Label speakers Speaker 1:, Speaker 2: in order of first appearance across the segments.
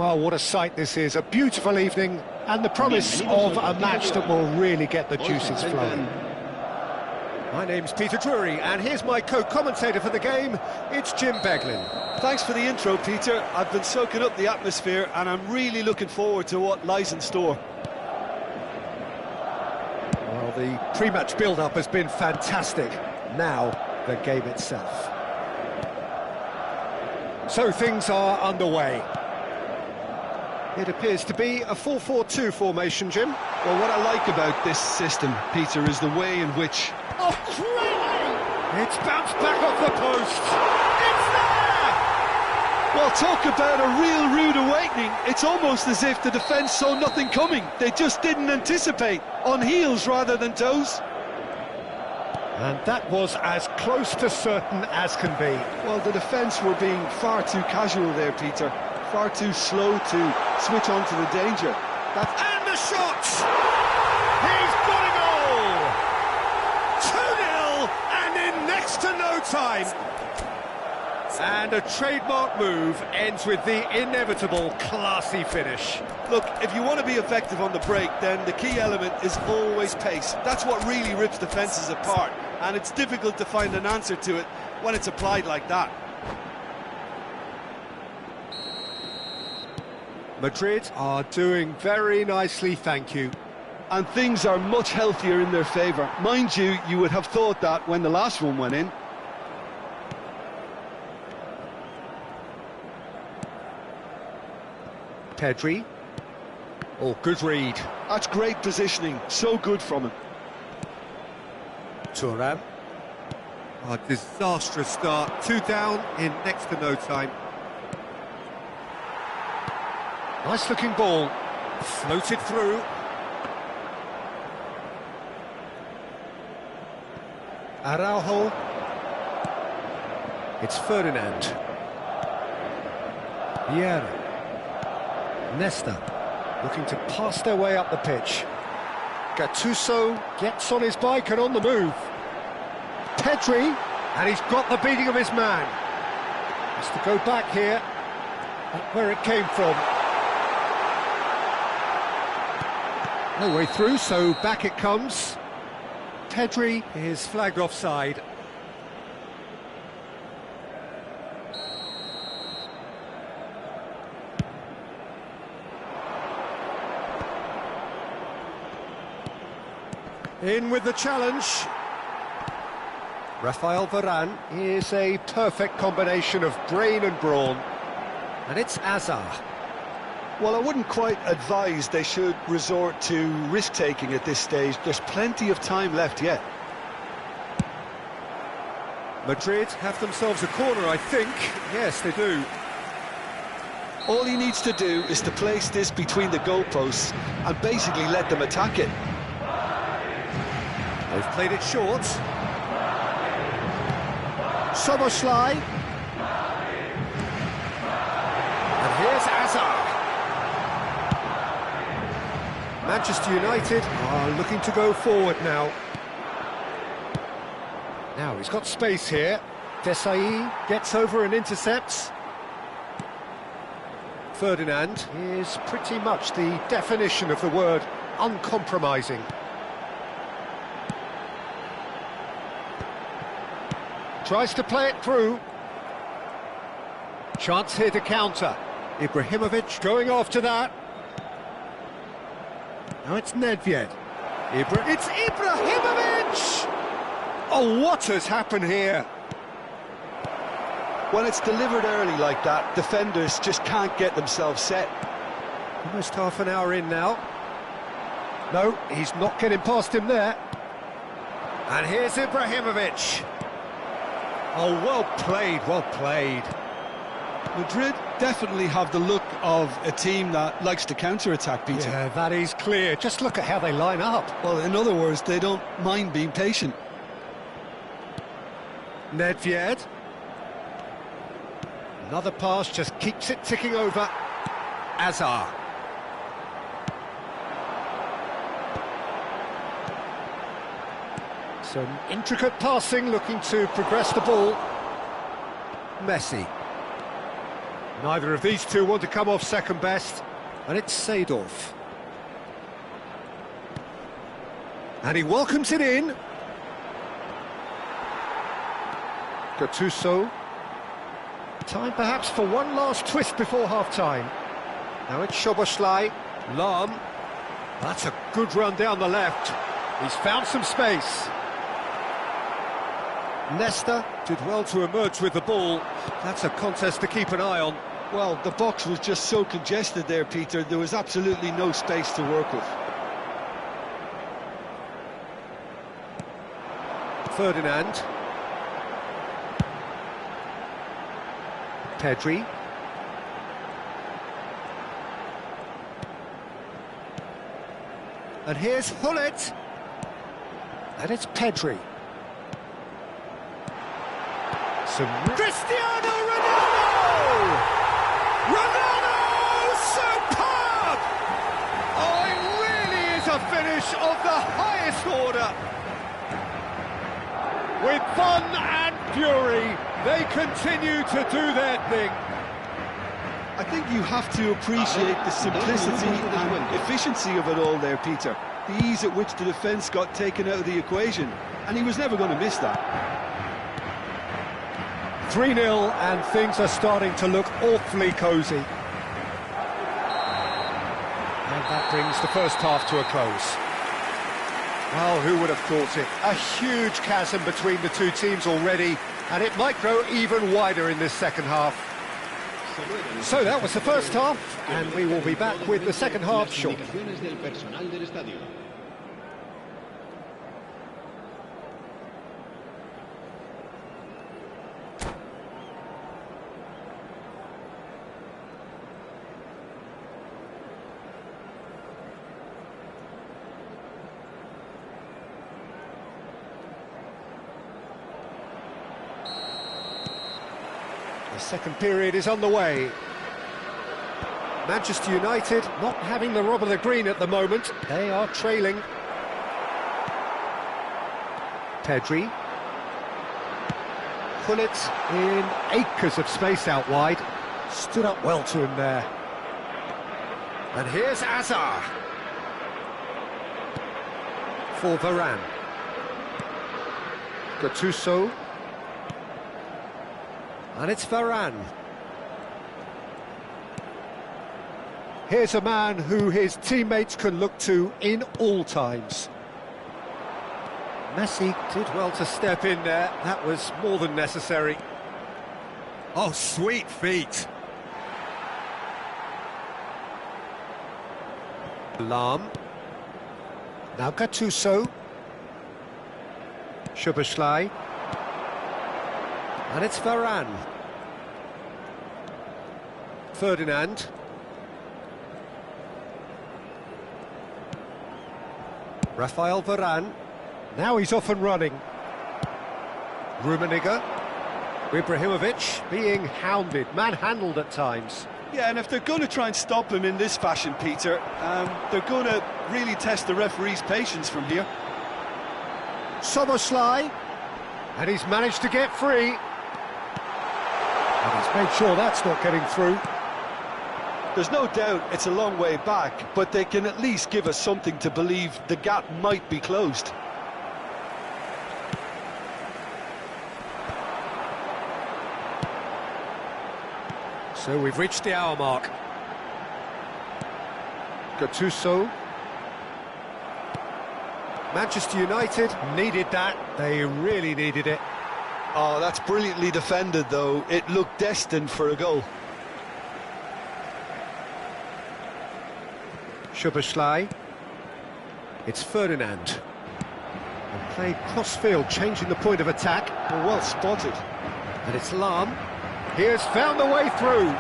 Speaker 1: Well, what a sight this is. A beautiful evening and the promise of a match that will really get the juices flowing. My name's Peter Drury, and here's my co-commentator for the game. It's Jim Beglin.
Speaker 2: Thanks for the intro, Peter. I've been soaking up the atmosphere, and I'm really looking forward to what lies in store.
Speaker 1: Well, the pre-match build-up has been fantastic. Now, the game itself. So things are underway. It appears to be a 4-4-2 formation, Jim.
Speaker 2: Well, what I like about this system, Peter, is the way in which...
Speaker 1: Oh, crazy! It's bounced back off the post. It's there!
Speaker 2: Well, talk about a real rude awakening. It's almost as if the defence saw nothing coming. They just didn't anticipate, on heels rather than toes.
Speaker 1: And that was as close to certain as can be.
Speaker 2: Well, the defence were being far too casual there, Peter. Far too slow to switch on to the danger.
Speaker 1: And the shot! He's got a goal! 2-0 and in next to no time. And a trademark move ends with the inevitable classy finish.
Speaker 2: Look, if you want to be effective on the break, then the key element is always pace. That's what really rips defences apart, and it's difficult to find an answer to it when it's applied like that.
Speaker 1: Madrid are doing very nicely, thank you.
Speaker 2: And things are much healthier in their favour. Mind you, you would have thought that when the last one went in.
Speaker 1: Pedri. Oh, good read.
Speaker 2: That's great positioning, so good from him.
Speaker 1: Thuram. A disastrous start. 2 down in next to no time. Nice looking ball. Floated through. Araujo. It's Ferdinand. Vieira. Nesta. Looking to pass their way up the pitch. Gattuso gets on his bike and on the move. Pedri, and he's got the beating of his man. Has to go back here, where it came from. No way through, so back it comes. Pedri is flagged offside. In with the challenge. Rafael Varane is a perfect combination of brain and brawn. And it's Hazard.
Speaker 2: Well, I wouldn't quite advise they should resort to risk-taking at this stage. There's plenty of time left yet.
Speaker 1: Madrid have themselves a corner, I think. Yes, they do.
Speaker 2: All he needs to do is to place this between the goalposts and basically let them attack it.
Speaker 1: They've played it short. Szoboszlai. And here's Hazard. Manchester United are looking to go forward now. Now he's got space here. Desailly gets over and intercepts. Ferdinand is pretty much the definition of the word uncompromising. Tries to play it through. Chance here to counter. Ibrahimovic going after that. Now it's Nedved. It's Ibrahimovic! Oh, what has happened here?
Speaker 2: When it's delivered early like that, defenders just can't get themselves set.
Speaker 1: Almost half an hour in now. No, he's not getting past him there. And here's Ibrahimovic. Oh, well played, well played.
Speaker 2: Madrid definitely have the look of a team that likes to counter-attack, Peter.
Speaker 1: Yeah, that is clear. Just look at how they line up.
Speaker 2: Well, in other words, they don't mind being patient.
Speaker 1: Nedved. Another pass, just keeps it ticking over. Hazard. Some intricate passing, looking to progress the ball. Messi. Neither of these two want to come off second best, and it's Seedorf. And he welcomes it in. Gattuso. Time perhaps for one last twist before half-time. Now it's Szoboszlai. Lahm. That's a good run down the left. He's found some space. Nesta did well to emerge with the ball. That's a contest to keep an eye on.
Speaker 2: Well, the box was just so congested there, Peter. There was absolutely no space to work with.
Speaker 1: Ferdinand. Pedri. And here's Hullet. And it's Pedri. Cristiano Ronaldo! Ronaldo! Superb! Oh, it really is a finish of the highest order. With fun and fury, they continue to do their thing.
Speaker 2: I think you have to appreciate the simplicity and efficiency of it all there, Peter. The ease at which the defence got taken out of the equation, and he was never going to miss that.
Speaker 1: 3-0, and things are starting to look awfully cosy. And that brings the first half to a close. Well, who would have thought it? A huge chasm between the two teams already, and it might grow even wider in this second half. So that was the first half, and we will be back with the second half shortly. The second period is on the way. Manchester United not having the rub of the green at the moment. They are trailing. Pedri. Hullet in acres of space out wide. Stood up well to him there. And here's Azar. For Varane. Gattuso. And it's Varane. Here's a man who his teammates can look to in all times. Messi did well to step in there. That was more than necessary. Oh, sweet feet. Lahm. Now Gattuso. Szoboszlai. And it's Varane. Ferdinand. Rafael Varane. Now he's off and running. Rummenigge. Ibrahimovic being hounded, manhandled at times.
Speaker 2: Yeah, and if they're going to try and stop him in this fashion, Peter, they're going to really test the referee's patience from here.
Speaker 1: Szoboszlai. And he's managed to get free. And he's made sure that's not getting through.
Speaker 2: There's no doubt it's a long way back, but they can at least give us something to believe the gap might be closed.
Speaker 1: So we've reached the hour mark. Gattuso. Manchester United needed that. They really needed it.
Speaker 2: Oh, that's brilliantly defended, though. It looked destined for a goal.
Speaker 1: Szoboszlai. It's Ferdinand. And played cross-field, changing the point of attack.
Speaker 2: Well spotted.
Speaker 1: And it's Lahm. He has found the way through.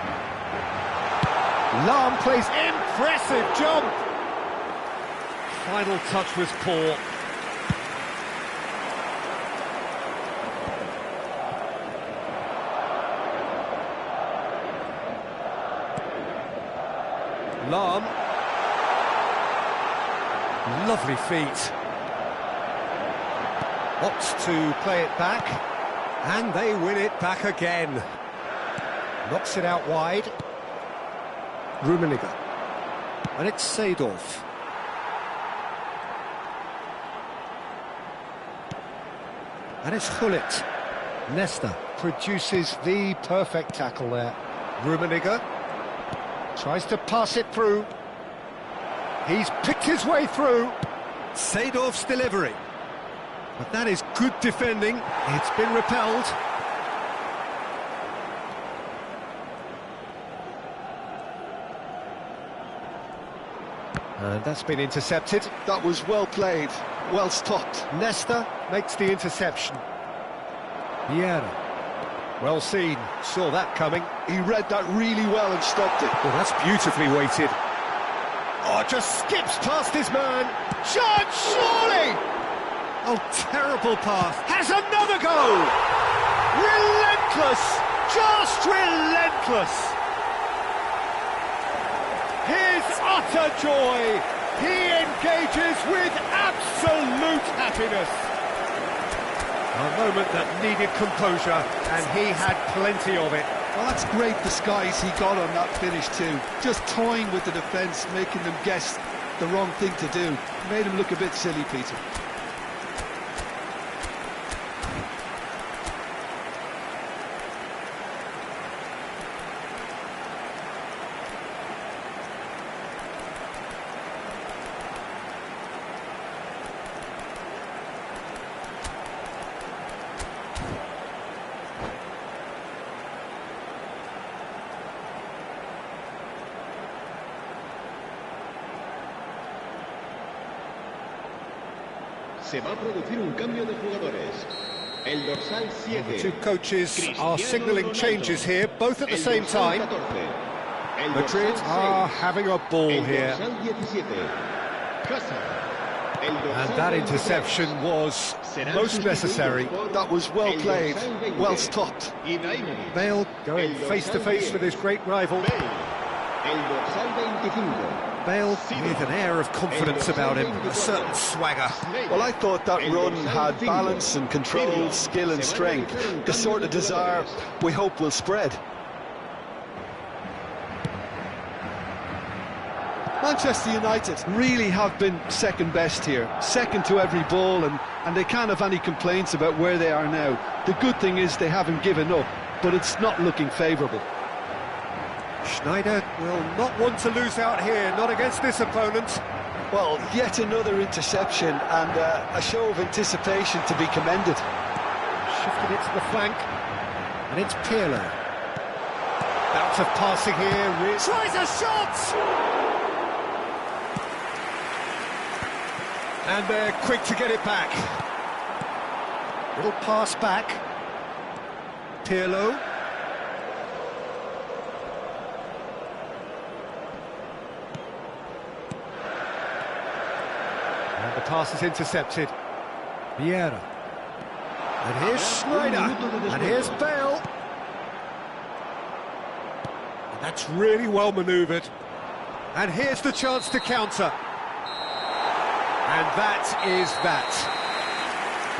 Speaker 1: Lahm plays impressive jump. Final touch was poor. Lahm. Lovely feet. Opts to play it back, and they win it back again. Knocks it out wide. Rummenigge. And it's Seedorf. And it's Gullit. Nesta produces the perfect tackle there. Rummenigge tries to pass it through. He's picked his way through. Seedorf's delivery. But that is good defending. It's been repelled. And that's been intercepted.
Speaker 2: That was well played, well stopped.
Speaker 1: Nesta makes the interception. Vieira. Well seen, saw that coming.
Speaker 2: He read that really well and stopped it.
Speaker 1: Well, that's beautifully weighted. Oh, just skips past his man. Chance, surely! Oh, terrible pass. Has another go! Relentless! Just relentless! His utter joy! He engages with absolute happiness. A moment that needed composure, and he had plenty of it.
Speaker 2: Well, that's great disguise he got on that finish too. Just toying with the defence, making them guess the wrong thing to do. Made him look a bit silly, Peter.
Speaker 3: Se va a producir un cambio de jugadores. El dorsal 7.
Speaker 1: The two coaches are signalling changes here, both at the same time. Madrid are having a ball here. And that interception was most necessary.
Speaker 2: That was well played, well stopped.
Speaker 1: Bale going face-to-face with his great rival. Bale with an air of confidence about him, a certain swagger.
Speaker 2: Well, I thought that run had balance and control, skill and strength. The sort of desire we hope will spread. Manchester United really have been second best here, second to every ball, and they can't have any complaints about where they are now. The good thing is they haven't given up, but it's not looking favourable.
Speaker 1: Schneider will not want to lose out here, not against this opponent.
Speaker 2: Well, yet another interception and a show of anticipation to be commended.
Speaker 1: Shifted it to the flank, and it's Pirlo. Bout of passing here, tries a shot! And they're quick to get it back. Little pass back. Pirlo. And the pass is intercepted. Vieira. And here's Schneider. And here's Bale. And that's really well manoeuvred. And here's the chance to counter. And that is that.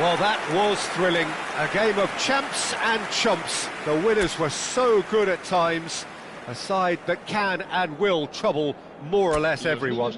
Speaker 1: Well, that was thrilling. A game of champs and chumps. The winners were so good at times. A side that can and will trouble more or less everyone.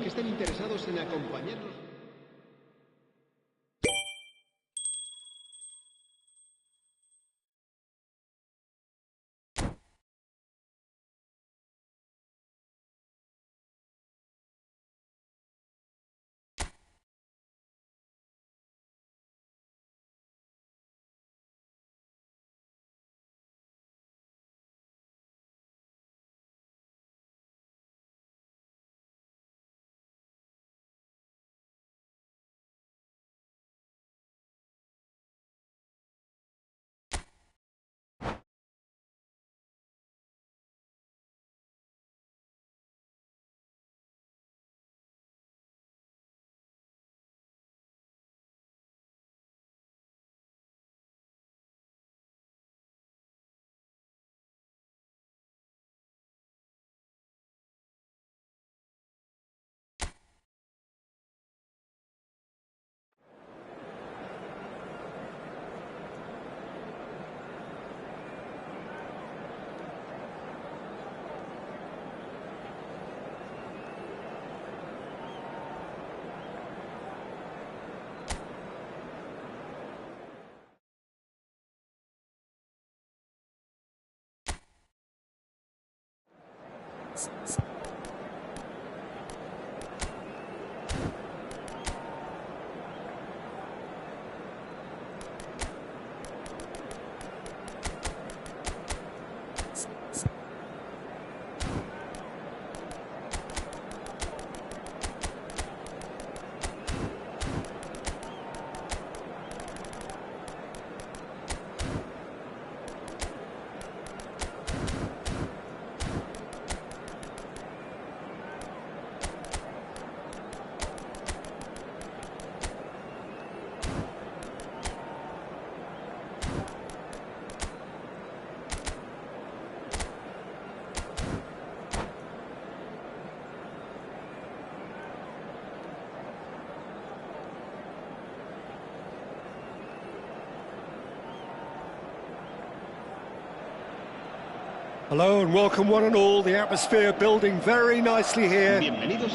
Speaker 1: Hello and welcome one and all, the atmosphere building very nicely here.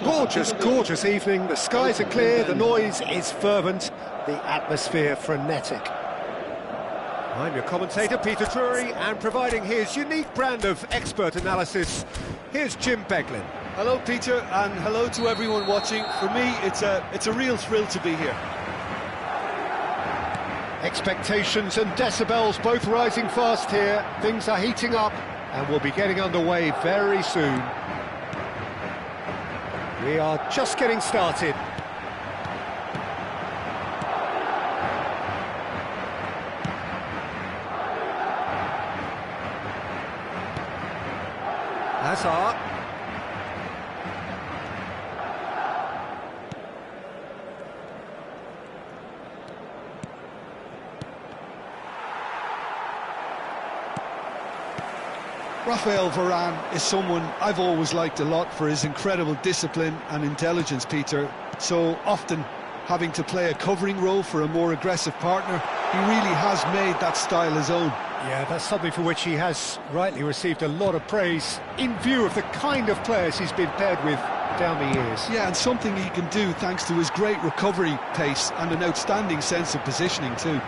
Speaker 1: Gorgeous, gorgeous evening, the skies are clear, the noise is fervent, the atmosphere frenetic. I'm your commentator, Peter Drury, and providing his unique brand of expert analysis, here's Jim Beglin.
Speaker 2: Hello, Peter, and hello to everyone watching. For me, it's a real thrill to be here.
Speaker 1: Expectations and decibels both rising fast here, things are heating up. And we'll be getting underway very soon. We are just getting started. Hazard.
Speaker 2: Raphael Varane is someone I've always liked a lot for his incredible discipline and intelligence, Peter. So often having to play a covering role for a more aggressive partner, he really has made that style his own.
Speaker 1: Yeah, that's something for which he has rightly received a lot of praise in view of the kind of players he's been paired with down the years.
Speaker 2: Yeah, and something he can do thanks to his great recovery pace and an outstanding sense of positioning too.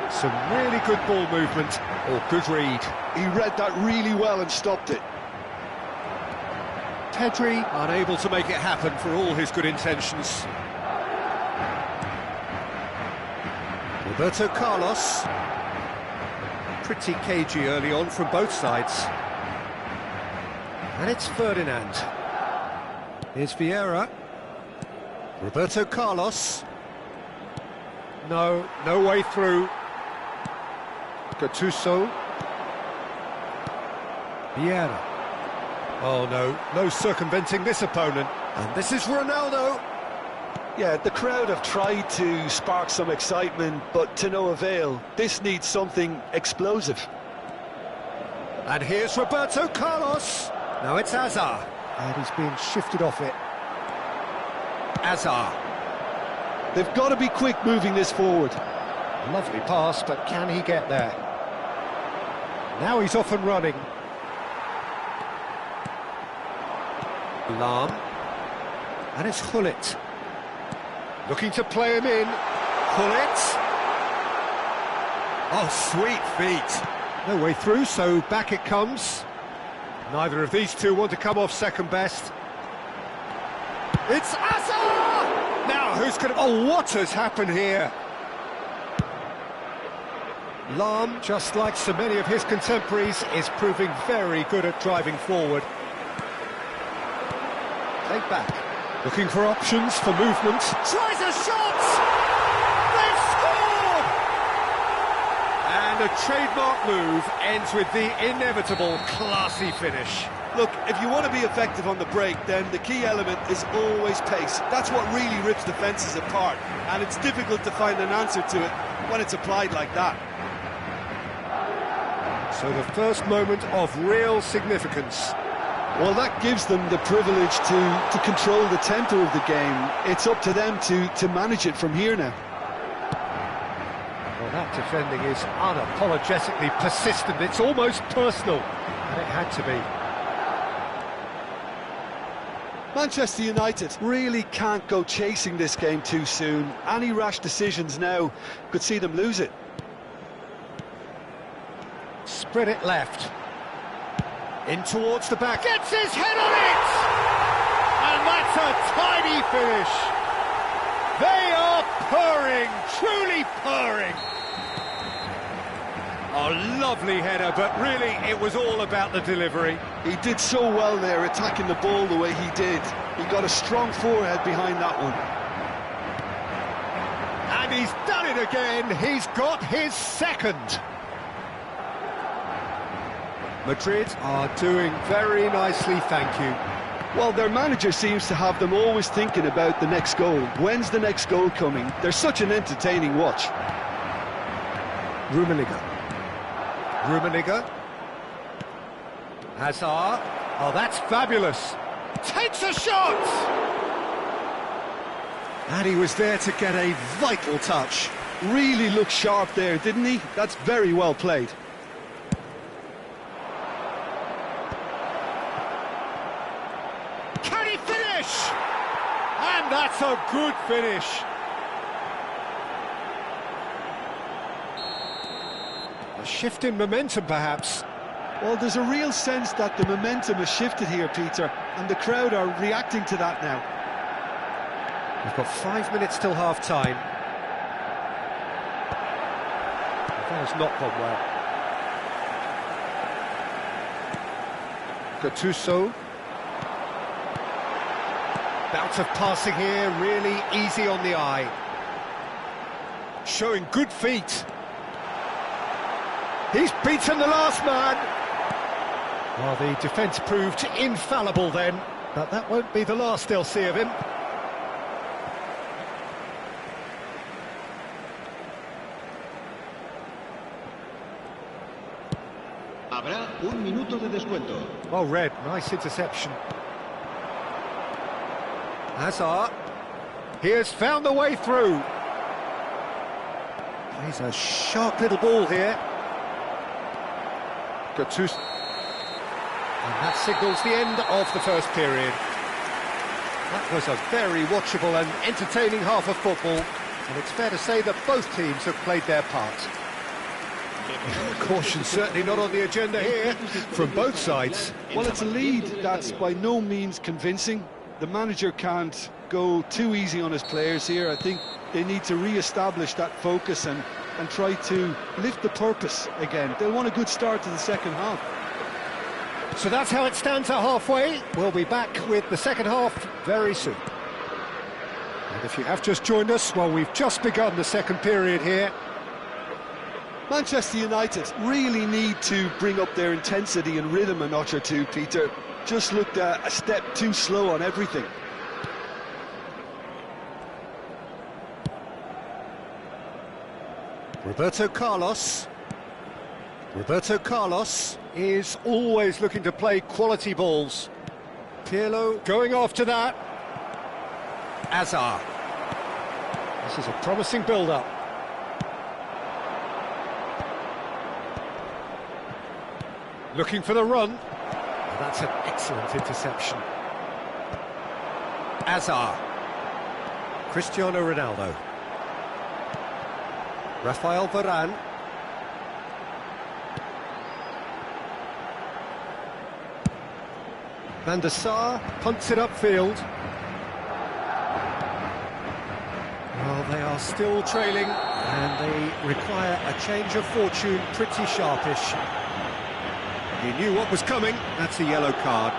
Speaker 1: Some really good ball movement, or good read.
Speaker 2: He read that really well and stopped it.
Speaker 1: Pedri unable to make it happen for all his good intentions. Roberto Carlos. Pretty cagey early on from both sides. And it's Ferdinand. Here's Vieira. Roberto Carlos. No way through. Gattuso. Vieira. Oh no circumventing this opponent. And this is Ronaldo.
Speaker 2: Yeah, the crowd have tried to spark some excitement, but to no avail. This needs something explosive.
Speaker 1: And here's Roberto Carlos. Now it's Hazard. And he's being shifted off it. Hazard.
Speaker 2: They've got to be quick moving this forward.
Speaker 1: Lovely pass, but can he get there? Now he's off and running. Lahm. And it's Gullit. Looking to play him in. Gullit. Oh, sweet feet. No way through, so back it comes. Neither of these two want to come off second best. It's Hazard! Now, who's going to... Oh, what has happened here? Lahm, just like so many of his contemporaries, is proving very good at driving forward. Take back. Looking for options, for movement. Tries a shot! They've scored! And a trademark move ends with the inevitable classy finish.
Speaker 2: Look, if you want to be effective on the break, then the key element is always pace. That's what really rips defences apart, and it's difficult to find an answer to it when it's applied like that.
Speaker 1: So the first moment of real significance.
Speaker 2: Well, that gives them the privilege to control the tempo of the game. It's up to them to manage it from here now.
Speaker 1: Well, that defending is unapologetically persistent. It's almost personal, and it had to be.
Speaker 2: Manchester United really can't go chasing this game too soon. Any rash decisions now could see them lose it.
Speaker 1: Spread it left. In towards the back, gets his head on it! And that's a tiny finish. They are purring, truly purring. A lovely header, but really it was all about the delivery.
Speaker 2: He did so well there, attacking the ball the way he did. He got a strong forehead behind that one.
Speaker 1: And he's done it again. He's got his second. Madrid are doing very nicely, thank you.
Speaker 2: Well, their manager seems to have them always thinking about the next goal. When's the next goal coming? They're such an entertaining watch.
Speaker 1: Rummenigge. Hazard. Oh, that's fabulous. Takes a shot! And he was there to get a vital touch.
Speaker 2: Really looked sharp there, didn't he? That's very well played.
Speaker 1: Can he finish? And that's a good finish. A shift in momentum, perhaps.
Speaker 2: Well, there's a real sense that the momentum has shifted here, Peter, and the crowd are reacting to that now.
Speaker 1: We've got 5 minutes till half-time. That has not gone well. Gattuso. Bout of passing here, really easy on the eye. Showing good feet. He's beaten the last man. Well, the defence proved infallible then, but that won't be the last they'll see of him.
Speaker 3: Habrá un minuto de descuento.
Speaker 1: Well read, nice interception. Hazard. He has found the way through. Plays a sharp little ball here. Gattuso. And that signals the end of the first period. That was a very watchable and entertaining half of football, and it's fair to say that both teams have played their part. Caution certainly not on the agenda here from both sides.
Speaker 2: Well, it's a lead that's by no means convincing. The manager can't go too easy on his players here. I think they need to re-establish that focus and try to lift the purpose again. They'll want a good start to the second half.
Speaker 1: So that's how it stands at halfway. We'll be back with the second half very soon. And if you have just joined us, well, we've just begun the second period here.
Speaker 2: Manchester United really need to bring up their intensity and rhythm a notch or two, Peter. Just looked a step too slow on everything.
Speaker 1: Roberto Carlos is always looking to play quality balls. Pirlo going after that. Hazard. This is a promising build-up. Looking for the run. That's an excellent interception. Hazard. Cristiano Ronaldo. Rafael Varane. Van der Sar punts it upfield. Well, they are still trailing, and they require a change of fortune pretty sharpish. He knew what was coming. That's a yellow card.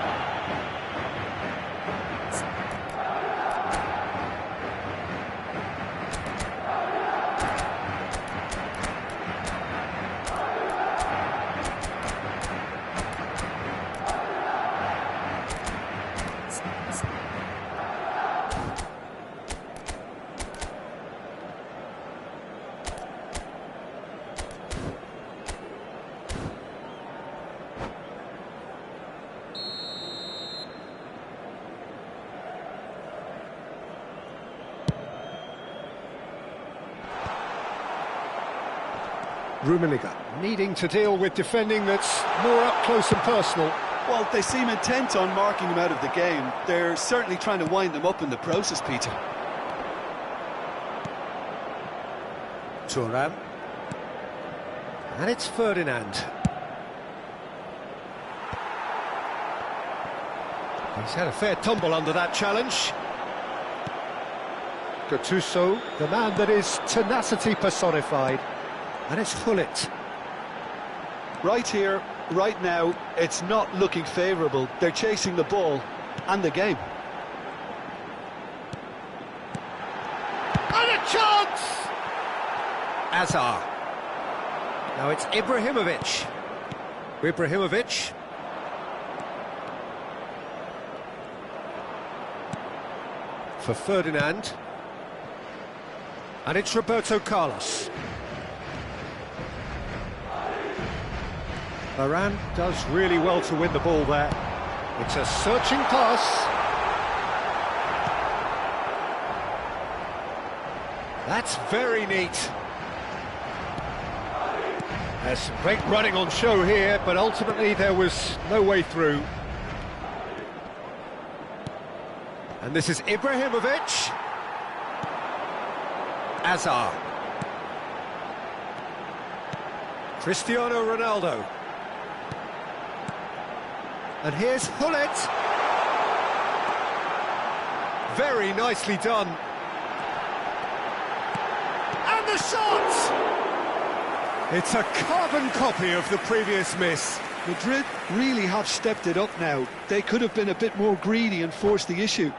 Speaker 1: Rummenigge needing to deal with defending that's more up close and personal.
Speaker 2: Well, they seem intent on marking him out of the game. They're certainly trying to wind them up in the process, Peter.
Speaker 1: Thuram. And it's Ferdinand. He's had a fair tumble under that challenge. Gattuso, the man that is tenacity personified. And it's Gullit.
Speaker 2: Right here, right now, it's not looking favourable. They're chasing the ball and the game.
Speaker 1: And a chance! Azar. Now it's Ibrahimovic. Ibrahimovic. For Ferdinand. And it's Roberto Carlos. Varane does really well to win the ball there. It's a searching pass. That's very neat. There's some great running on show here, but ultimately there was no way through. And this is Ibrahimovic. Azar. Cristiano Ronaldo. And here's Gullit. Very nicely done. And the shot! It's a carbon copy of the previous miss.
Speaker 2: Madrid really have stepped it up now. They could have been a bit more greedy and forced the issue.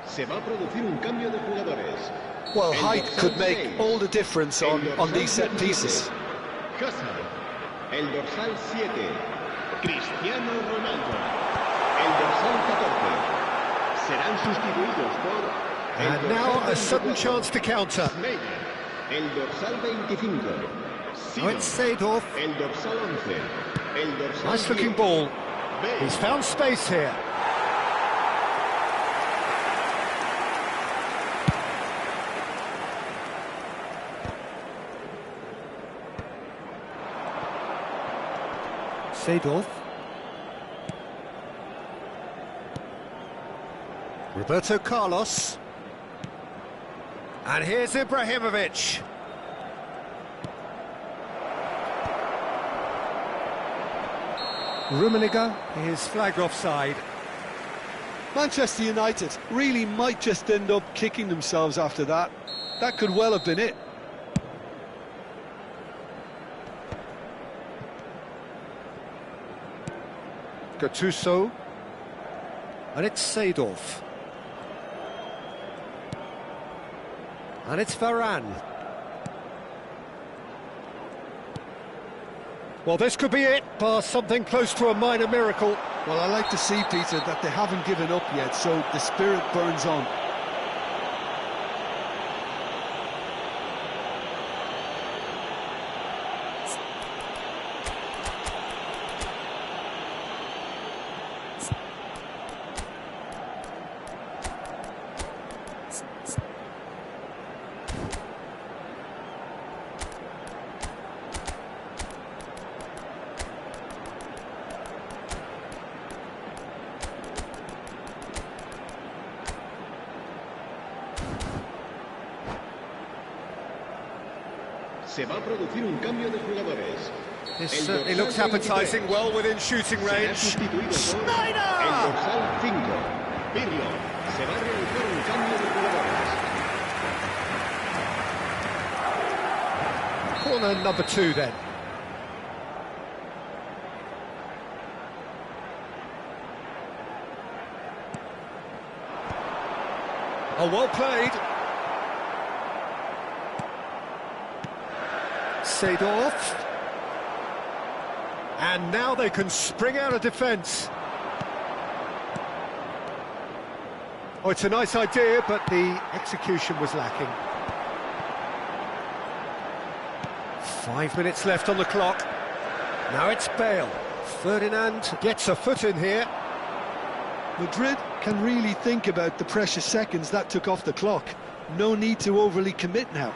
Speaker 3: Se va a producir un cambio de jugadores.
Speaker 2: Well, height could make all the difference on these set pieces.
Speaker 3: Hazard. El dorsal 7. Cristiano Ronaldo. El dorsal 14. Serán sustituidos por...
Speaker 1: And now a sudden chance to counter.
Speaker 3: Sneijder. El dorsal 25.
Speaker 1: Oh, it's Seedorf.
Speaker 3: El dorsal 11. El dorsal
Speaker 1: Nice looking
Speaker 3: 10.
Speaker 1: ball.
Speaker 3: Bale.
Speaker 1: He's found space here. Seedorf. Roberto Carlos. And here's Ibrahimovic. Rummenigge is flagged offside.
Speaker 2: Manchester United really might just end up kicking themselves after that. That could well have been it.
Speaker 1: Gattuso. And it's Seedorf. And it's Varane. Well, this could be it, bar something close to a minor miracle.
Speaker 2: Well, I like to see, Peter, that they haven't given up yet, so the spirit burns on.
Speaker 3: Se va a producir un cambio de jugadores.
Speaker 1: This
Speaker 3: El
Speaker 1: certainly
Speaker 3: dorsal
Speaker 1: looks appetising,
Speaker 3: 23.
Speaker 1: well within shooting
Speaker 3: Será
Speaker 1: range.
Speaker 3: sustituido por
Speaker 1: Sneijder!
Speaker 3: el dorsal 5. Pirlo. Se va a realizar un cambio de jugadores.
Speaker 1: Corner number 2 then. Oh, well played. Seedorf. And now they can spring out of defence. Oh, it's a nice idea, but the execution was lacking. 5 minutes left on the clock. Now it's Bale. Ferdinand gets a foot in here.
Speaker 2: Madrid can really think about the precious seconds that took off the clock. No need to overly commit now.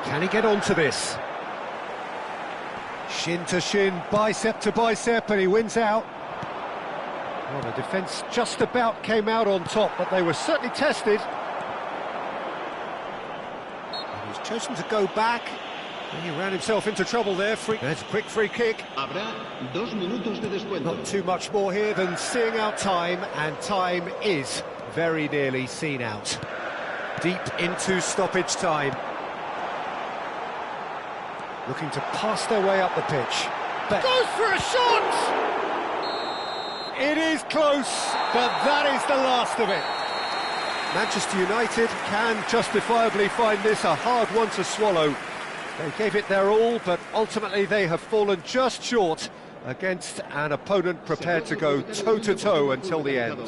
Speaker 1: Can he get onto this? Shin to shin, bicep to bicep, and he wins out. Well, the defence just about came out on top, but they were certainly tested. And he's chosen to go back. And he ran himself into trouble there. That's a quick free kick.
Speaker 3: Habrá 2 minutos de descuento.
Speaker 1: Not too much more here than seeing out time, and time is very nearly seen out. Deep into stoppage time. Looking to pass their way up the pitch. Goes for a shot! It is close, but that is the last of it. Manchester United can justifiably find this a hard one to swallow. They gave it their all, but ultimately they have fallen just short against an opponent prepared to go toe-to-toe until the end.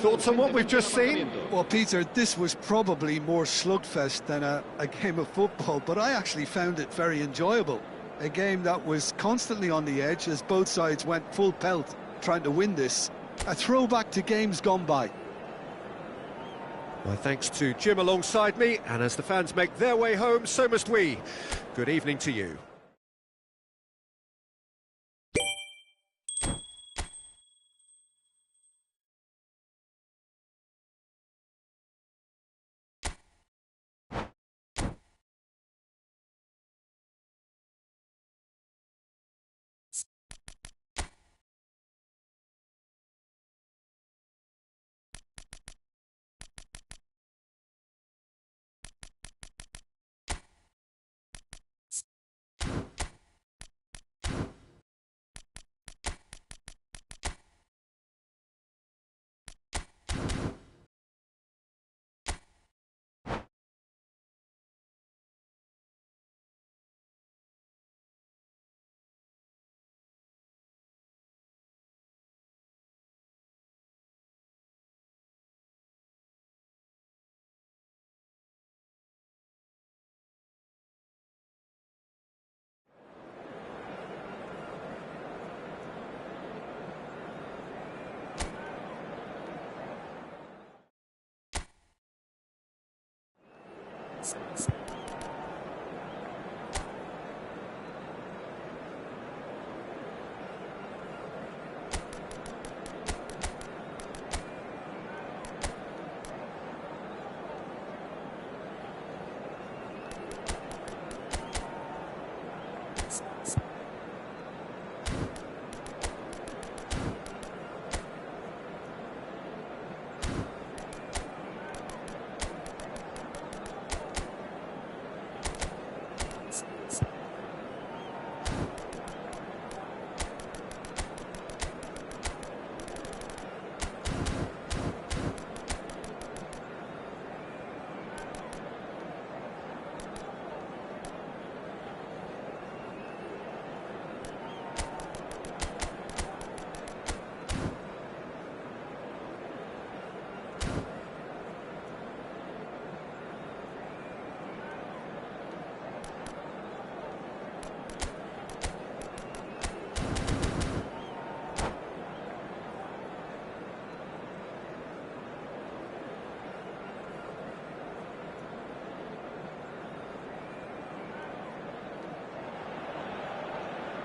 Speaker 1: Thoughts on what we've just seen?
Speaker 2: Well, Peter, this was probably more slugfest than a game of football, but I actually found it very enjoyable. A game that was constantly on the edge as both sides went full pelt trying to win this. A throwback to games gone by.
Speaker 1: My thanks to Jim alongside me, and as the fans make their way home, so must we. Good evening to you.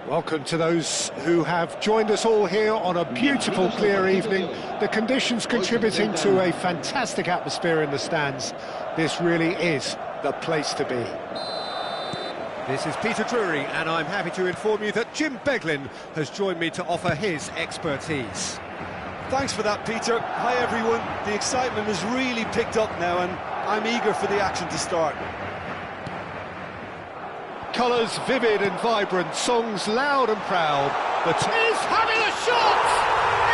Speaker 1: Welcome to those who have joined us all here on a beautiful, clear evening. The conditions contributing to a fantastic atmosphere in the stands. This really is the place to be. This is Peter Drury, and I'm happy to inform you that Jim Beglin has joined me to offer his expertise.
Speaker 2: Thanks for that, Peter. Hi, everyone. The excitement has really picked up now, and I'm eager for the action to start.
Speaker 1: Colours vivid and vibrant, songs loud and proud. The is having a shot!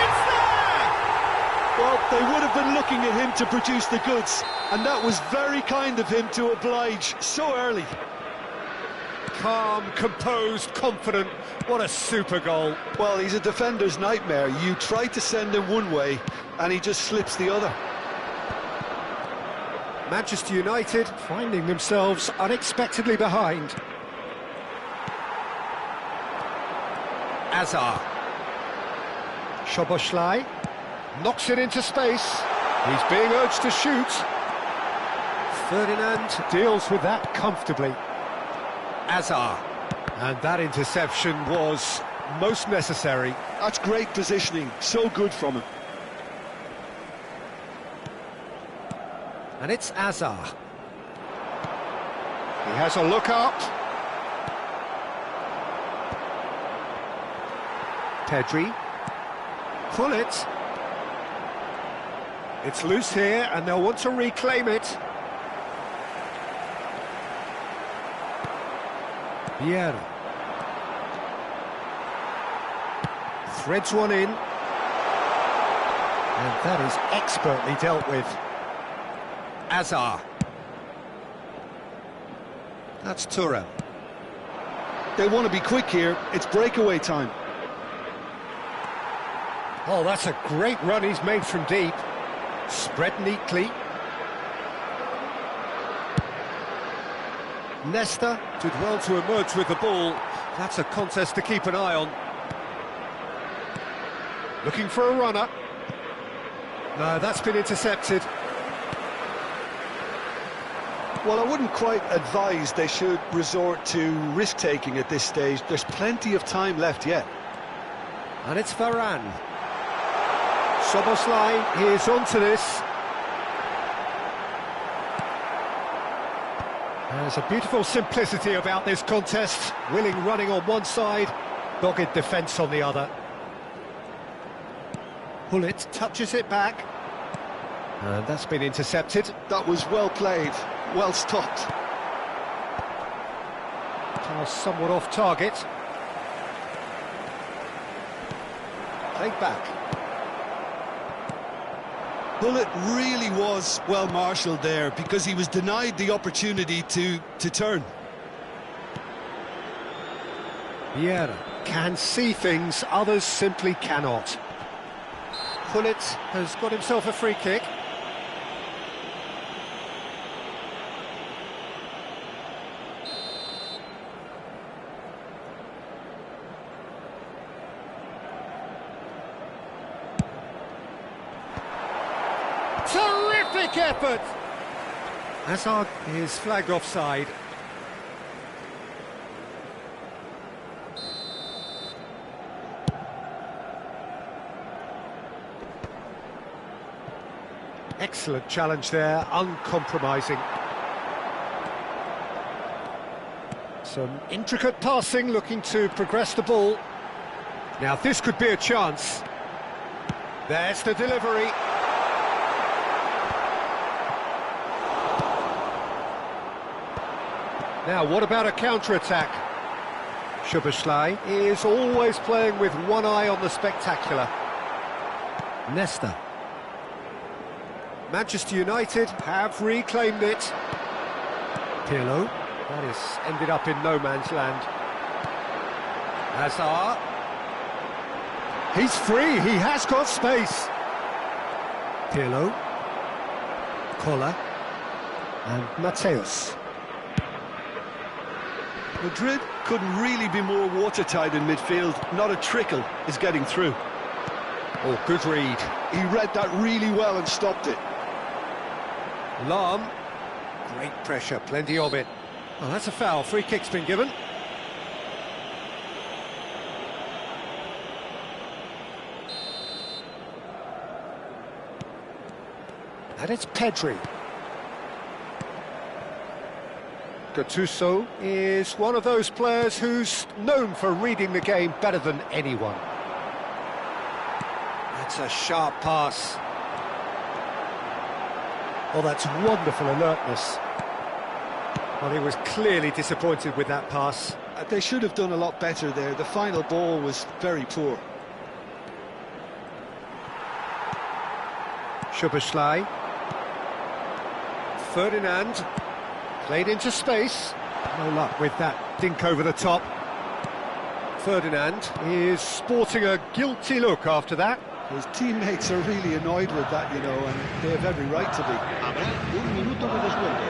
Speaker 1: It's there!
Speaker 2: Well, they would have been looking at him to produce the goods, and that was very kind of him to oblige so early.
Speaker 1: Calm, composed, confident. What a super goal.
Speaker 2: Well, he's a defender's nightmare. You try to send him one way, and he just slips the other.
Speaker 1: Manchester United finding themselves unexpectedly behind. Azar. Szoboszlai knocks it into space. He's being urged to shoot. Ferdinand deals with that comfortably. Azar. And that interception was most necessary.
Speaker 2: That's great positioning, so good from him.
Speaker 1: And it's Azar. He has a look up. Pedri. Pull it. It's loose here, and they'll want to reclaim it. Vieira. Threads one in. And that is expertly dealt with. Azar. That's Thuram.
Speaker 2: They want to be quick here, it's breakaway time.
Speaker 1: Oh, that's a great run he's made from deep. Spread neatly. Nesta did well to emerge with the ball. That's a contest to keep an eye on. Looking for a runner. No, that's been intercepted.
Speaker 2: Well, I wouldn't quite advise they should resort to risk-taking at this stage. There's plenty of time left yet.
Speaker 1: And it's Varane. Szoboszlai is onto this. There's a beautiful simplicity about this contest. Willing running on one side, dogged defence on the other. Hullet touches it back. And that's been intercepted.
Speaker 2: That was well played, well stopped.
Speaker 1: Pass somewhat off target. Played back.
Speaker 2: Hullet really was well marshalled there because he was denied the opportunity to turn.
Speaker 1: Vieira can see things others simply cannot. Hullet has got himself a free kick. Terrific effort! Hazard is flagged offside. Excellent challenge there, uncompromising. Some intricate passing, looking to progress the ball. Now this could be a chance. There's the delivery. Now, what about a counter-attack? Szoboszlai is always playing with one eye on the spectacular. Nesta. Manchester United have reclaimed it. Pirlo. That has ended up in no man's land. Hazard. He's free, he has got space. Pirlo. Koller. And Mateus.
Speaker 2: Madrid couldn't really be more watertight in midfield. Not a trickle is getting through.
Speaker 1: Oh, good read.
Speaker 2: He read that really well and stopped it.
Speaker 1: Lahm. Great pressure, plenty of it. Oh, that's a foul. Free kick's been given. And it's Pedri. Gattuso is one of those players who's known for reading the game better than anyone. That's a sharp pass. Oh, that's wonderful alertness. Well, he was clearly disappointed with that pass.
Speaker 2: They should have done a lot better there. The final ball was very poor.
Speaker 1: Szoboszlai. Ferdinand. Played into space. No luck with that dink over the top. Ferdinand is sporting a guilty look after that.
Speaker 2: His teammates are really annoyed with that, you know, and they have every right to be.
Speaker 3: Habrá un minuto de descuento.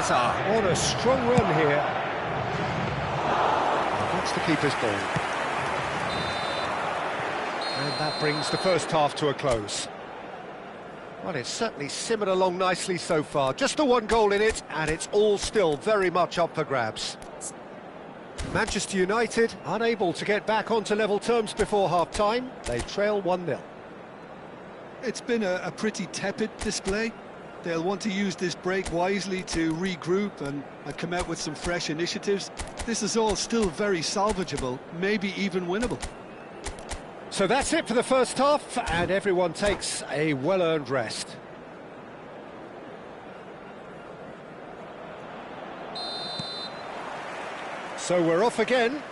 Speaker 1: Hazard on a strong run here. That's the keeper's ball. And that brings the first half to a close. Well, it's certainly simmered along nicely so far. Just the one goal in it, and it's all still very much up for grabs. Manchester United unable to get back onto level terms before half-time. They trail 1-0.
Speaker 2: It's been a pretty tepid display. They'll want to use this break wisely to regroup and come out with some fresh initiatives. This is all still very salvageable, maybe even winnable.
Speaker 1: So that's it for the first half, and everyone takes a well-earned rest. So we're off again.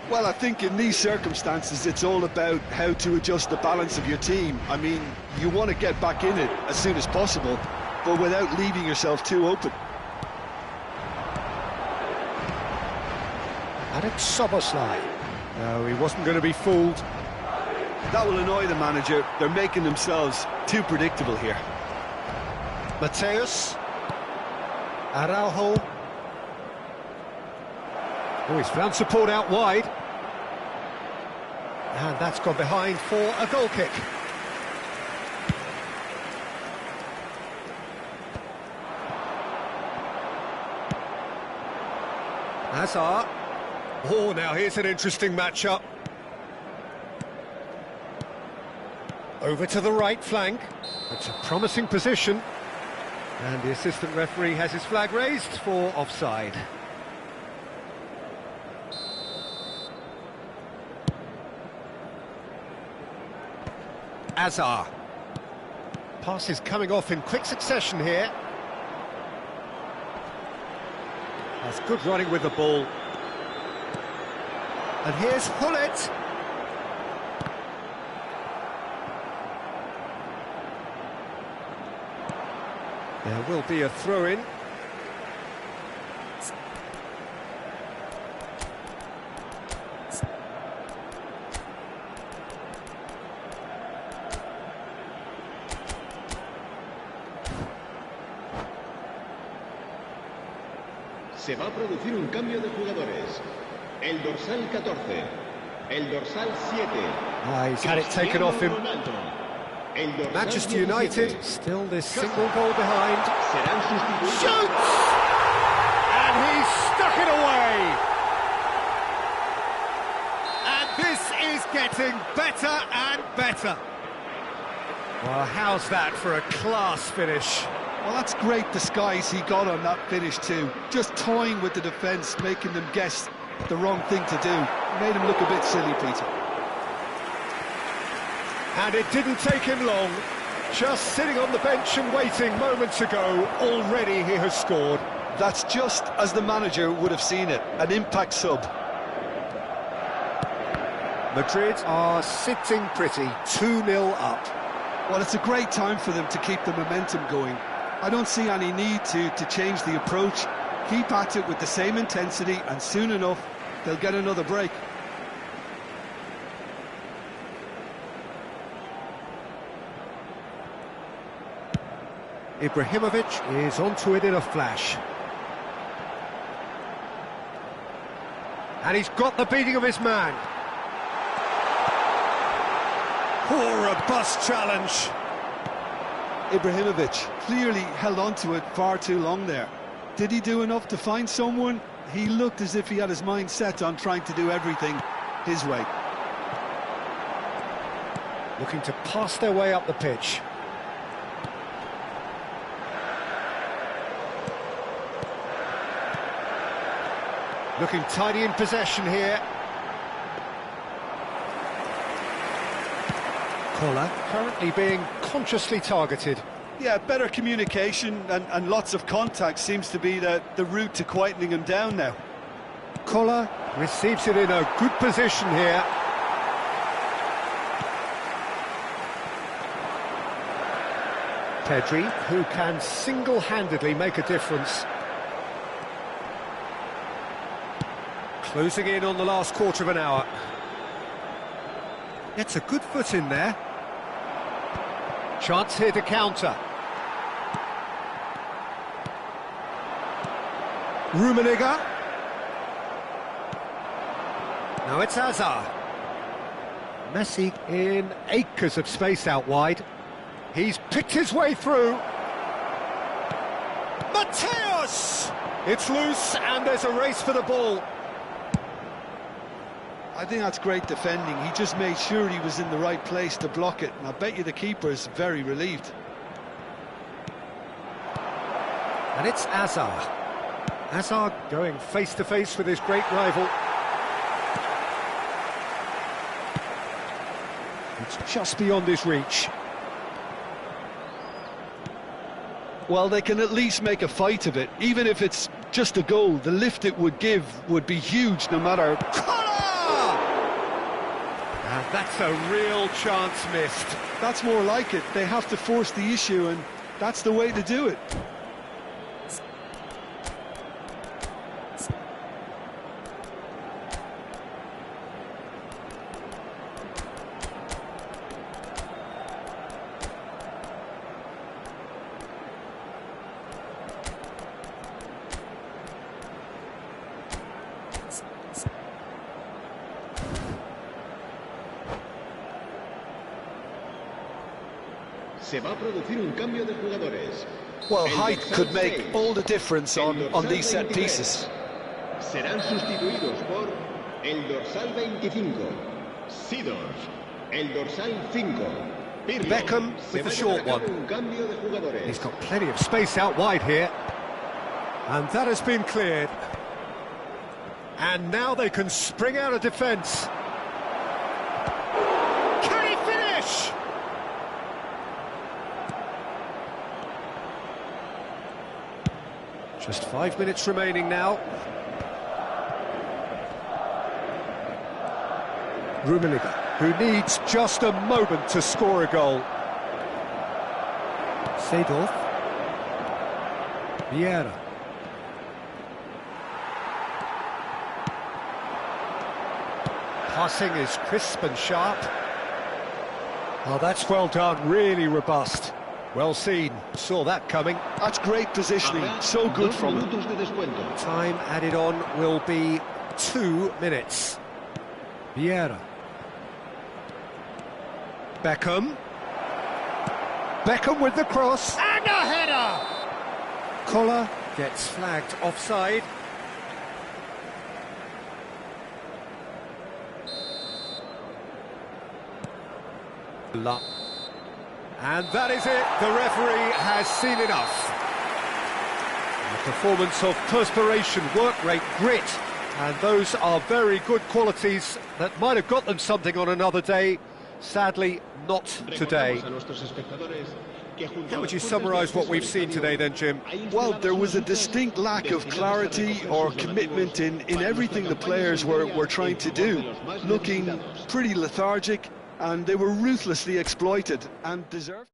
Speaker 2: Well, I think in these circumstances, it's all about how to adjust the balance of your team. I mean, you want to get back in it as soon as possible, but without leaving yourself too open.
Speaker 1: And it's Szoboszlai. No, he wasn't going to be fooled.
Speaker 2: That will annoy the manager. They're making themselves too predictable here.
Speaker 1: Mateus. Araujo. Oh, he's found support out wide. And that's gone behind for a goal kick. Hazard. Oh, now here's an interesting matchup. Over to the right flank. It's a promising position. And the assistant referee has his flag raised for offside. Hazard. Pass is coming off in quick succession here. That's good running with the ball. And here's Hullet. There will be a throw-in.
Speaker 3: Se va a producir un cambio de jugadores. El dorsal 14, el dorsal 7.
Speaker 1: He's had it taken off him. Manchester United, still this single goal behind. Shoots! And he's stuck it away! And this is getting better and better. Well, how's that for a class finish?
Speaker 2: Well, that's great disguise he got on that finish too. Just toying with the defence, making them guess the wrong thing to do. Made him look a bit silly, Peter.
Speaker 1: And it didn't take him long. Just sitting on the bench and waiting moments ago, already he has scored.
Speaker 2: That's just as the manager would have seen it, an impact sub.
Speaker 1: Madrid are sitting pretty, 2-0 up.
Speaker 2: Well, it's a great time for them to keep the momentum going. I don't see any need to change the approach. Keep at it with the same intensity, and soon enough, they'll get another break.
Speaker 1: Ibrahimovic is onto it in a flash. And he's got the beating of his man. Poor robust challenge.
Speaker 2: Ibrahimovic clearly held on to it far too long there. Did he do enough to find someone? He looked as if he had his mind set on trying to do everything his way.
Speaker 1: Looking to pass their way up the pitch. Looking tidy in possession here. Koller currently being consciously targeted.
Speaker 2: Yeah, better communication and lots of contact seems to be the route to quietening him down now.
Speaker 1: Koller receives it in a good position here. Pedri, who can single-handedly make a difference. Closing in on the last quarter of an hour. Gets a good foot in there. Chance here to counter. Rummenigge. Now it's Hazard. Messi in acres of space out wide. He's picked his way through. Mateus! It's loose and there's a race for the ball.
Speaker 2: I think that's great defending. He just made sure he was in the right place to block it, and I bet you the keeper's very relieved.
Speaker 1: And it's Hazard. Hazard going face-to-face with his great rival. It's just beyond his reach.
Speaker 2: Well, they can at least make a fight of it. Even if it's just a goal, the lift it would give would be huge no matter...
Speaker 1: And that's a real chance missed.
Speaker 2: That's more like it. They have to force the issue, and that's the way to do it.
Speaker 3: Se va a producir un cambio de jugadores.
Speaker 2: Well,
Speaker 3: El
Speaker 2: height
Speaker 3: dorsal
Speaker 2: could make
Speaker 3: 6,
Speaker 2: all the difference
Speaker 3: el
Speaker 2: on
Speaker 3: dorsal
Speaker 2: these set
Speaker 3: 23.
Speaker 2: pieces.
Speaker 3: Serán sustituidos por el dorsal 25, Seedorf, el dorsal 5, Pirlo.
Speaker 1: Beckham
Speaker 3: Se
Speaker 1: with
Speaker 3: va
Speaker 1: the
Speaker 3: a
Speaker 1: short
Speaker 3: llevar a cabo
Speaker 1: one.
Speaker 3: un cambio de jugadores.
Speaker 1: He's got plenty of space out wide here. And that has been cleared. And now they can spring out of defence. Can he finish? Just 5 minutes remaining now. Rummenigge, who needs just a moment to score a goal. Seedorf. Vieira. Passing is crisp and sharp. Oh, that's well done, really robust. Well seen, saw that coming.
Speaker 2: That's great positioning, so good
Speaker 3: Dos
Speaker 2: from him.
Speaker 3: minutos de descuento.
Speaker 1: Time added on will be 2 minutes. Vieira. Beckham. Beckham with the cross. And a header! Koller gets flagged offside. And that is it, the referee has seen enough. A performance of perspiration, work rate, grit, and those are very good qualities that might have got them something on another day. Sadly, not today.
Speaker 3: Recordamos a nuestros espectadores que junto
Speaker 1: How
Speaker 3: a
Speaker 1: would you
Speaker 3: los
Speaker 1: summarise
Speaker 3: fuertes
Speaker 1: what
Speaker 3: de
Speaker 1: we've seen
Speaker 3: estadio,
Speaker 1: today then, Jim?
Speaker 3: hay
Speaker 2: Well,
Speaker 3: instalados
Speaker 2: there was a
Speaker 3: unos
Speaker 2: distinct lack of
Speaker 3: destinados a
Speaker 2: clarity
Speaker 3: recoger
Speaker 2: or
Speaker 3: sus
Speaker 2: commitment
Speaker 3: donativos
Speaker 2: in
Speaker 3: para
Speaker 2: everything the
Speaker 3: nuestra
Speaker 2: players
Speaker 3: campaña
Speaker 2: were trying to do.
Speaker 3: en favor de los más
Speaker 2: Looking
Speaker 3: necesitados.
Speaker 2: pretty lethargic, and they were ruthlessly exploited and deserved.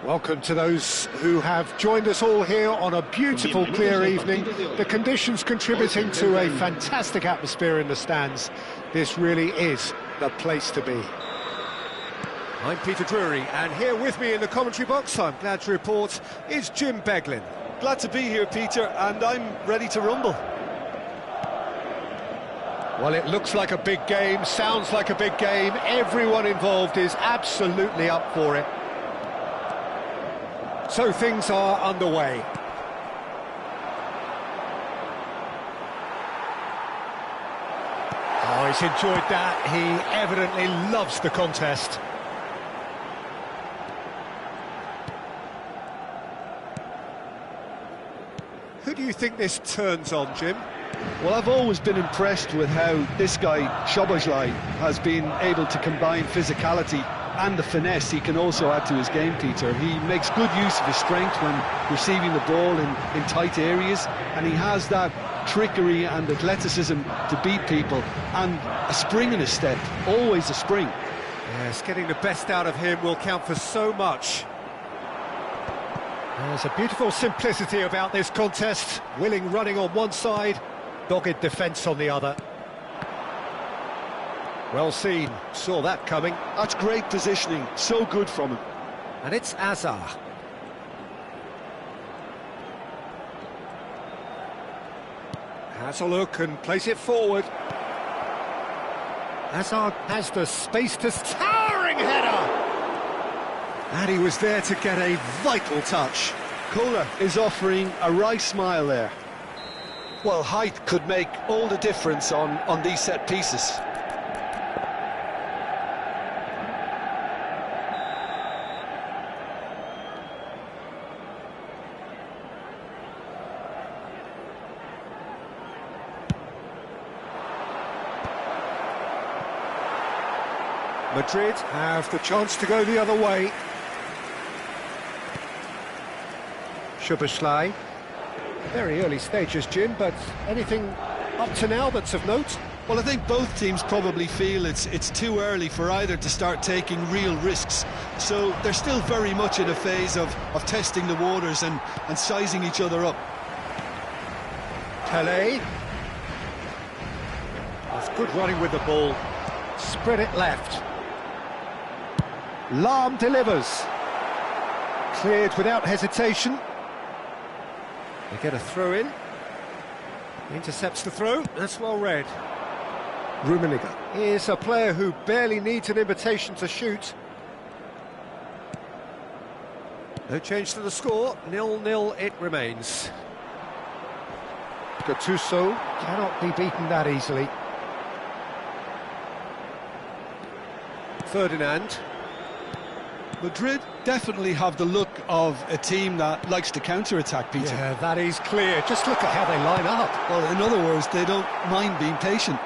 Speaker 1: Welcome to those who have joined us all here on a beautiful, clear evening. The conditions contributing to a fantastic atmosphere in the stands. This really is the place to be. I'm Peter Drury, and here with me in the commentary box, I'm glad to report, is Jim Beglin.
Speaker 2: Glad to be here, Peter, and I'm ready to rumble.
Speaker 1: Well, it looks like a big game, sounds like a big game. Everyone involved is absolutely up for it. So things are underway. Oh, he's enjoyed that. He evidently loves the contest. Who do you think this turns on, Jim?
Speaker 2: Well, I've always been impressed with how this guy, Szoboszlai, has been able to combine physicality and the finesse he can also add to his game, Peter. He makes good use of his strength when receiving the ball in tight areas, and he has that trickery and athleticism to beat people, and a spring in his step, always a spring.
Speaker 1: Yes, getting the best out of him will count for so much. There's a beautiful simplicity about this contest. Willing running on one side, dogged defence on the other. Well seen, saw that coming.
Speaker 2: That's great positioning, so good from him.
Speaker 1: And it's Azar. Has a look and plays it forward. Azar has the space to... Towering header! And he was there to get a vital touch.
Speaker 2: Kohler is offering a wry smile there. Well, height could make all the difference on these set pieces.
Speaker 1: Madrid have the chance to go the other way. Szoboszlai. Very early stages, Jim, but anything up to now that's of note?
Speaker 2: Well, I think both teams probably feel it's too early for either to start taking real risks. So they're still very much in a phase of testing the waters and sizing each other up.
Speaker 1: Pelé. That's good running with the ball. Spread it left. Lahm delivers. Cleared without hesitation. They get a throw in. Intercepts the throw. That's well read. Rummenigge is a player who barely needs an invitation to shoot. No change to the score. 0-0 it remains. Gattuso cannot be beaten that easily. Ferdinand.
Speaker 2: Madrid definitely have the look of a team that likes to counter-attack, Peter.
Speaker 1: Yeah, that is clear. Just look at how they line up.
Speaker 2: Well, in other words, they don't mind being patient.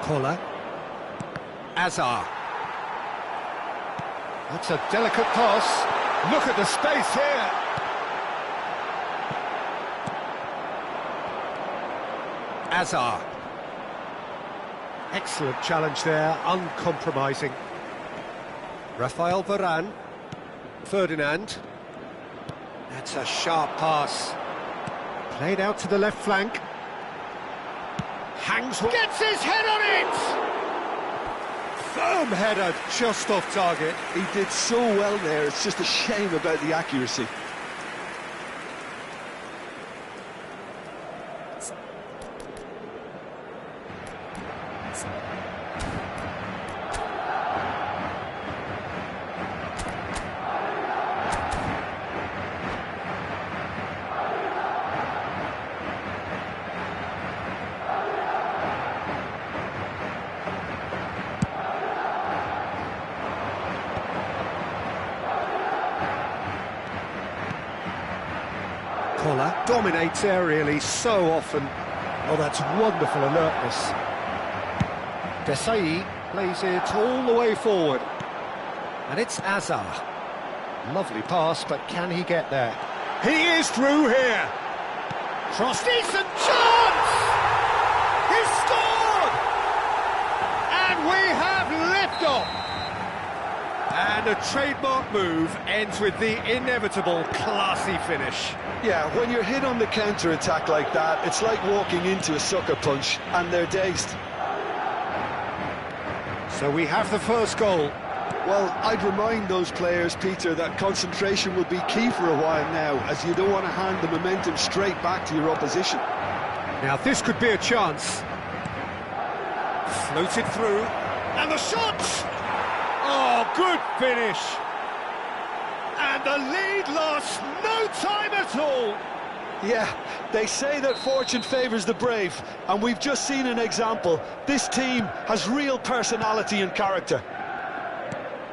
Speaker 1: Kohler. Azar. That's a delicate pass. Look at the space here. Azar. Excellent challenge there, uncompromising. Rafael Varane. Ferdinand. That's a sharp pass. Played out to the left flank. Hangs... Gets his head on it! Firm header, just off target.
Speaker 2: He did so well there, it's just a shame about the accuracy.
Speaker 1: Kohler dominates aerially so often. Oh, that's wonderful alertness. Desailly plays it all the way forward. And it's Azar. Lovely pass, but can he get there? He is through here. Cross, decent chance! He scored! And we have liftoff! And a trademark move ends with the inevitable classy finish.
Speaker 2: Yeah, when you're hit on the counter-attack like that, it's like walking into a sucker punch, and they're dazed.
Speaker 1: So we have the first goal.
Speaker 2: Well, I'd remind those players, Peter, that concentration will be key for a while now, as you don't want to hand the momentum straight back to your opposition.
Speaker 1: Now this could be a chance. Floated through, and the shot! Oh, good finish! And the lead lost no time at all!
Speaker 2: Yeah, they say that fortune favours the brave, and we've just seen an example. This team has real personality and character.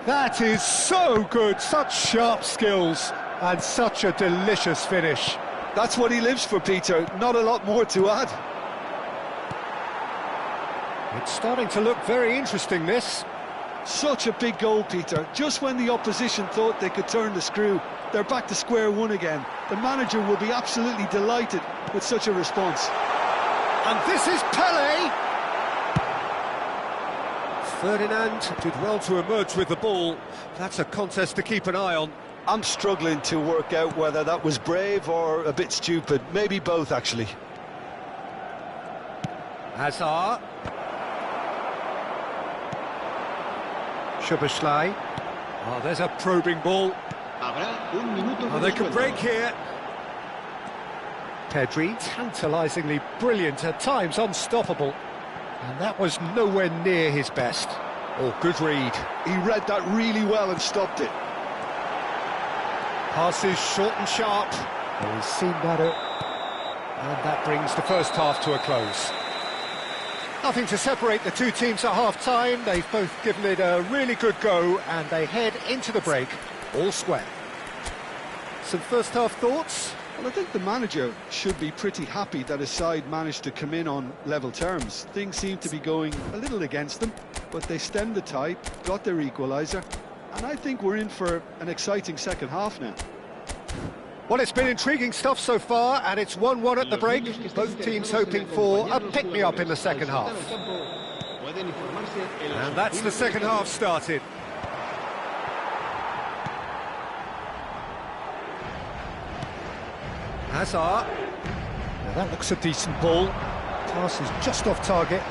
Speaker 1: That is so good, such sharp skills, and such a delicious finish.
Speaker 2: That's what he lives for, Peter, not a lot more to add.
Speaker 1: It's starting to look very interesting, this.
Speaker 2: Such a big goal, Peter. Just when the opposition thought they could turn the screw, they're back to square one again. The manager will be absolutely delighted with such a response.
Speaker 1: And this is Pele! Ferdinand did well to emerge with the ball. That's a contest to keep an eye on.
Speaker 2: I'm struggling to work out whether that was brave or a bit stupid. Maybe both, actually.
Speaker 1: Hazard. Szoboszlai. Oh, there's a probing ball. Oh, they could break here. Pedri, tantalisingly brilliant, at times unstoppable. And that was nowhere near his best. Oh, good read.
Speaker 2: He read that really well and stopped it.
Speaker 1: Passes short and sharp. Oh, he's seen better. And that brings the first half to a close. Nothing to separate the two teams at half-time. They've both given it a really good go, and they head into the break all square. Some first-half thoughts?
Speaker 2: Well, I think the manager should be pretty happy that his side managed to come in on level terms. Things seem to be going a little against them, but they stemmed the tide, got their equaliser, and I think we're in for an exciting second half now.
Speaker 1: Well, it's been intriguing stuff so far, and it's 1-1 at the break. Both teams hoping for a pick-me-up in the second half. And that's the second half started. Hazard. Now that looks a decent ball. Pass is just off target.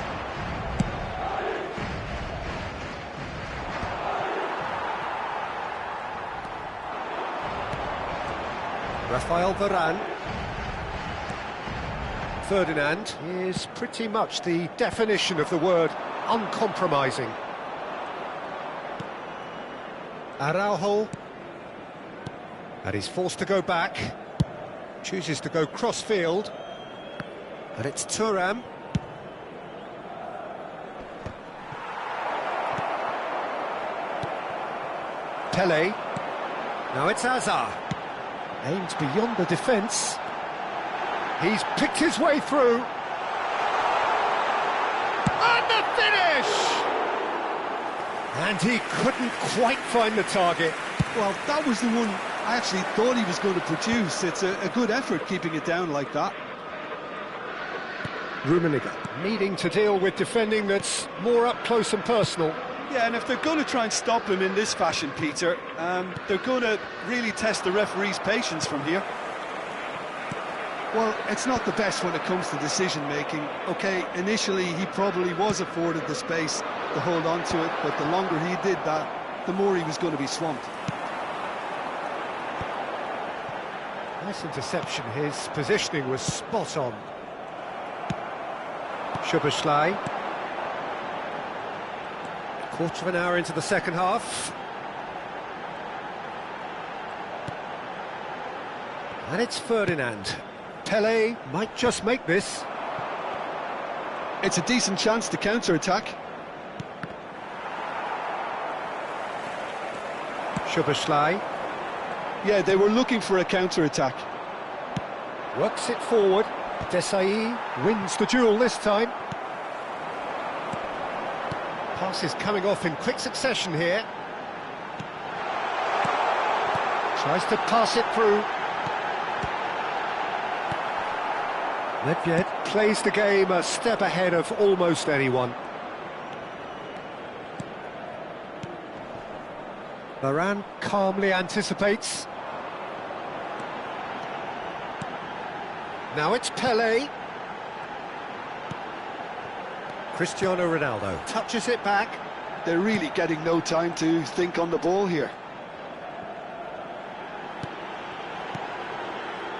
Speaker 1: Rafael Varane. Ferdinand is pretty much the definition of the word uncompromising. Araujo. And he's forced to go back. Chooses to go cross-field. And it's Thuram. Pele. Now it's Hazard. Aimed beyond the defence. He's picked his way through. And the finish! And he couldn't quite find the target.
Speaker 2: Well, that was the one I actually thought he was going to produce. It's a good effort keeping it down like that.
Speaker 1: Rummenigge needing to deal with defending that's more up close and personal.
Speaker 2: Yeah, and if they're going to try and stop him in this fashion, Peter, they're going to really test the referee's patience from here. Well, it's not the best when it comes to decision-making. OK, initially he probably was afforded the space to hold on to it, but the longer he did that, the more he was going to be swamped.
Speaker 1: Nice interception, his positioning was spot on. Szoboszlai. Quarter of an hour into the second half. And it's Ferdinand. Pele might just make this.
Speaker 2: It's a decent chance to counter-attack.
Speaker 1: Szoboszlai.
Speaker 2: Yeah, they were looking for a counter-attack.
Speaker 1: Works it forward. Desailly wins the duel this time. Passes coming off in quick succession here. Tries to pass it through. Nedved plays the game a step ahead of almost anyone. Varane calmly anticipates. Now it's Pelé. Cristiano Ronaldo touches it back.
Speaker 2: They're really getting no time to think on the ball here.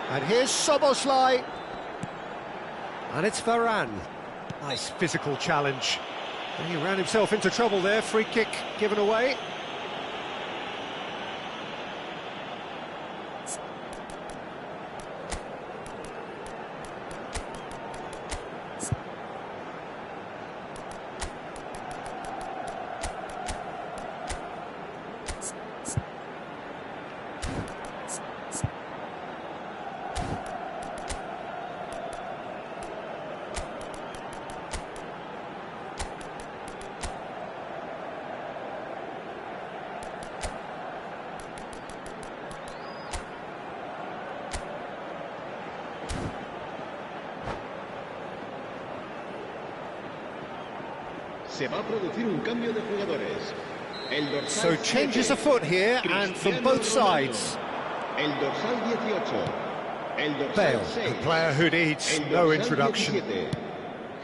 Speaker 1: And here's Szoboszlai. And it's Varane. Nice physical challenge. And he ran himself into trouble there. Free kick given away.
Speaker 3: Se va a producir un cambio de jugadores. El dorsal
Speaker 1: So changes
Speaker 3: 7,
Speaker 1: afoot here, and from
Speaker 3: Cristiano
Speaker 1: both
Speaker 3: Ronaldo.
Speaker 1: sides.
Speaker 3: El dorsal 18. El dorsal
Speaker 1: Bale,
Speaker 3: 6.
Speaker 1: a player who needs
Speaker 3: El
Speaker 1: no
Speaker 3: dorsal
Speaker 1: introduction.
Speaker 3: 17.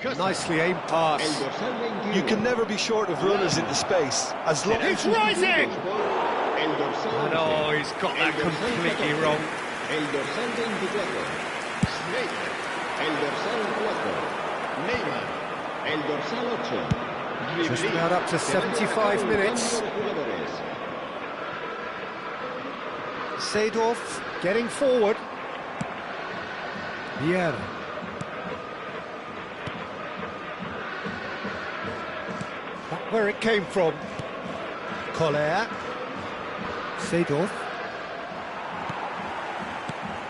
Speaker 3: Hazard.
Speaker 1: Nicely aimed
Speaker 3: El
Speaker 1: pass.
Speaker 3: dorsal 21.
Speaker 2: You can never be short of runners into space, as long
Speaker 1: It's
Speaker 2: as you...
Speaker 1: rising!
Speaker 3: El dorsal 11.
Speaker 1: No, he's got that
Speaker 3: El dorsal
Speaker 1: completely
Speaker 3: 14.
Speaker 1: wrong.
Speaker 3: El dorsal 24. Snake. El dorsal 4. Neymar. El dorsal 8.
Speaker 1: Just about up to 75 minutes. Seedorf getting forward. Vieira. Back where it came from. Koller. Seedorf.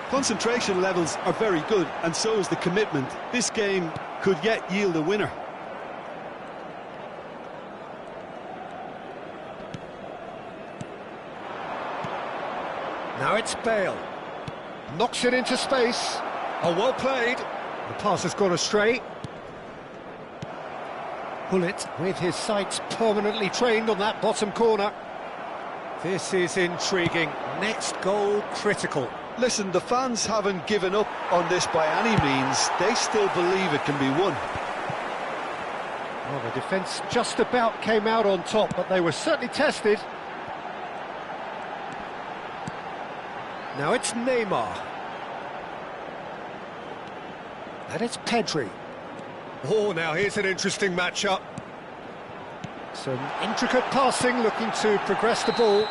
Speaker 2: Concentration levels are very good, and so is the commitment. This game could yet yield a winner.
Speaker 1: Now it's Bale. Knocks it into space. Oh, well played. The pass has gone astray. Bullet with his sights permanently trained on that bottom corner. This is intriguing. Next goal critical.
Speaker 2: Listen, the fans haven't given up on this by any means. They still believe it can be won.
Speaker 1: Well, the defence just about came out on top, but they were certainly tested. Now it's Neymar. And it's Pedri. Oh, now here's an interesting matchup. Some intricate passing, looking to progress the ball.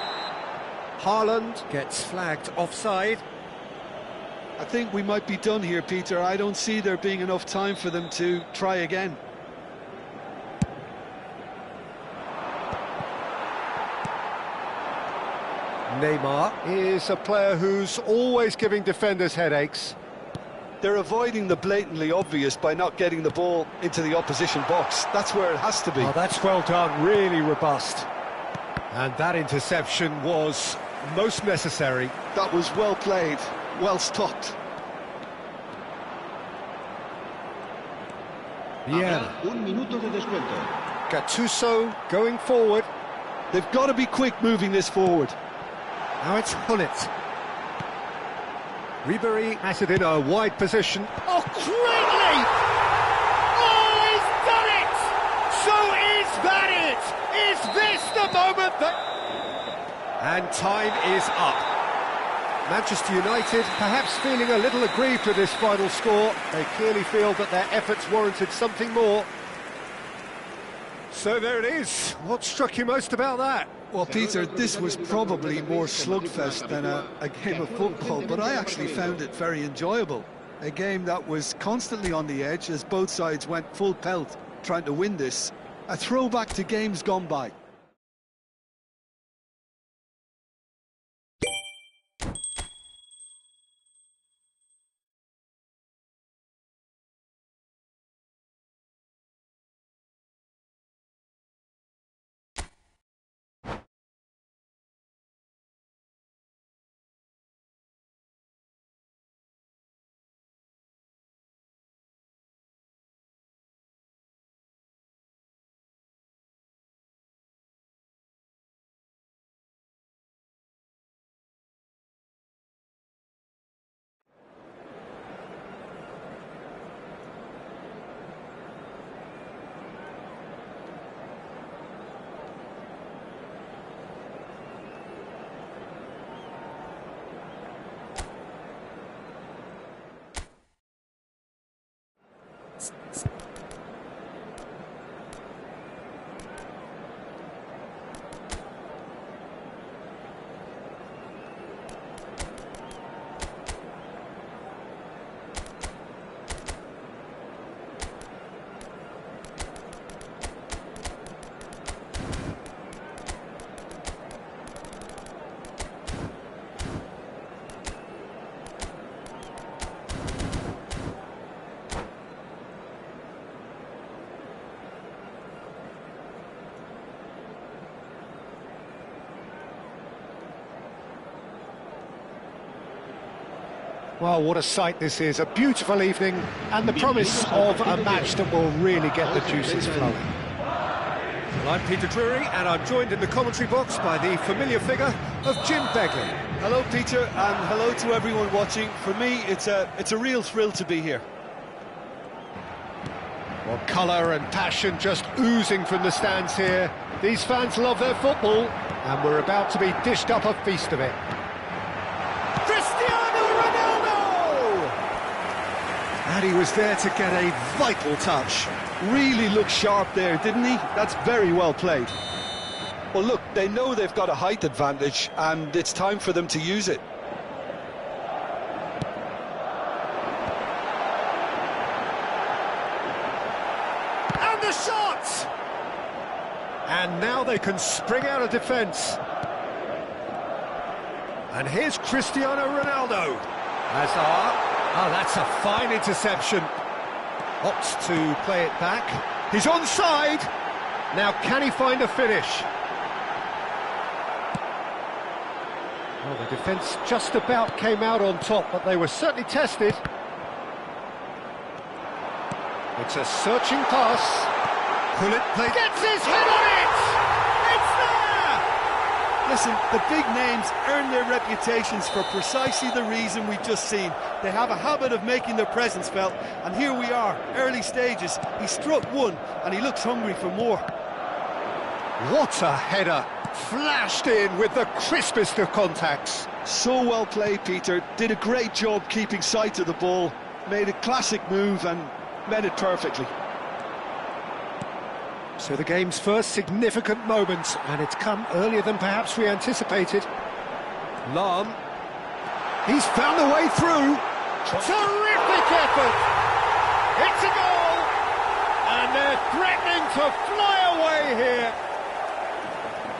Speaker 1: Haaland gets flagged offside.
Speaker 2: I think we might be done here, Peter. I don't see there being enough time for them to try again.
Speaker 1: Neymar is a player who's always giving defenders headaches.
Speaker 2: They're avoiding the blatantly obvious by not getting the ball into the opposition box. That's where it has to be.
Speaker 1: Oh, that's well done, really robust. And that interception was most necessary.
Speaker 2: That was well played, well stopped.
Speaker 1: Vieira.
Speaker 3: Un minuto de descuento.
Speaker 1: Gattuso going forward.
Speaker 2: They've got to be quick moving this forward.
Speaker 1: Now it's Hullet. Ribery has it in a wide position. Oh, great leap! Oh, he's done it! So is that it? Is this the moment that... And time is up. Manchester United perhaps feeling a little aggrieved with this final score. They clearly feel that their efforts warranted something more. So there it is. What struck you most about that?
Speaker 2: Well, Peter, this was probably more slugfest than a game of football, but I actually found it very enjoyable. A game that was constantly on the edge as both sides went full pelt trying to win this. A throwback to games gone by.
Speaker 1: Well, what a sight this is. A beautiful evening and the promise of a match that will really get the juices flowing. Well, I'm Peter Drury and I'm joined in the commentary box by the familiar figure of Jim Begley.
Speaker 2: Hello, Peter, and hello to everyone watching. For me, it's a real thrill to be here.
Speaker 1: Well, colour and passion just oozing from the stands here. These fans love their football and we're about to be dished up a feast of it.
Speaker 2: And he was there to get a vital touch. Really looked sharp there, didn't he? That's very well played. Well, look, they know they've got a height advantage, and it's time for them to use it.
Speaker 1: And the shot! And now they can spring out of defence. And here's Cristiano Ronaldo. Hazard. Oh, that's a fine interception. Opts to play it back. He's onside. Now, can he find a finish? Well, the defence just about came out on top, but they were certainly tested. It's a searching pass. Gullit gets his head on it! It's there!
Speaker 2: Listen, the big names earn their reputations for precisely the reason we've just seen. They have a habit of making their presence felt, and here we are, early stages. He struck one, and he looks hungry for more.
Speaker 1: What a header! Flashed in with the crispest of contacts.
Speaker 2: So well played, Peter. Did a great job keeping sight of the ball. Made a classic move and met it perfectly.
Speaker 1: So the game's first significant moment, and it's come earlier than perhaps we anticipated. Lahm. He's found a way through. Terrific effort! It's a goal! And they're threatening to fly away here.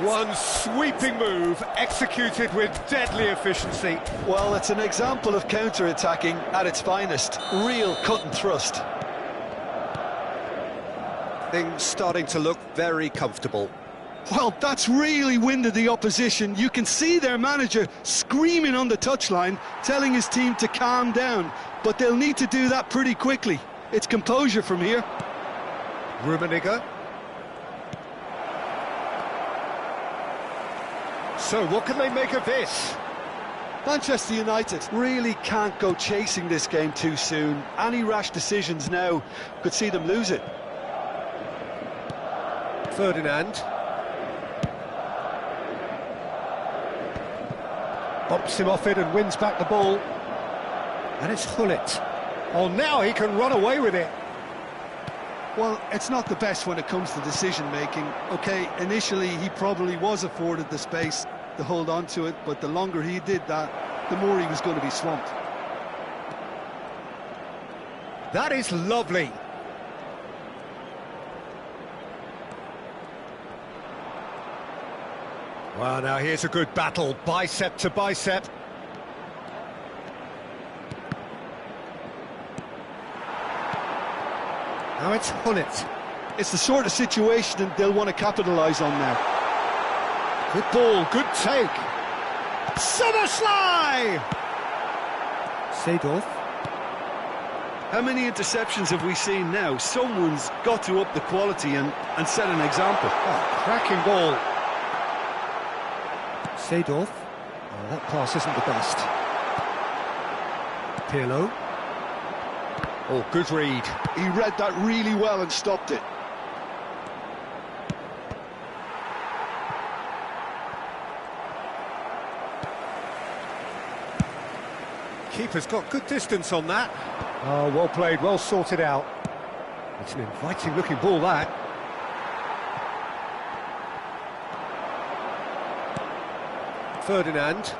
Speaker 1: One sweeping move, executed with deadly efficiency.
Speaker 2: Well, it's an example of counter-attacking at its finest. Real cut and thrust.
Speaker 1: Things starting to look very comfortable.
Speaker 2: Well, that's really winded the opposition. You can see their manager screaming on the touchline, telling his team to calm down. But they'll need to do that pretty quickly. It's composure from here.
Speaker 1: Rummenigge. So, what can they make of this?
Speaker 2: Manchester United really can't go chasing this game too soon. Any rash decisions now could see them lose it.
Speaker 1: Ferdinand. Bumps him off it and wins back the ball. And it's Gullit. Oh, now he can run away with it.
Speaker 2: Well, it's not the best when it comes to decision-making. OK, initially he probably was afforded the space to hold on to it, but the longer he did that, the more he was going to be swamped.
Speaker 1: That is lovely. Well, now here's a good battle, bicep to bicep. Now it's Gullit.
Speaker 2: It's the sort of situation they'll want to capitalise on now.
Speaker 1: Good ball, good take. Szoboszlai! Seedorf.
Speaker 2: How many interceptions have we seen now? Someone's got to up the quality and set an example.
Speaker 1: Oh, cracking ball. Seedorf. Oh, that pass isn't the best. Pirlo. Oh, good read.
Speaker 2: He read that really well and stopped it.
Speaker 1: Keeper's got good distance on that. Oh, well played, well sorted out. It's an inviting looking ball, that. Ferdinand.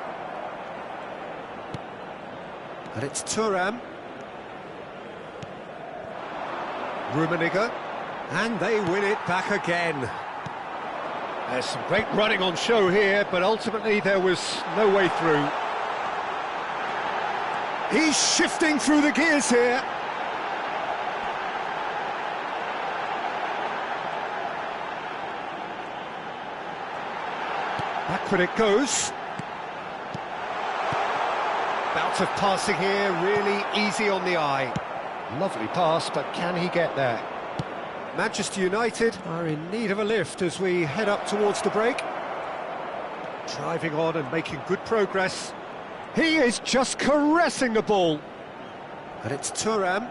Speaker 1: And it's Thuram. Rummenigge. And they win it back again. There's some great running on show here, but ultimately there was no way through. He's shifting through the gears here. Backward it goes. Bouts of passing here, really easy on the eye. Lovely pass, but can he get there? Manchester United are in need of a lift as we head up towards the break. Driving on and making good progress. He is just caressing the ball. And it's Thuram.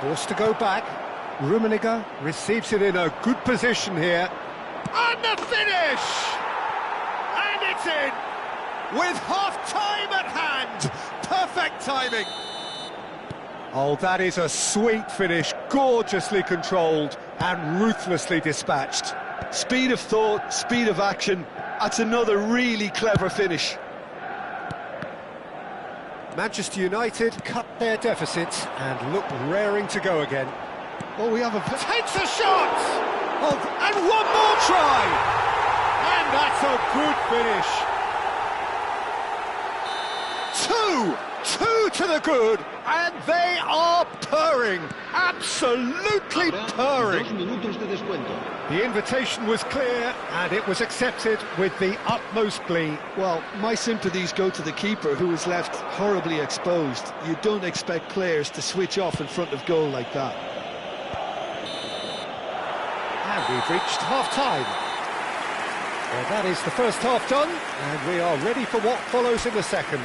Speaker 1: Forced to go back. Rummenigge receives it in a good position here. And the finish! And it's in! With half-time at hand! Perfect timing! Oh, that is a sweet finish, gorgeously controlled and ruthlessly dispatched.
Speaker 2: Speed of thought, speed of action. That's another really clever finish.
Speaker 1: Manchester United cut their deficits and look raring to go again.
Speaker 2: Well, we have a...
Speaker 1: Takes a shot! Oh, and one more try! And that's a good finish. Two to the good, and they are purring, absolutely purring.
Speaker 3: 2 minutos de descuento.
Speaker 1: The invitation was clear, and it was accepted with the utmost glee.
Speaker 2: Well, my sympathies go to the keeper, who was left horribly exposed. You don't expect players to switch off in front of goal like that.
Speaker 1: And we've reached half-time. Well, that is the first half done, and we are ready for what follows in the second.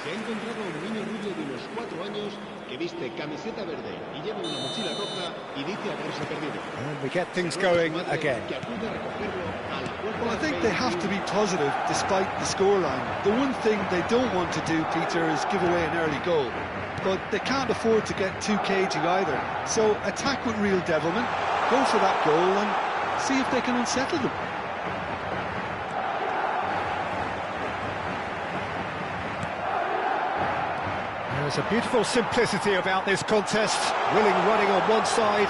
Speaker 3: Se ha encontrado a un niño rubio de unos 4 años que viste camiseta verde y lleva una mochila roja y dice haberse perdido.
Speaker 1: And we get things going again.
Speaker 3: Que acude a recogerlo a la puerta.
Speaker 2: Well, I think they have to be positive despite the scoreline. The one thing they don't want to do, Peter, is give away an early goal. But they can't afford to get too cagey either. So attack with real devilment, go for that goal and see if they can unsettle them.
Speaker 1: There's a beautiful simplicity about this contest. Willing running on one side,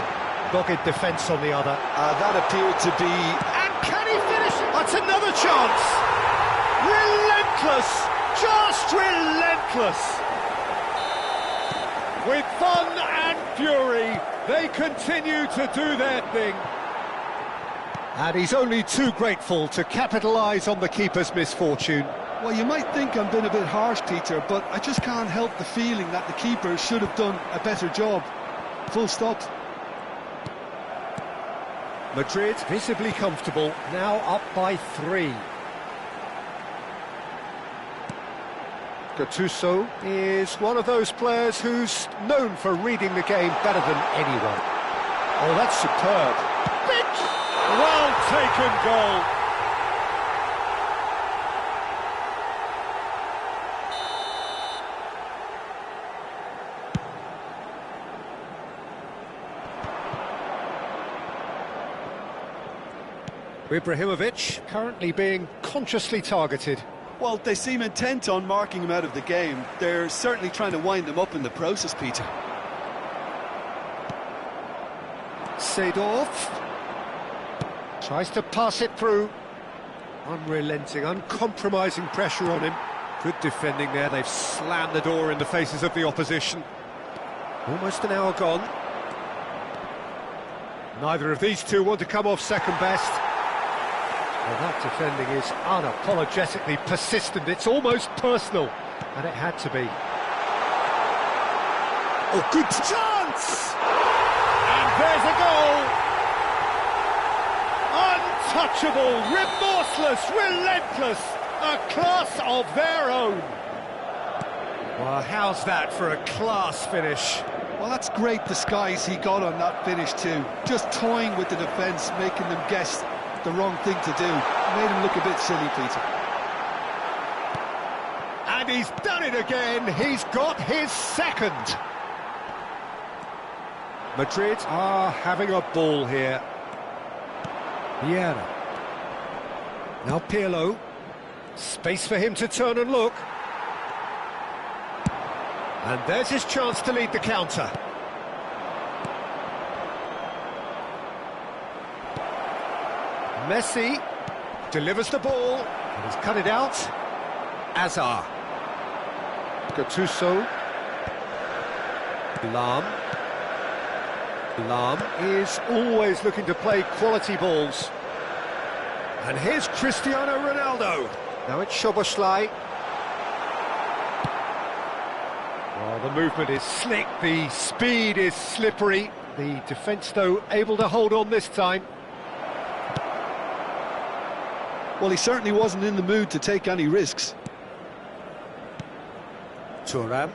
Speaker 1: dogged defence on the other.
Speaker 2: That appeared to be...
Speaker 1: And can he finish it? That's another chance! Relentless! Just relentless! With fun and fury, they continue to do their thing. And he's only too grateful to capitalise on the keeper's misfortune.
Speaker 2: Well, you might think I'm being a bit harsh, Peter, but I just can't help the feeling that the keeper should have done a better job. Full stop.
Speaker 1: Madrid visibly comfortable, now up by 3. Gattuso is one of those players who's known for reading the game better than anyone. Oh, that's superb. Big, well-taken goal. Ibrahimovic currently being consciously targeted.
Speaker 2: Well, they seem intent on marking him out of the game. They're certainly trying to wind him up in the process, Peter.
Speaker 1: Seedorf tries to pass it through. Unrelenting, uncompromising pressure on him. Good defending there. They've slammed the door in the faces of the opposition. Almost an hour gone. Neither of these two want to come off second best. Well, that defending is unapologetically persistent. It's almost personal, and it had to be. Oh, good chance! And there's a goal! Untouchable, remorseless, relentless, a class of their own. Well, how's that for a class finish?
Speaker 2: Well, that's great disguise he got on that finish too. Just toying with the defence, making them guess the wrong thing to do. Made him look a bit silly, Peter.
Speaker 1: And he's done it again. He's got his second. Madrid are having a ball here. Vieira. Now Pirlo. Space for him to turn and look. And there's his chance to lead the counter. Messi delivers the ball. And he's cut it out. Azar. Gattuso. Lahm. Lahm is always looking to play quality balls. And here's Cristiano Ronaldo. Now it's Szoboszlai. Oh, the movement is slick, the speed is slippery. The defence, though, able to hold on this time.
Speaker 2: Well, he certainly wasn't in the mood to take any risks.
Speaker 1: Thuram.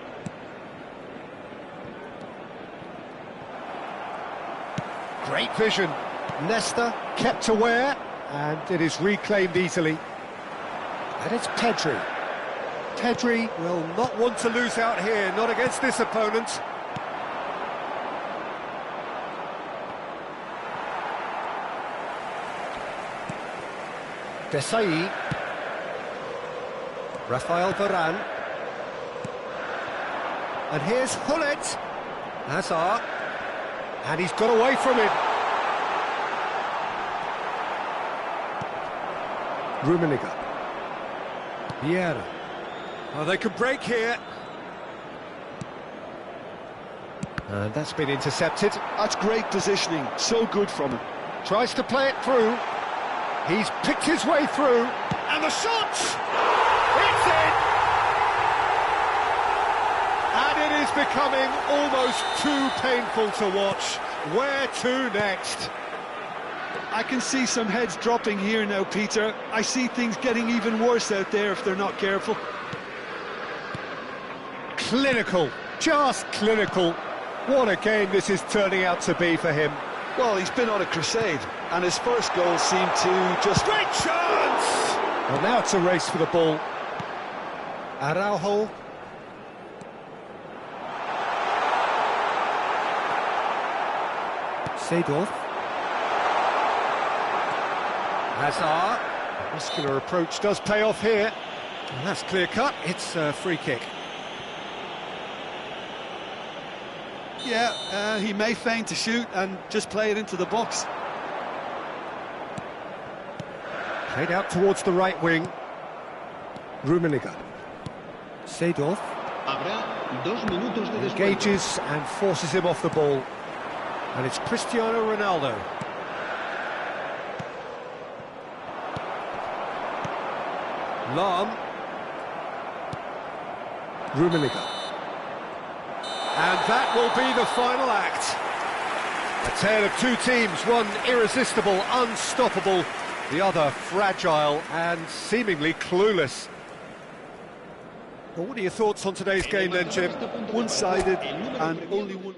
Speaker 1: Great vision. Nesta kept aware, and it is reclaimed easily. And it's Pedri. Pedri will not want to lose out here, not against this opponent. Desailly. Rafael Varane. And here's Hullet. Hazard. And he's got away from him. Rummenigge. Vieira. Oh, they can break here. And that's been intercepted.
Speaker 2: That's great positioning, so good from him.
Speaker 1: Tries to play it through. He's picked his way through. And the shot! It's in! And it is becoming almost too painful to watch. Where to next?
Speaker 2: I can see some heads dropping here now, Peter. I see things getting even worse out there if they're not careful.
Speaker 1: Clinical, just clinical. What a game this is turning out to be for him.
Speaker 2: Well, he's been on a crusade, and his first goal seemed to just...
Speaker 1: Great chance! Well, now it's a race for the ball. Araujo. Seedorf. Hazard. Muscular approach does pay off here. And that's clear cut. It's a free kick.
Speaker 2: Yeah, he may feign to shoot and just play it into the box.
Speaker 1: Played out towards the right wing. Rummenigge. Seedorf.
Speaker 3: Habrá 2 minutos de descuento.
Speaker 1: Engages and forces him off the ball. And it's Cristiano Ronaldo. Lahm. Rummenigge. And that will be the final act. A tale of two teams, one irresistible, unstoppable, the other fragile and seemingly clueless. Well, what are your thoughts on today's game then, Jim?
Speaker 2: One-sided and only one...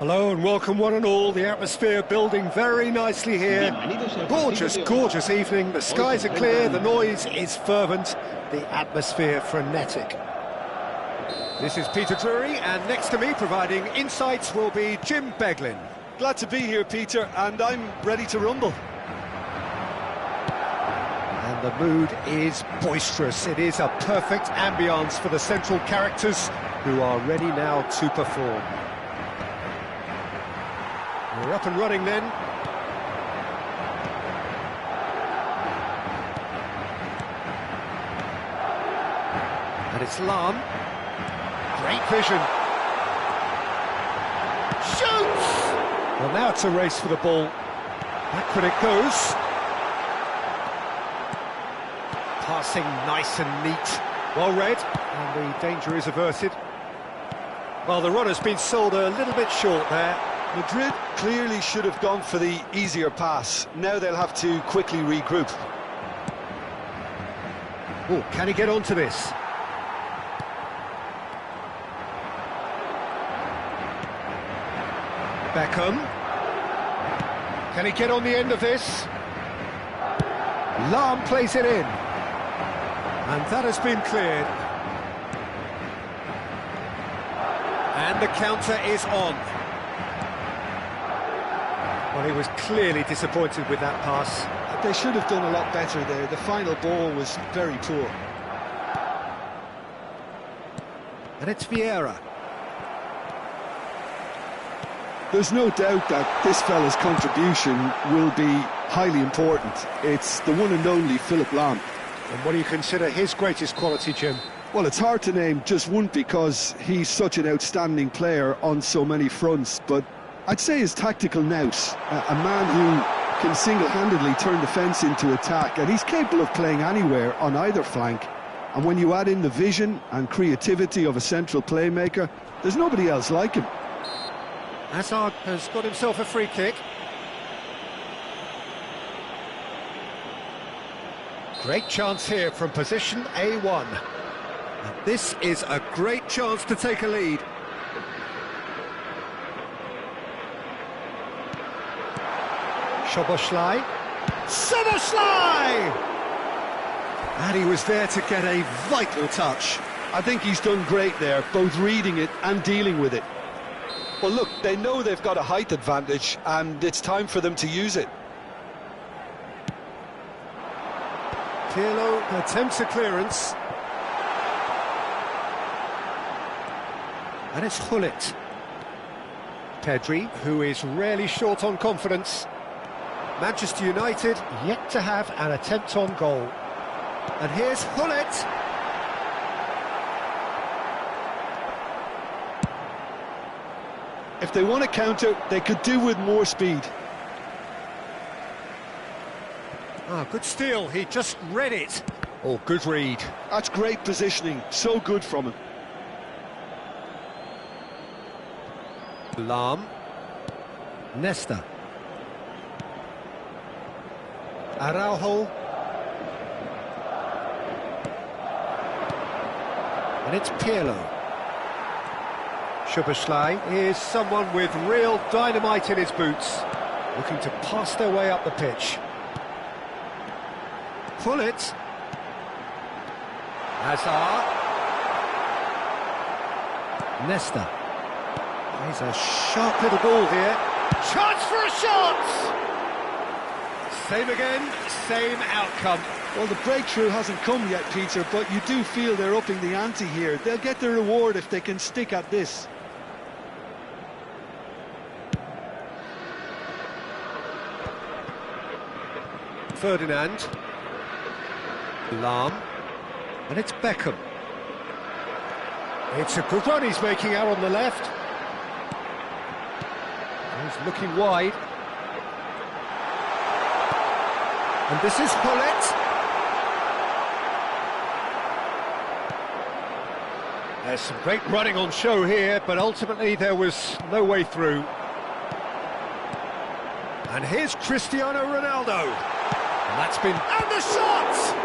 Speaker 1: Hello and welcome one and all. The atmosphere building very nicely here. Gorgeous, gorgeous evening. The skies are clear, the noise is fervent, the atmosphere frenetic. This is Peter Drury, and next to me providing insights will be Jim Beglin.
Speaker 2: Glad to be here, Peter, and I'm ready to rumble.
Speaker 1: And the mood is boisterous. It is a perfect ambience for the central characters who are ready now to perform. We're up and running then. And it's Lahm. Great vision. Shoots! Well, now it's a race for the ball. Backward it goes. Passing nice and neat. Well read, and the danger is averted. Well, the runner's been sold a little bit short there.
Speaker 2: Madrid clearly should have gone for the easier pass. Now they'll have to quickly regroup.
Speaker 1: Oh, can he get onto this? Beckham. Can he get on the end of this? Lahm plays it in. And that has been cleared. And the counter is on. Well, he was clearly disappointed with that pass.
Speaker 2: They should have done a lot better there. The final ball was very poor.
Speaker 1: And it's Vieira.
Speaker 2: There's no doubt that this fella's contribution will be highly important. It's the one and only Philipp Lahm.
Speaker 1: And what do you consider his greatest quality, Jim?
Speaker 2: Well, it's hard to name just one because he's such an outstanding player on so many fronts, but I'd say his tactical nous, a man who can single-handedly turn defence into attack, and he's capable of playing anywhere on either flank. And when you add in the vision and creativity of a central playmaker, there's nobody else like him.
Speaker 1: Hazard has got himself a free kick. Great chance here from position A1. And this is a great chance to take a lead. Szoboszlai. Szoboszlai! And he was there to get a vital touch.
Speaker 2: I think he's done great there, both reading it and dealing with it. Well, look, they know they've got a height advantage, and it's time for them to use it.
Speaker 1: Pirlo attempts a clearance. And it's Gullit. Pedri, who is rarely short on confidence. Manchester United yet to have an attempt on goal. And here's Gullit.
Speaker 2: If they want to counter, they could do with more speed.
Speaker 1: Ah, good steal, he just read it. Oh, good read.
Speaker 2: That's great positioning, so good from him.
Speaker 1: Lahm. Nesta. Araujo. And it's Pirlo. Szoboszlai is someone with real dynamite in his boots, looking to pass their way up the pitch. Gullit. Hazard. Nesta. He's a sharp little ball here. Chance for a shot! Same again, same outcome.
Speaker 2: Well, the breakthrough hasn't come yet, Peter, but you do feel they're upping the ante here. They'll get their reward if they can stick at this.
Speaker 1: Ferdinand. Lahm. And it's Beckham. It's a good run he's making out on the left. He's looking wide. And this is Gullit. There's some great running on show here, but ultimately there was no way through. And here's Cristiano Ronaldo. And that's been... And the shot!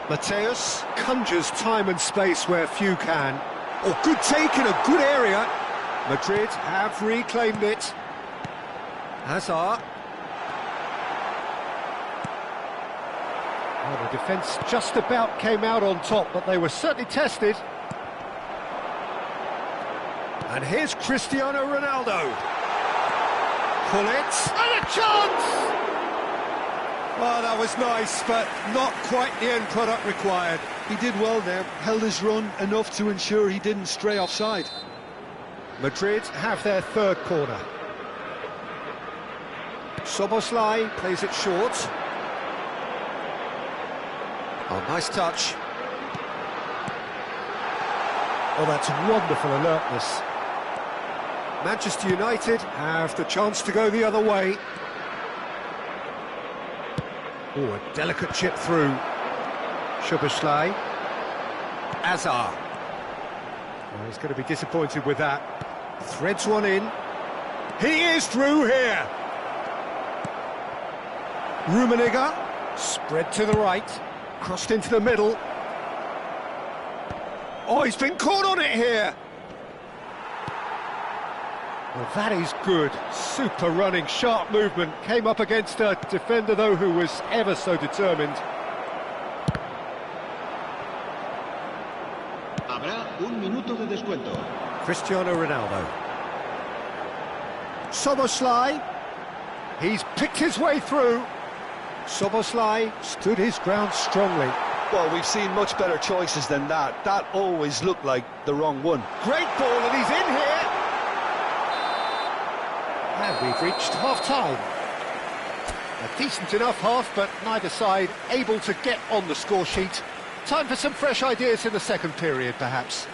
Speaker 1: Mateus conjures time and space where few can. Oh, good take in a good area. Madrid have reclaimed it. Hazard. Well, the defence just about came out on top, but they were certainly tested. And here's Cristiano Ronaldo. Pull it, and a chance! Oh, that was nice, but not quite the end product required.
Speaker 2: He did well there, held his run enough to ensure he didn't stray offside.
Speaker 1: Madrid have their third corner. Szoboszlai plays it short. Oh, nice touch. Oh, that's wonderful alertness. Manchester United have the chance to go the other way. Oh, a delicate chip through. Szoboszlai. Hazard. Oh, he's going to be disappointed with that. Threads one in. He is through here. Rummenigge. Spread to the right. Crossed into the middle. Oh, he's been caught on it here. Well, that is good. Super running, sharp movement. Came up against a defender, though, who was ever so determined.
Speaker 3: Habrá un minuto de descuento.
Speaker 1: Cristiano Ronaldo. Szoboszlai. He's picked his way through. Szoboszlai stood his ground strongly.
Speaker 2: Well, we've seen much better choices than that. That always looked like the wrong one.
Speaker 1: Great ball, and he's in here. And we've reached half-time. A decent enough half, but neither side able to get on the score sheet. Time for some fresh ideas in the second period, perhaps.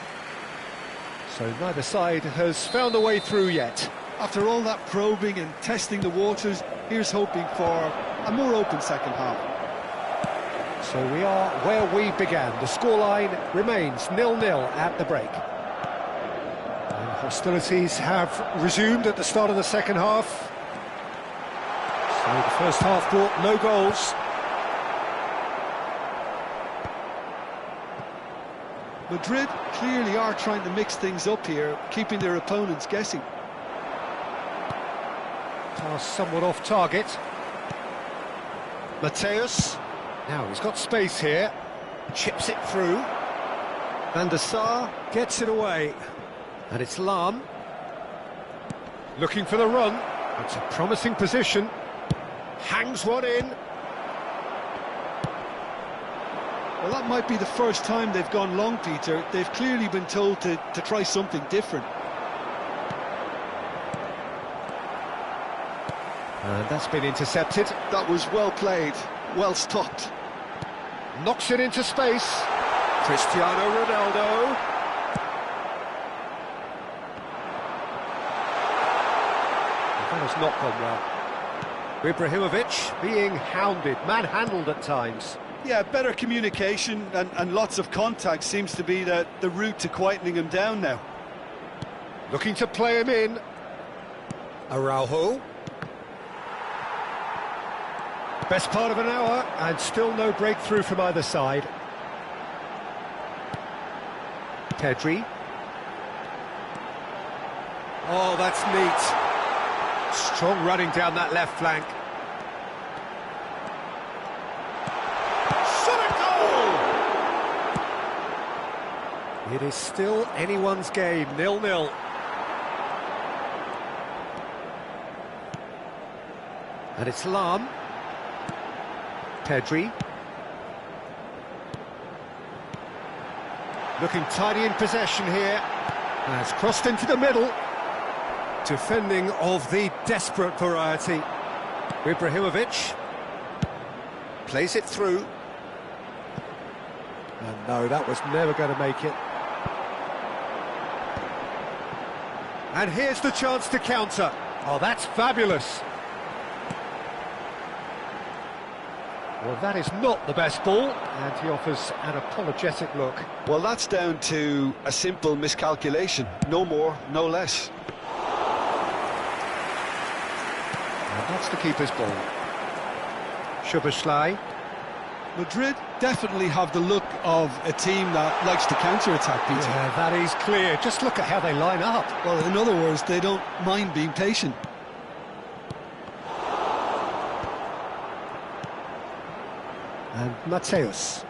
Speaker 1: So neither side has found a way through yet.
Speaker 2: After all that probing and testing the waters, here's hoping for a more open second half.
Speaker 1: So we are where we began. The scoreline remains 0-0 at the break. And hostilities have resumed at the start of the second half. So the first half brought no goals.
Speaker 2: Madrid clearly are trying to mix things up here, keeping their opponents guessing.
Speaker 1: Pass somewhat off target. Mateus. Now he's got space here. Chips it through. Van der Sar gets it away. And it's Lahm. Looking for the run. It's a promising position. Hangs one in.
Speaker 2: Well, that might be the first time they've gone long, Peter. They've clearly been told to try something different.
Speaker 1: And that's been intercepted.
Speaker 2: That was well played, well stopped.
Speaker 1: Knocks it into space. Cristiano Ronaldo. That has not gone well. Ibrahimovic being hounded, manhandled at times.
Speaker 2: Yeah, better communication and lots of contact seems to be the route to quietening him down now.
Speaker 1: Looking to play him in. Araujo. Best part of an hour, and still no breakthrough from either side. Pedri. Oh, that's neat. Strong running down that left flank. Shot a goal! It is still anyone's game, 0-0. And it's Lahm. Pedri. Looking tidy in possession here. Has crossed into the middle. Defending of the desperate variety. Ibrahimovic. Plays it through. And no, that was never going to make it. And here's the chance to counter. Oh, that's fabulous. Well, that is not the best ball, and he offers an apologetic look.
Speaker 2: Well, that's down to a simple miscalculation. No more, no less.
Speaker 1: And that's the keeper's ball. Szoboszlai.
Speaker 2: Madrid definitely have the look of a team that likes to counter-attack, Peter.
Speaker 1: Yeah, that is clear. Just look at how they line up.
Speaker 2: Well, in other words, they don't mind being patient.
Speaker 1: And Mateus.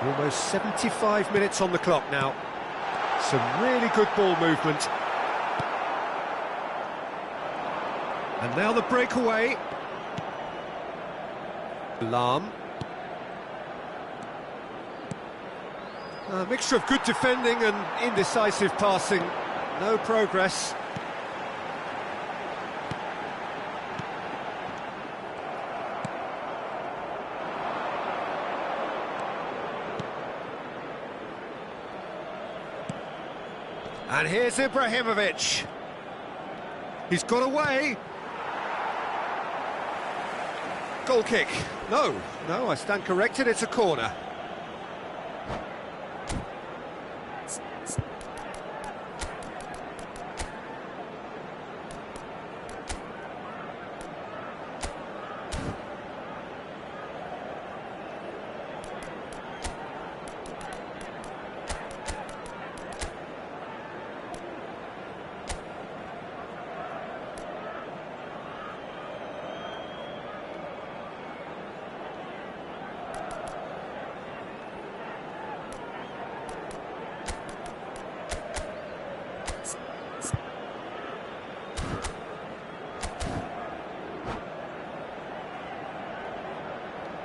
Speaker 1: Almost 75 minutes on the clock now. Some really good ball movement. And now the breakaway. Lahm. A mixture of good defending and indecisive passing. No progress. And here's Ibrahimovic. He's got away. Goal kick. No, I stand corrected, it's a corner.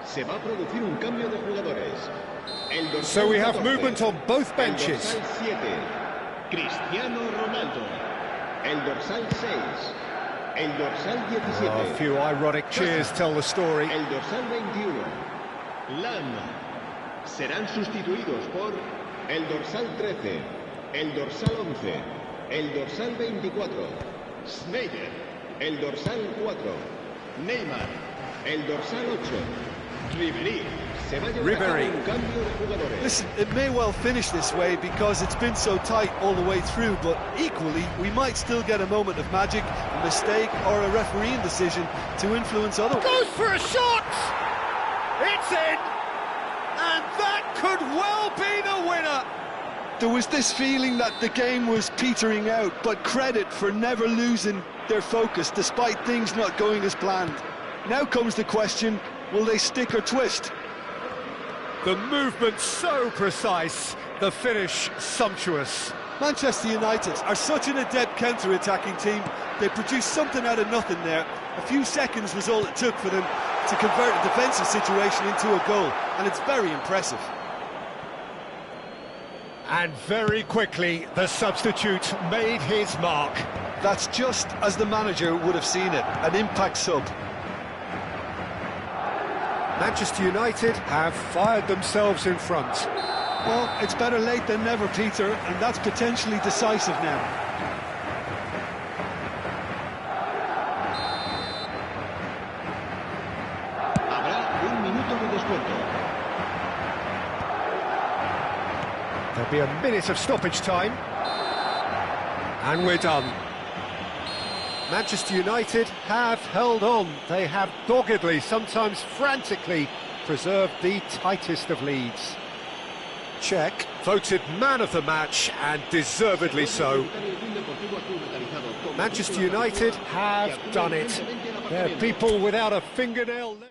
Speaker 3: Se va a producir un cambio de jugadores.
Speaker 1: So we have movement on both benches.
Speaker 3: El dorsal 7, Cristiano Ronaldo. El dorsal 6, el dorsal 17.
Speaker 1: A few ironic cheers tell the story.
Speaker 3: El dorsal 21, Lam. Serán sustituidos por el dorsal 13, el dorsal 11, el dorsal 24, Schneider, el dorsal 4, Neymar, el dorsal 8. Ribery se va a llevar a cabo un cambio de jugadores.
Speaker 2: Listen, it may well finish this way because it's been so tight all the way through, but equally, we might still get a moment of magic, a mistake, or a refereeing decision to influence otherwise.
Speaker 1: Goes for a shot! It's in! And that could well be the winner!
Speaker 2: There was this feeling that the game was petering out, but credit for never losing their focus despite things not going as planned. Now comes the question, will they stick or twist?
Speaker 1: The movement so precise, the finish sumptuous.
Speaker 2: Manchester United are such an adept counter-attacking team. They produced something out of nothing there. A few seconds was all it took for them to convert a defensive situation into a goal, and it's very impressive.
Speaker 1: And very quickly, the substitute made his mark.
Speaker 2: That's just as the manager would have seen it, an impact sub.
Speaker 1: Manchester United have fired themselves in front.
Speaker 2: Well, it's better late than never, Peter, and that's potentially decisive now.
Speaker 3: Habrá un minuto de descuento.
Speaker 1: There'll be a minute of stoppage time. And we're done. Manchester United have held on. They have doggedly, sometimes frantically, preserved the tightest of leads. Cech, voted man of the match, and deservedly so. Manchester United have done it. They're people without a fingernail left.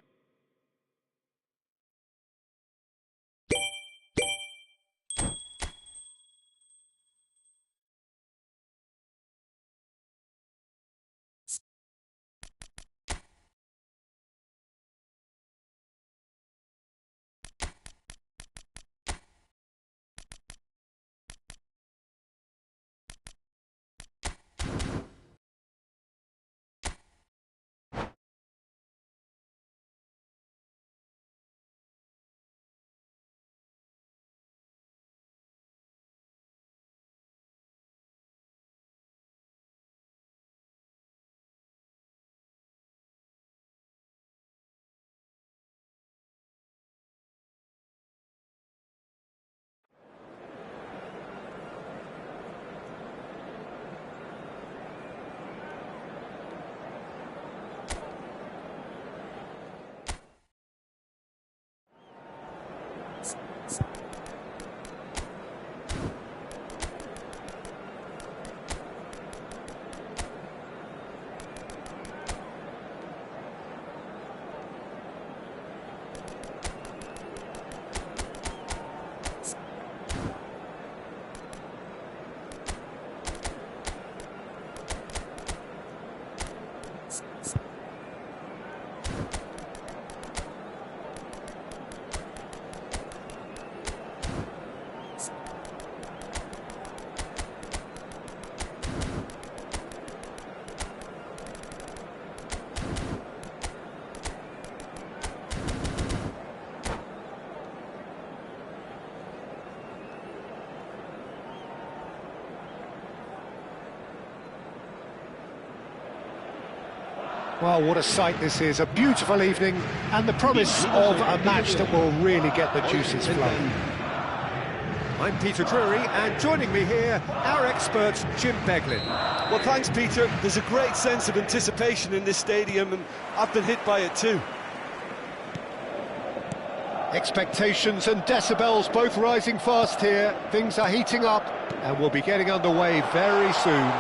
Speaker 1: Well, what a sight this is, a beautiful evening, and the promise of a match that will really get the juices flowing. I'm Peter Drury, and joining me here, our expert, Jim Beglin.
Speaker 2: Well, thanks, Peter. There's a great sense of anticipation in this stadium, and I've been hit by it too.
Speaker 1: Expectations and decibels both rising fast here. Things are heating up, and we'll be getting underway very soon.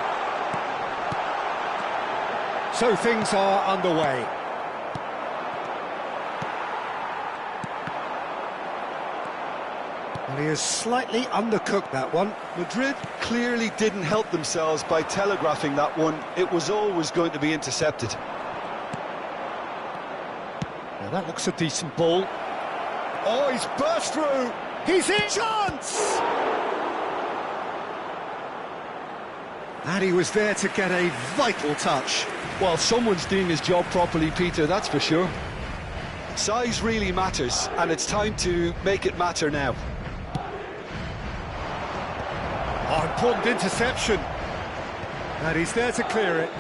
Speaker 1: So things are underway. Well, he has slightly undercooked that one.
Speaker 2: Madrid clearly didn't help themselves by telegraphing that one. It was always going to be intercepted.
Speaker 1: Now that looks a decent ball. Oh, he's burst through! He's in! Chance! And he was there to get a vital touch.
Speaker 2: Well, someone's doing his job properly, Peter, that's for sure. Size really matters, and it's time to make it matter now.
Speaker 1: Oh, important interception. And he's there to clear it.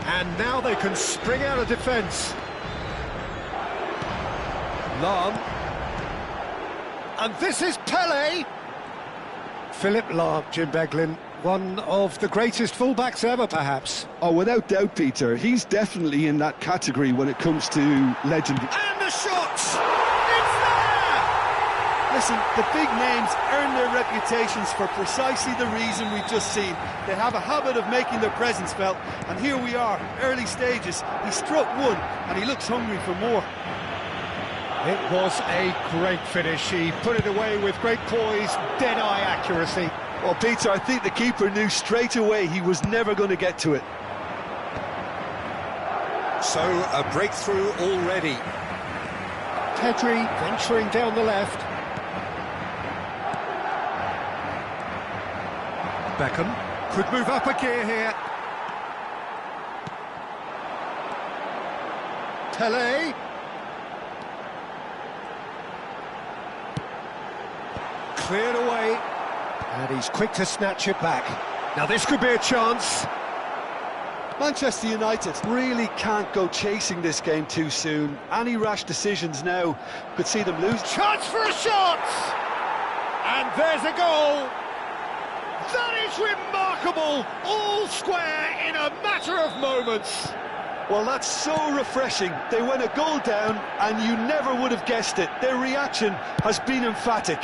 Speaker 1: And now they can spring out of defence. Lahm. And this is Pelé. Philipp Lahm, Jim Beglin, one of the greatest fullbacks ever, perhaps.
Speaker 2: Oh, without doubt, Peter. He's definitely in that category when it comes to legendary.
Speaker 1: And the shot! It's there!
Speaker 2: Listen, the big names earn their reputations for precisely the reason we've just seen. They have a habit of making their presence felt, and here we are, early stages. He struck one, and he looks hungry for more.
Speaker 1: It was a great finish. He put it away with great poise, dead-eye accuracy.
Speaker 2: Well, Peter, I think the keeper knew straight away he was never going to get to it.
Speaker 1: So, a breakthrough already. Pedri venturing down the left. Beckham could move up a gear here. Pelé. Cleared away. And he's quick to snatch it back. Now this could be a chance.
Speaker 2: Manchester United really can't go chasing this game too soon. Any rash decisions now could see them lose.
Speaker 1: Chance for a shot! And there's a goal! That is remarkable! All square in a matter of moments.
Speaker 2: Well, that's so refreshing. They went a goal down and you never would have guessed it. Their reaction has been emphatic.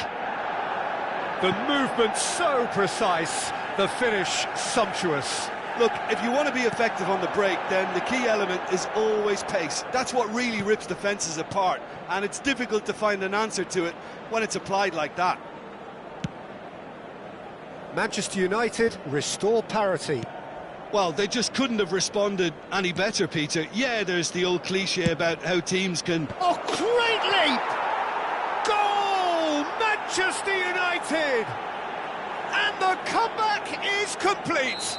Speaker 1: The movement so precise, the finish sumptuous.
Speaker 2: Look, if you want to be effective on the break, then the key element is always pace. That's what really rips defences apart, and it's difficult to find an answer to it when it's applied like that.
Speaker 1: Manchester United restore parity.
Speaker 2: Well, they just couldn't have responded any better, Peter. Yeah, there's the old cliche about how teams can...
Speaker 1: Oh, great leap! Goal! Manchester United! And the comeback is complete!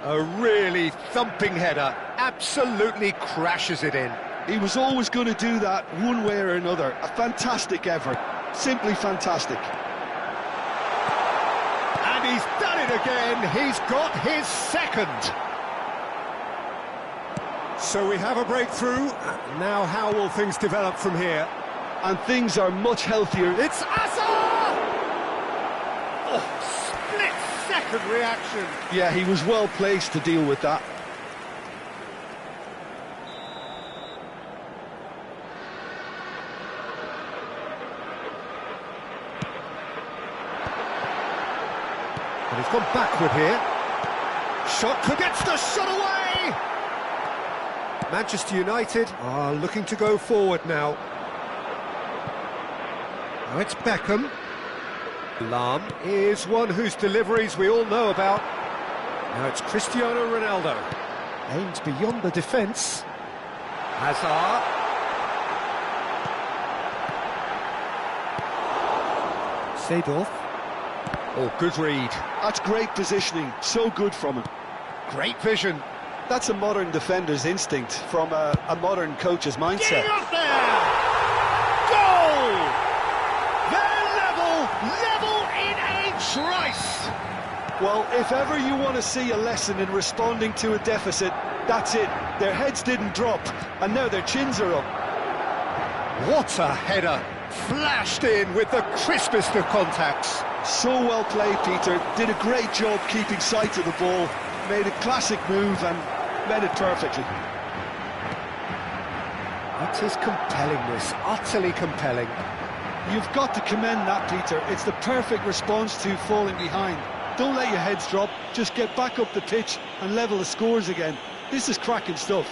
Speaker 1: A really thumping header, absolutely crashes it in.
Speaker 2: He was always going to do that one way or another. A fantastic effort, simply fantastic.
Speaker 1: And he's done it again, he's got his second. So we have a breakthrough. Now how will things develop from here?
Speaker 2: And things are much healthier.
Speaker 1: It's Hazard! Oh, split-second reaction.
Speaker 2: Yeah, he was well placed to deal with that.
Speaker 1: And he's gone backward here. Shot gets the shot away! Manchester United are looking to go forward now. Now it's Beckham. Lahm is one whose deliveries we all know about. Now it's Cristiano Ronaldo. Aims beyond the defence. Hazard. Seedorf. Oh, good read.
Speaker 2: That's great positioning, so good from him.
Speaker 1: Great vision.
Speaker 2: That's a modern defender's instinct from a modern coach's mindset.
Speaker 1: Get up there! Goal! They're level in a trice!
Speaker 2: Well, if ever you want to see a lesson in responding to a deficit, that's it. Their heads didn't drop, and now their chins are up.
Speaker 1: What a header! Flashed in with the crispest of contacts.
Speaker 2: So well played, Peter. Did a great job keeping sight of the ball. Made a classic move and met it perfectly.
Speaker 1: It is compelling, this, utterly compelling.
Speaker 2: You've got to commend that, Peter. It's the perfect response to falling behind. Don't let your heads drop, just get back up the pitch and level the scores again. This is cracking stuff.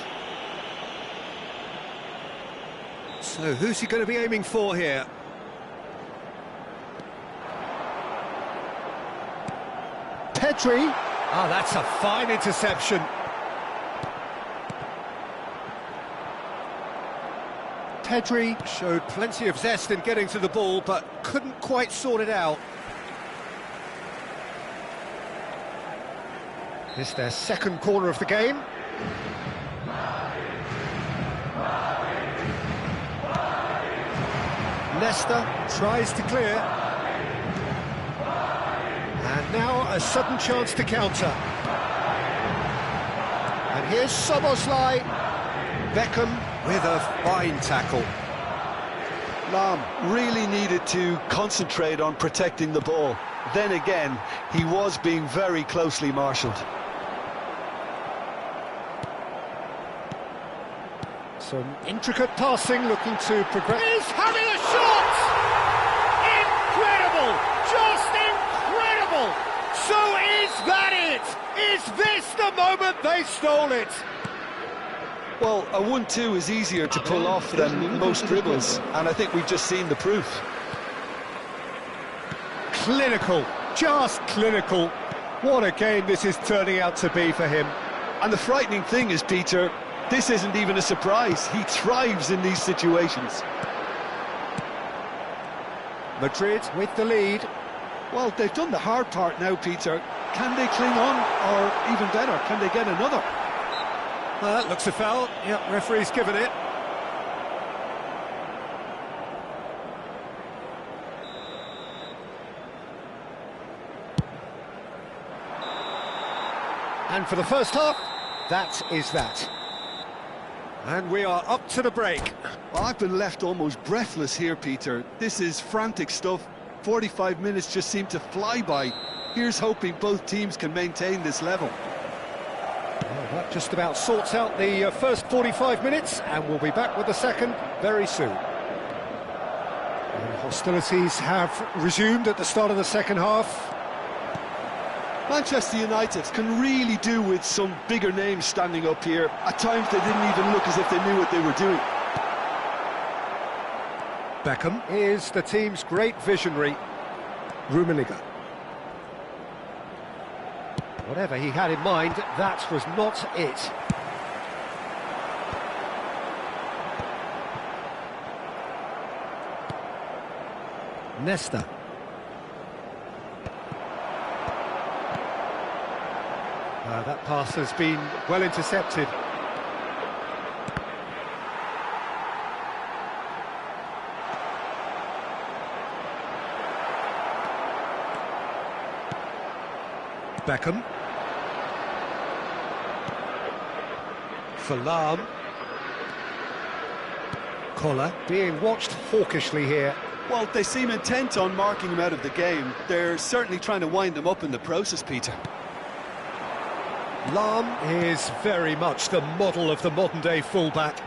Speaker 1: So who's he going to be aiming for here? Pedri. Ah, that's a fine interception. Pedri showed plenty of zest in getting to the ball, but couldn't quite sort it out. It's their second corner of the game. Nesta tries to clear. And now a sudden chance to counter. And here's Szoboszlai. Beckham with a fine tackle.
Speaker 2: Lahm really needed to concentrate on protecting the ball. Then again, he was being very closely marshalled.
Speaker 1: Some intricate passing, looking to progress. He's having a shot! Incredible! Just incredible! So is that it? Is this the moment they stole it?
Speaker 2: Well, a 1-2 is easier to pull off than most dribbles, and I think we've just seen the proof.
Speaker 1: Clinical, just clinical. What a game this is turning out to be for him.
Speaker 2: And the frightening thing is, Peter, this isn't even a surprise. He thrives in these situations.
Speaker 1: Madrid with the lead.
Speaker 2: Well, they've done the hard part now, Peter. Can they cling on, or even better, can they get another?
Speaker 1: That looks a foul. Yep, referee's given it. And for the first half, that is that. And we are up to the break.
Speaker 2: Well, I've been left almost breathless here, Peter. This is frantic stuff. 45 minutes just seem to fly by. Here's hoping both teams can maintain this level.
Speaker 1: Well, that just about sorts out the first 45 minutes, and we'll be back with the second very soon. And hostilities have resumed at the start of the second half.
Speaker 2: Manchester United can really do with some bigger names standing up here. At times they didn't even look as if they knew what they were doing.
Speaker 1: Beckham is the team's great visionary. Rummenigge. Whatever he had in mind, that was not it. Nesta. That pass has been well intercepted. Beckham. For Lahm. Koller being watched hawkishly here.
Speaker 2: Well, they seem intent on marking him out of the game. They're certainly trying to wind him up in the process, Peter.
Speaker 1: Lahm is very much the model of the modern-day fullback.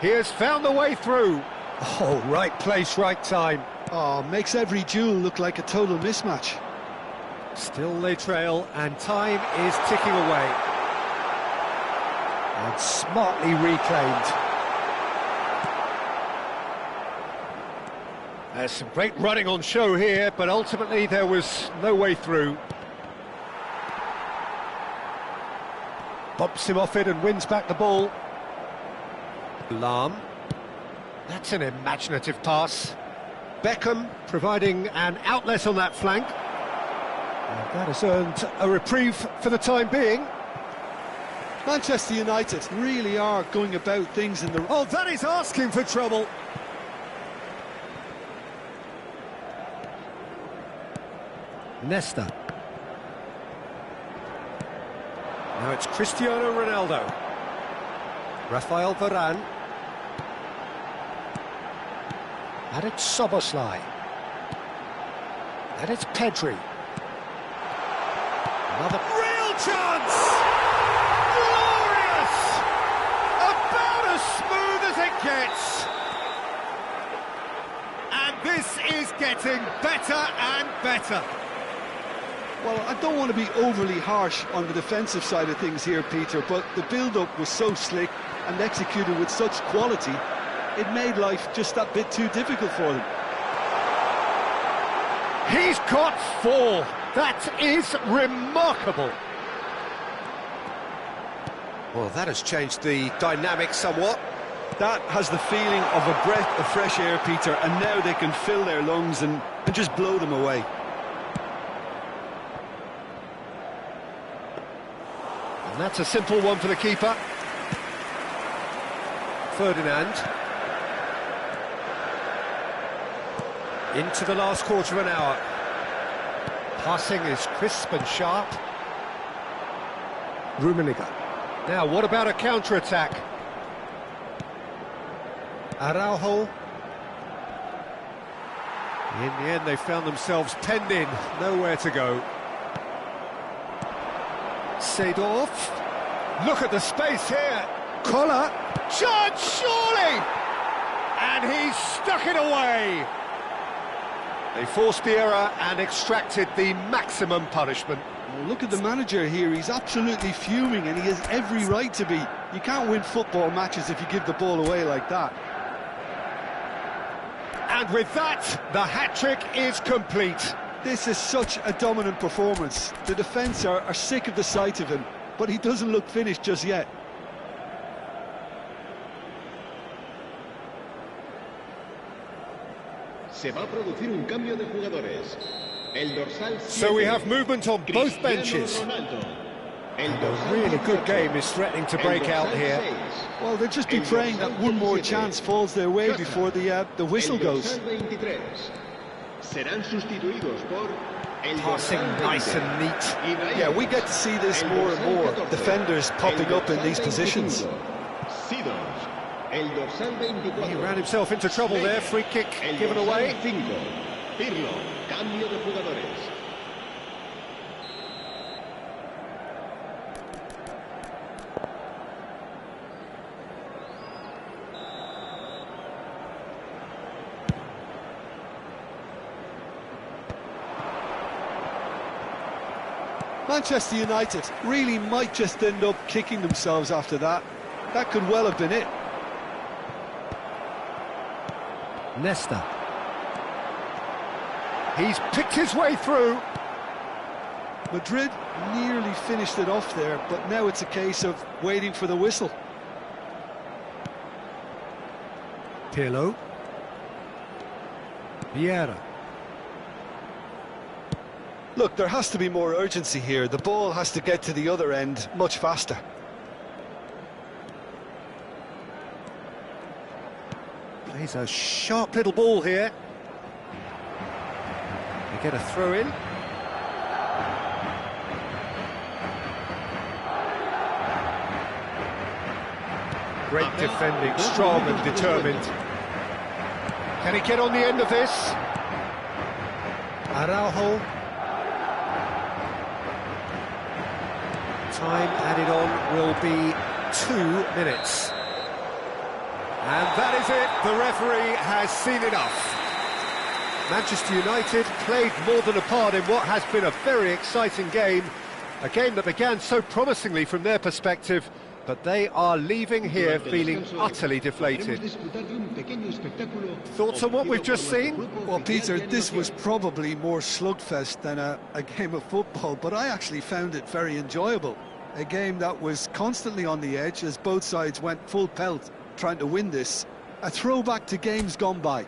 Speaker 1: He has found the way through. Oh, right place, right time.
Speaker 2: Oh, makes every duel look like a total mismatch.
Speaker 1: Still they trail, and time is ticking away. And smartly reclaimed. There's some great running on show here, but ultimately there was no way through. Bumps him off it and wins back the ball. Lahm. That's an imaginative pass. Beckham providing an outlet on that flank. And that has earned a reprieve for the time being.
Speaker 2: Manchester United really are going about things in the...
Speaker 1: Oh, that is asking for trouble. Nesta. Now it's Cristiano Ronaldo. Rafael Varane. And it's Szoboszlai. And it's Pedri. Another real chance! Glorious! About as smooth as it gets. And this is getting better and better.
Speaker 2: Well, I don't want to be overly harsh on the defensive side of things here, Peter, but the build-up was so slick and executed with such quality, it made life just that bit too difficult for them.
Speaker 1: He's got 4. That is remarkable. Well, that has changed the dynamic somewhat.
Speaker 2: That has the feeling of a breath of fresh air, Peter, and now they can fill their lungs and just blow them away.
Speaker 1: And that's a simple one for the keeper. Ferdinand. Into the last quarter of an hour. Passing is crisp and sharp. Rummenigge. Now, what about a counter-attack? Araujo. In the end, they found themselves penned in, nowhere to go. Seedorf. Look at the space here. Koller. Chance, surely! And he's stuck it away. They forced the error and extracted the maximum punishment.
Speaker 2: Well, look at the manager here, he's absolutely fuming and he has every right to be. You can't win football matches if you give the ball away like that.
Speaker 1: And with that, the hat-trick is complete.
Speaker 2: This is such a dominant performance. The defence are sick of the sight of him, but he doesn't look finished just yet.
Speaker 3: Se va a producir un cambio de jugadores. El dorsal 7,
Speaker 1: So we have movement on both benches.
Speaker 3: El
Speaker 1: A really good game is threatening to break out here.
Speaker 2: Well, they'll just be praying that one more chance falls their way before the whistle goes.
Speaker 3: Serán sustituidos por el
Speaker 1: Passing nice and neat.
Speaker 2: Yeah, we get to see this more and more. Defenders popping up in these positions.
Speaker 1: He ran himself into trouble there, free kick given away.
Speaker 3: Pirlo, cambio de jugadores.
Speaker 2: Manchester United really might just end up kicking themselves after that. That could well have been it.
Speaker 1: Nesta. He's picked his way through.
Speaker 2: Madrid nearly finished it off there, but now it's a case of waiting for the whistle.
Speaker 1: Pirlo. Vieira.
Speaker 2: Look, there has to be more urgency here. The ball has to get to the other end much faster.
Speaker 1: Plays a sharp little ball here. They get a throw in. Great defending, strong and determined. Can he get on the end of this? Araujo. Time added on will be 2 minutes. And that is it, the referee has seen enough. Manchester United played more than a part in what has been a very exciting game. A game that began so promisingly from their perspective, but they are leaving here feeling utterly deflated. Thoughts on what we've just seen?
Speaker 2: Well, Peter, this was probably more slugfest than a game of football, but I actually found it very enjoyable. A game that was constantly on the edge as both sides went full pelt trying to win this. A throwback to games gone by.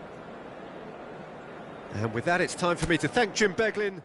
Speaker 1: And with that, it's time for me to thank Jim Beglin.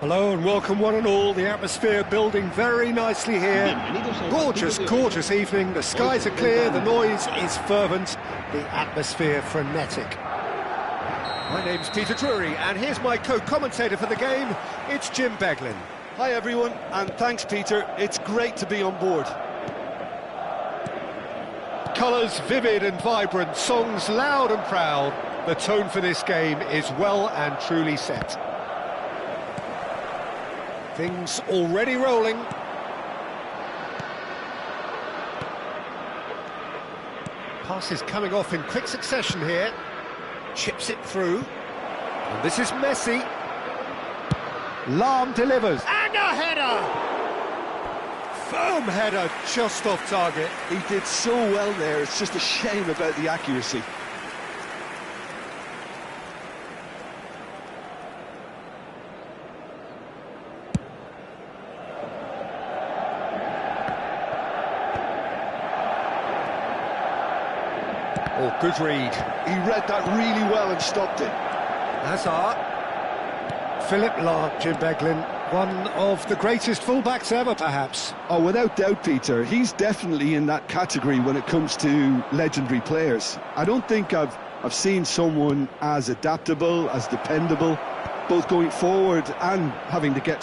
Speaker 1: Hello and welcome one and all. The atmosphere building very nicely here. Gorgeous, gorgeous evening. The skies are clear, the noise is fervent, the atmosphere frenetic. My name's Peter Drury, and here's my co-commentator for the game. It's Jim Beglin.
Speaker 2: Hi everyone, and thanks Peter. It's great to be on board.
Speaker 1: Colours vivid and vibrant, songs loud and proud. The tone for this game is well and truly set. Things already rolling. Passes coming off in quick succession here. Chips it through. And this is Messi. Lahm delivers. And a header! Firm header, just off target.
Speaker 2: He did so well there, it's just a shame about the accuracy.
Speaker 1: Oh, good read.
Speaker 2: He read that really well and stopped it.
Speaker 1: Hazard. Philipp Lahm, Jim Beglin, one of the greatest fullbacks ever, perhaps.
Speaker 2: Oh, without doubt, Peter. He's definitely in that category when it comes to legendary players. I don't think I've seen someone as adaptable, as dependable, both going forward and having to get...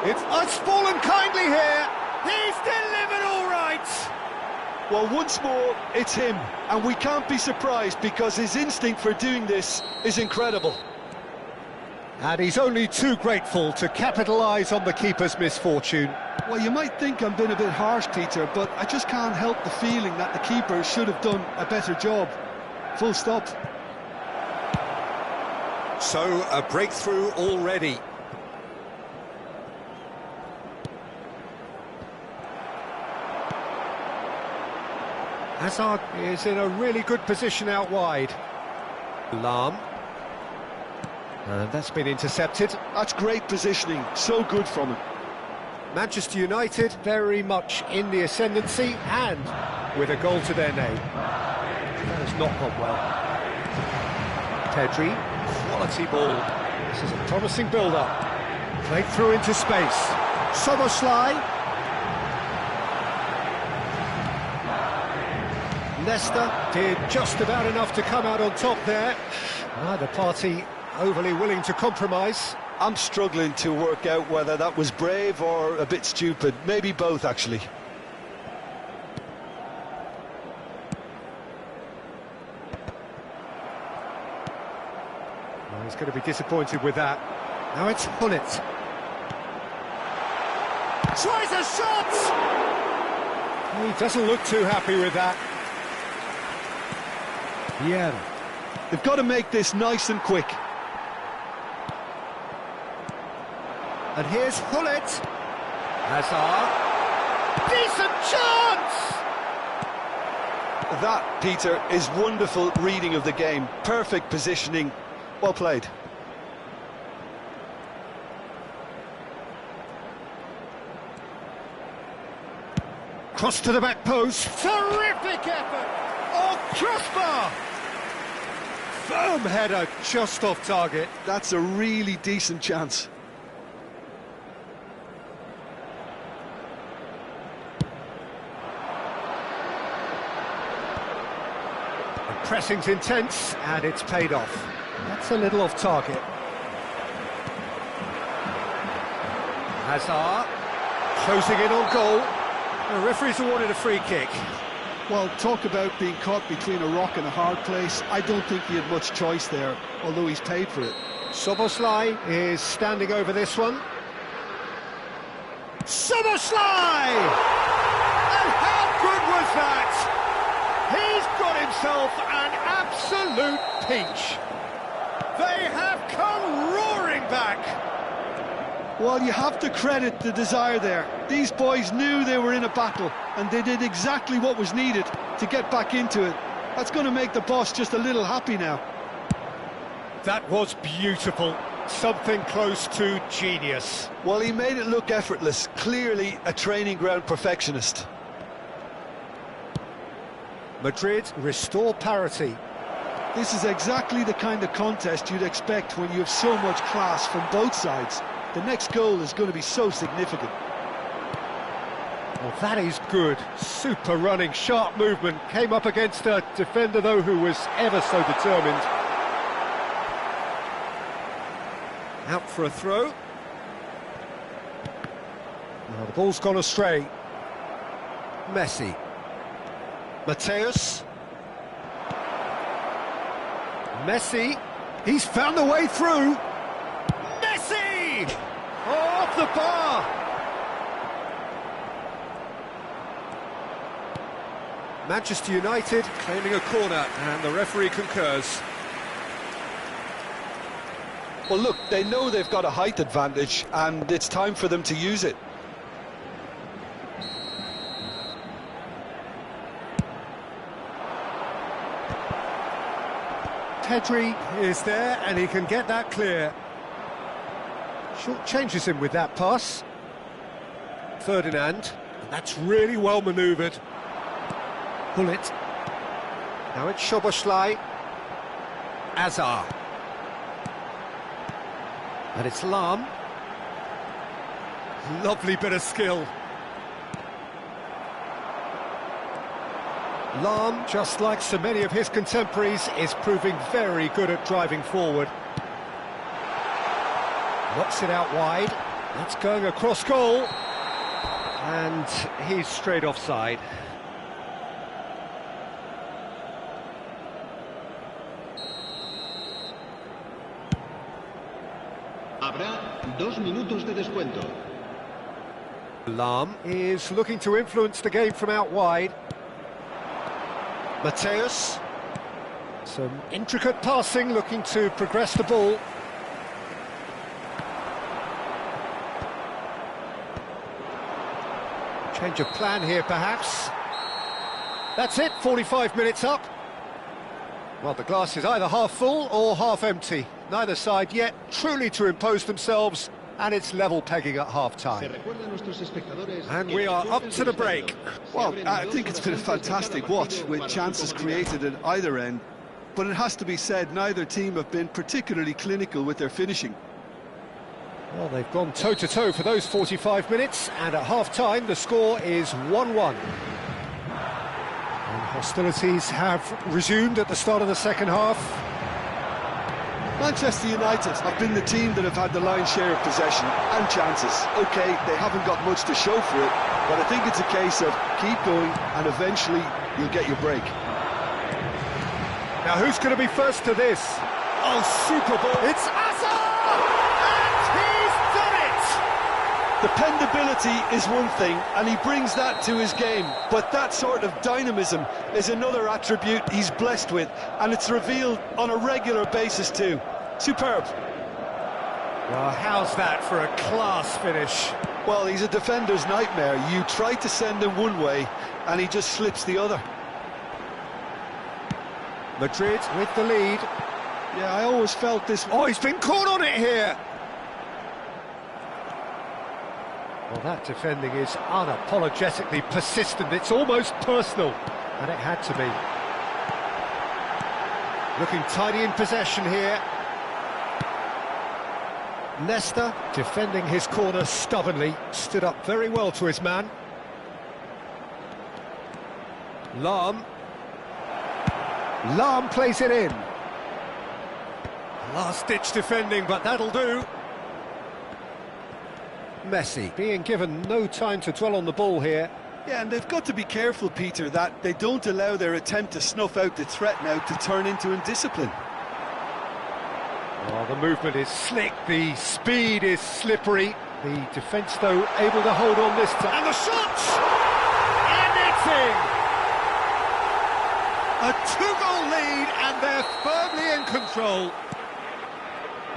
Speaker 1: It's fallen kindly here. He's delivered all right.
Speaker 2: Well, once more, it's him, and we can't be surprised because his instinct for doing this is incredible.
Speaker 1: And he's only too grateful to capitalise on the keeper's misfortune.
Speaker 2: Well, you might think I'm being a bit harsh, Peter, but I just can't help the feeling that the keeper should have done a better job. Full stop.
Speaker 1: So, a breakthrough already. Hazard is in a really good position out wide. Lahm. And that's been intercepted.
Speaker 2: That's great positioning, so good from him.
Speaker 1: Manchester United very much in the ascendancy and with a goal to their name. That has not gone well. Pedri, quality ball. This is a promising build-up. Played through into space. Szoboszlai. Leicester did just about enough to come out on top there. Neither party overly willing to compromise.
Speaker 2: I'm struggling to work out whether that was brave or a bit stupid. Maybe both, actually.
Speaker 1: Well, he's going to be disappointed with that. Now it's Gullit. Tries a shot! He doesn't look too happy with that. Yeah.
Speaker 2: They've got to make this nice and quick.
Speaker 1: And here's Gullit. Hazard. Decent chance!
Speaker 2: That, Peter, is wonderful reading of the game. Perfect positioning. Well played.
Speaker 1: Cross to the back post. Terrific effort! Oh, crossbar! Firm header, just off target.
Speaker 2: That's a really decent chance.
Speaker 1: The pressing's intense, and it's paid off. That's a little off target. Hazard, closing in on goal. The referee's awarded a free kick.
Speaker 2: Well, talk about being caught between a rock and a hard place. I don't think he had much choice there, although he's paid for it.
Speaker 1: Szoboszlai is standing over this one. Szoboszlai! And how good was that? He's got himself an absolute peach. They have come roaring back.
Speaker 2: Well, you have to credit the desire there. These boys knew they were in a battle, and they did exactly what was needed to get back into it. That's going to make the boss just a little happy now.
Speaker 1: That was beautiful. Something close to genius.
Speaker 2: Well, he made it look effortless. Clearly a training ground perfectionist.
Speaker 1: Madrid restore parity.
Speaker 2: This is exactly the kind of contest you'd expect when you have so much class from both sides. The next goal is going to be so significant.
Speaker 1: Well, that is good. Super running, sharp movement. Came up against a defender, though, who was ever so determined. Out for a throw. Now the ball's gone astray. Messi. Mateus. Messi. He's found a way through. Messi! Oh, off the bar! Manchester United claiming a corner, and the referee concurs.
Speaker 2: Well, look, they know they've got a height advantage, and it's time for them to use it.
Speaker 1: Pedri is there, and he can get that clear. Short changes him with that pass. Ferdinand, and that's really well manoeuvred. Bullet. Now it's Szoboszlai. Azar. And it's Lahm. Lovely bit of skill. Lahm, just like so many of his contemporaries, is proving very good at driving forward. Knocks it out wide. That's going across goal. And he's straight offside.
Speaker 3: Habrá 2 minutos de descuento.
Speaker 1: Lahm is looking to influence the game from out wide. Mateus. Some intricate passing, looking to progress the ball. Change of plan here, perhaps. That's it, 45 minutes up. Well, the glass is either half full or half empty. Neither side yet truly to impose themselves, and it's level pegging at half-time. And we are up to the break.
Speaker 2: Well, I think it's been a fantastic watch, with chances created at either end. But it has to be said, neither team have been particularly clinical with their finishing.
Speaker 1: Well, they've gone toe-to-toe for those 45 minutes, and at half-time the score is 1-1. And hostilities have resumed at the start of the second half.
Speaker 2: Manchester United have been the team that have had the lion's share of possession and chances. OK, they haven't got much to show for it, but I think it's a case of keep going and eventually you'll get your break.
Speaker 1: Now, who's going to be first to this? Oh, super ball. It's Azar! And he's done it!
Speaker 2: Dependability is one thing, and he brings that to his game, but that sort of dynamism is another attribute he's blessed with, and it's revealed on a regular basis too. Superb.
Speaker 1: Well, how's that for a class finish?
Speaker 2: Well, he's a defender's nightmare. You try to send him one way, and he just slips the other.
Speaker 1: Madrid with the lead.
Speaker 2: Yeah, I always felt this...
Speaker 1: Oh, he's been caught on it here! Well, that defending is unapologetically persistent. It's almost personal, and it had to be. Looking tidy in possession here. Nesta, defending his corner stubbornly, stood up very well to his man. Lahm. Lahm plays it in. Last-ditch defending, but that'll do. Messi being given no time to dwell on the ball here.
Speaker 2: Yeah, and they've got to be careful, Peter, that they don't allow their attempt to snuff out the threat now to turn into indiscipline.
Speaker 1: Oh, the movement is slick, the speed is slippery. The defence, though, able to hold on this time. And the shots! And it's in! A two-goal lead, and they're firmly in control.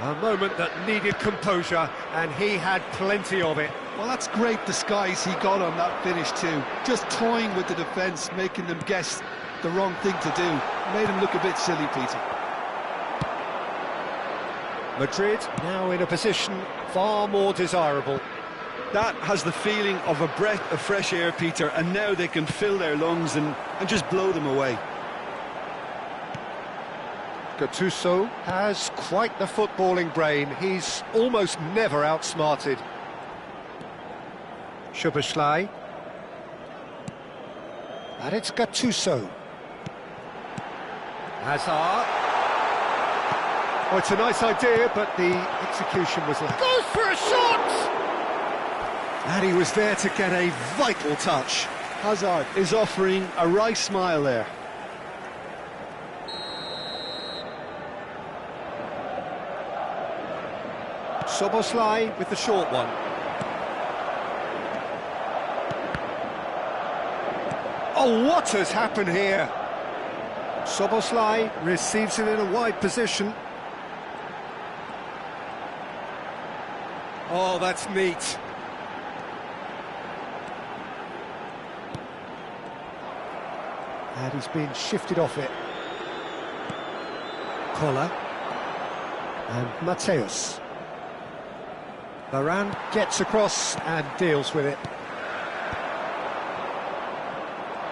Speaker 1: A moment that needed composure, and he had plenty of it.
Speaker 2: Well, that's great disguise he got on that finish too. Just toying with the defence, making them guess the wrong thing to do. Made him look a bit silly, Peter.
Speaker 1: Madrid now in a position far more desirable.
Speaker 2: That has the feeling of a breath of fresh air, Peter, and now they can fill their lungs and just blow them away.
Speaker 1: Gattuso has quite the footballing brain. He's almost never outsmarted. Szoboszlai. And it's Gattuso. Hazard. Oh, it's a nice idea, but the execution was lacking. Goes for a shot! And he was there to get a vital touch.
Speaker 2: Hazard is offering a wry smile there.
Speaker 1: Szoboszlai with the short one. Oh, what has happened here? Szoboszlai receives it in a wide position. Oh, that's neat. And he's been shifted off it. Koller. And Mateus. Varane gets across and deals with it.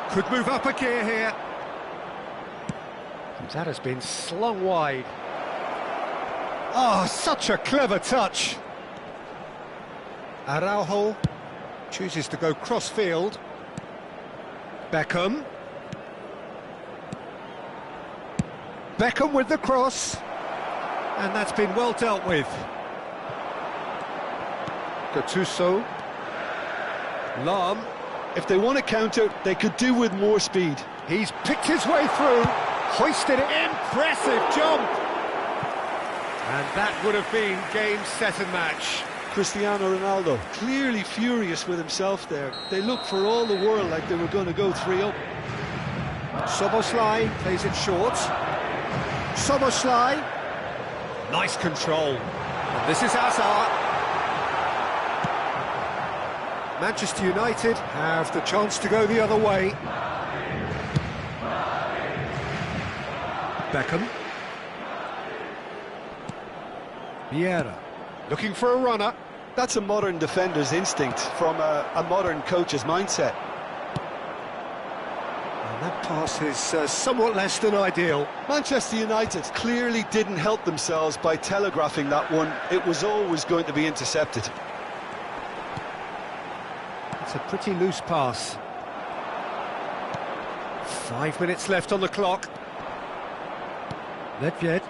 Speaker 1: Could move up a gear here. And that has been slung wide. Oh, such a clever touch. Araujo chooses to go cross-field. Beckham. Beckham with the cross. And that's been well dealt with. Gattuso. Lahm.
Speaker 2: If they want to counter, they could do with more speed.
Speaker 1: He's picked his way through, hoisted it. Impressive jump! And that would have been game, set and match.
Speaker 2: Cristiano Ronaldo clearly furious with himself there. They looked for all the world like they were going to go 3-up.
Speaker 1: Szoboszlai plays it short. Szoboszlai. Nice control. And this is Hazard. Manchester United have the chance to go the other way. Beckham. Vieira. Looking for a runner.
Speaker 2: That's a modern defender's instinct from a modern coach's mindset.
Speaker 1: And that pass is somewhat less than ideal.
Speaker 2: Manchester United clearly didn't help themselves by telegraphing that one. It was always going to be intercepted.
Speaker 1: It's a pretty loose pass. 5 minutes left on the clock. Nedved.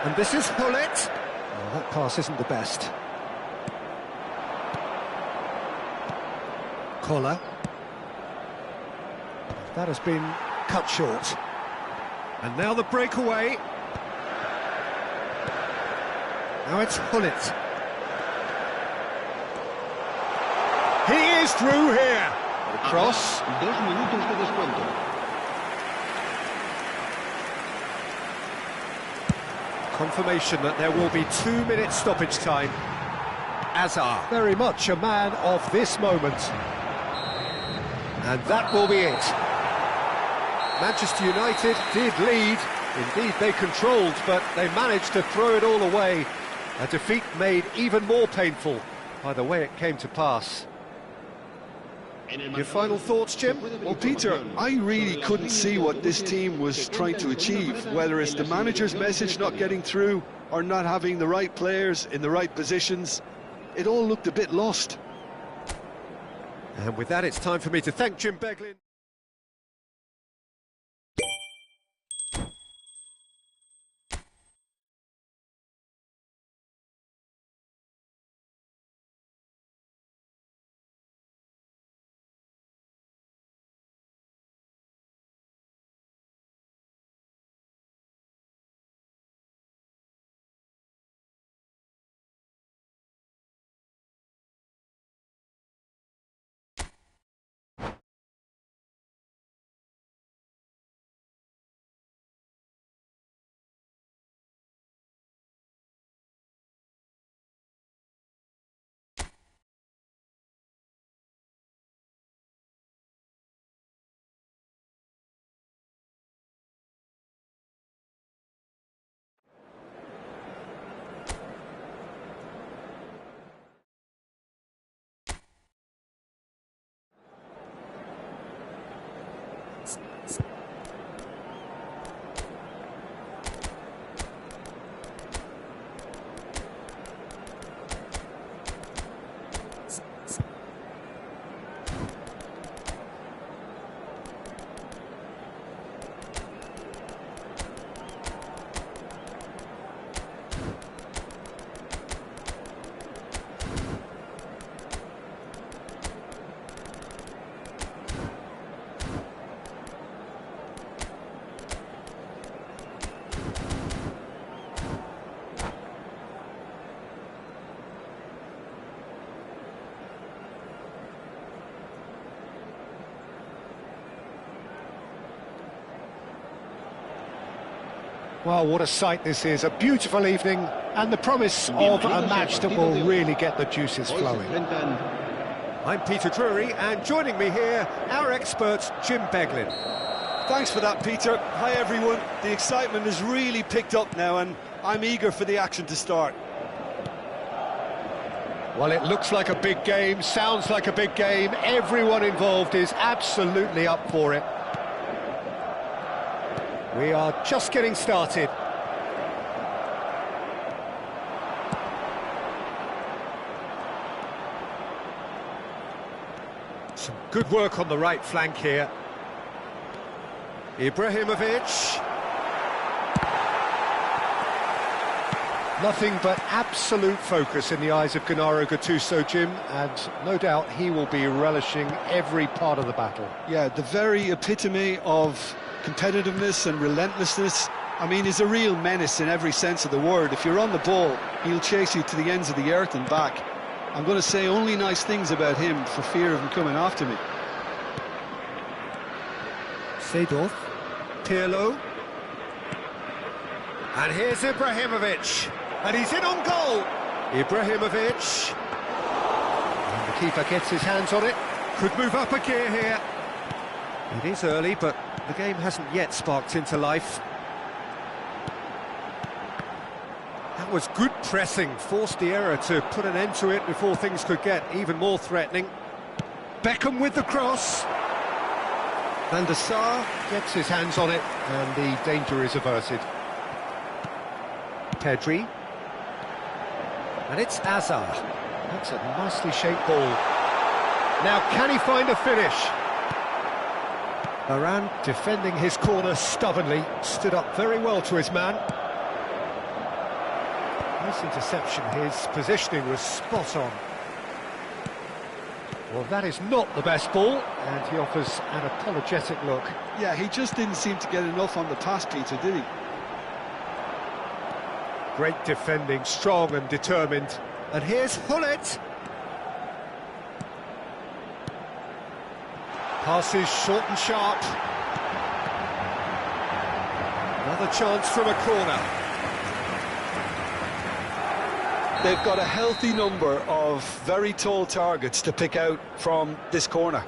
Speaker 1: And this is Hullet. Oh, that pass isn't the best. Koller. That has been cut short. And now the breakaway. Now it's Hullet. He is through here. The cross.
Speaker 3: 2 minutos de descuento.
Speaker 1: Confirmation that there will be 2 minutes stoppage time. Hazard, very much a man of this moment. And that will be it. Manchester United did lead. Indeed, they controlled, but they managed to throw it all away. A defeat made even more painful by the way it came to pass. Your final thoughts, Jim?
Speaker 2: Well, Peter, I really couldn't see what this team was trying to achieve, whether it's the manager's message not getting through or not having the right players in the right positions. It all looked a bit lost.
Speaker 1: And with that, it's time for me to thank Jim Beglin. Well, what a sight this is, a beautiful evening, and the promise of a match that will really get the juices flowing. I'm Peter Drury, and joining me here, our expert, Jim Beglin.
Speaker 2: Thanks for that, Peter. Hi, everyone. The excitement has really picked up now, and I'm eager for the action to start.
Speaker 1: Well, it looks like a big game, sounds like a big game. Everyone involved is absolutely up for it. We are just getting started. Some good work on the right flank here. Ibrahimovic. Nothing but absolute focus in the eyes of Gennaro Gattuso, Jim, and no doubt he will be relishing every part of the battle.
Speaker 2: Yeah, the very epitome of competitiveness and relentlessness. I mean, he's a real menace in every sense of the word. If you're on the ball, he'll chase you to the ends of the earth and back. I'm going to say only nice things about him for fear of him coming after me.
Speaker 1: Seedorf, Pirlo, and here's Ibrahimovic, and he's in on goal. Ibrahimovic, and the keeper gets his hands on it. Could move up a gear here. It is early, but the game hasn't yet sparked into life. That was good pressing, forced the error to put an end to it before things could get even more threatening. Beckham with the cross. Van der Sar gets his hands on it, and the danger is averted. Pedri. And it's Hazard. That's a nicely shaped ball. Now, can he find a finish? Varane defending his corner stubbornly, stood up very well to his man. Nice interception, his positioning was spot on. Well, that is not the best ball, and he offers an apologetic look.
Speaker 2: Yeah, he just didn't seem to get enough on the pass, Peter, did he?
Speaker 1: Great defending, strong and determined. And here's Hullet. Passes short and sharp. Another chance from a corner.
Speaker 2: They've got a healthy number of very tall targets to pick out from this corner.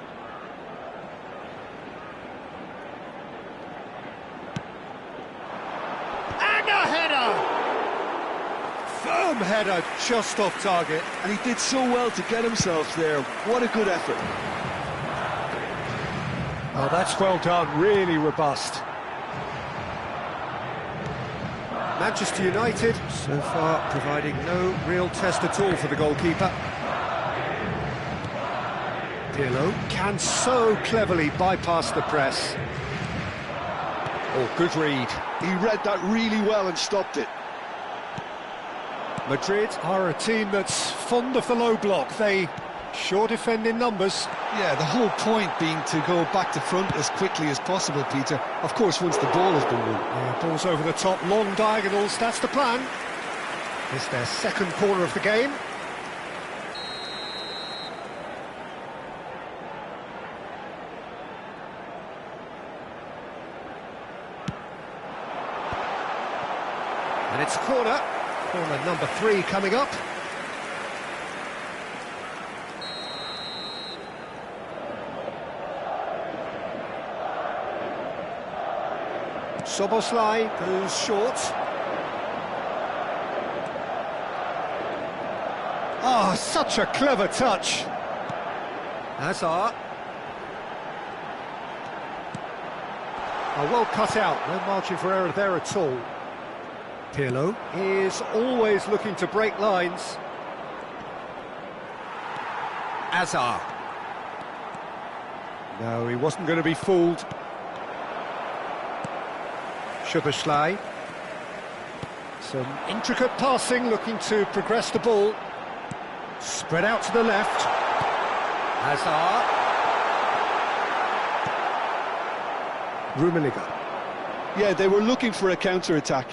Speaker 1: And a header! Firm header, just off target.
Speaker 2: And he did so well to get himself there. What a good effort.
Speaker 1: Oh, that's well done, really robust. Manchester United, so far, providing no real test at all for the goalkeeper. Pirlo can so cleverly bypass the press. Oh, good read.
Speaker 2: He read that really well and stopped it.
Speaker 1: Madrid are a team that's fond of the low block. They sure defend in numbers.
Speaker 2: Yeah, the whole point being to go back to front as quickly as possible, Peter. Of course, once the ball has been won.
Speaker 1: Yeah, balls over the top, long diagonals, that's the plan. It's their second corner of the game. And it's corner number 3 coming up. Szoboszlai goes short. Oh, such a clever touch. Hazard. Oh, well cut out, no margin for error there at all. Pirlo is always looking to break lines. Hazard. No, he wasn't going to be fooled. Szoboszlai. Some intricate passing, looking to progress the ball. Spread out to the left. Hazard. Rummenigge.
Speaker 2: Yeah, they were looking for a counter-attack.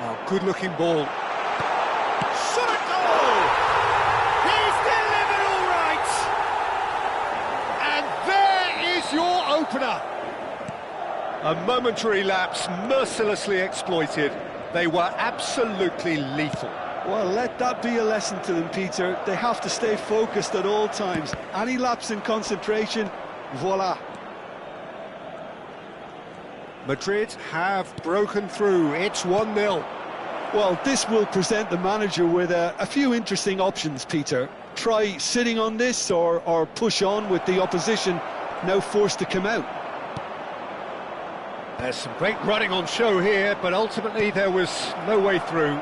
Speaker 1: Oh, good-looking ball. Shot! Oh! He's delivered all right! And there is your opener. A momentary lapse, mercilessly exploited. They were absolutely lethal.
Speaker 2: Well, let that be a lesson to them, Peter. They have to stay focused at all times. Any lapse in concentration, voila.
Speaker 1: Madrid have broken through. It's 1-0.
Speaker 2: Well, this will present the manager with a few interesting options, Peter. Try sitting on this or push on with the opposition now forced to come out.
Speaker 1: There's some great running on show here, but ultimately there was no way through.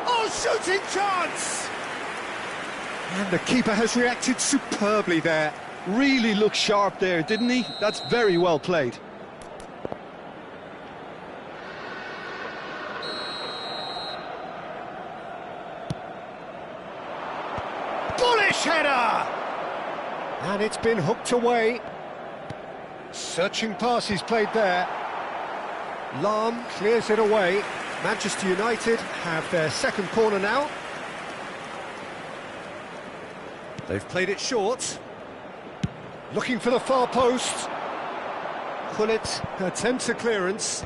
Speaker 1: Oh, shooting chance! And the keeper has reacted superbly there.
Speaker 2: Really looked sharp there, didn't he? That's very well played.
Speaker 1: Bullish header! And it's been hooked away. Searching pass he's played there. Lahm clears it away. Manchester United have their second corner now. They've played it short. Looking for the far post. Gullit attempts a clearance.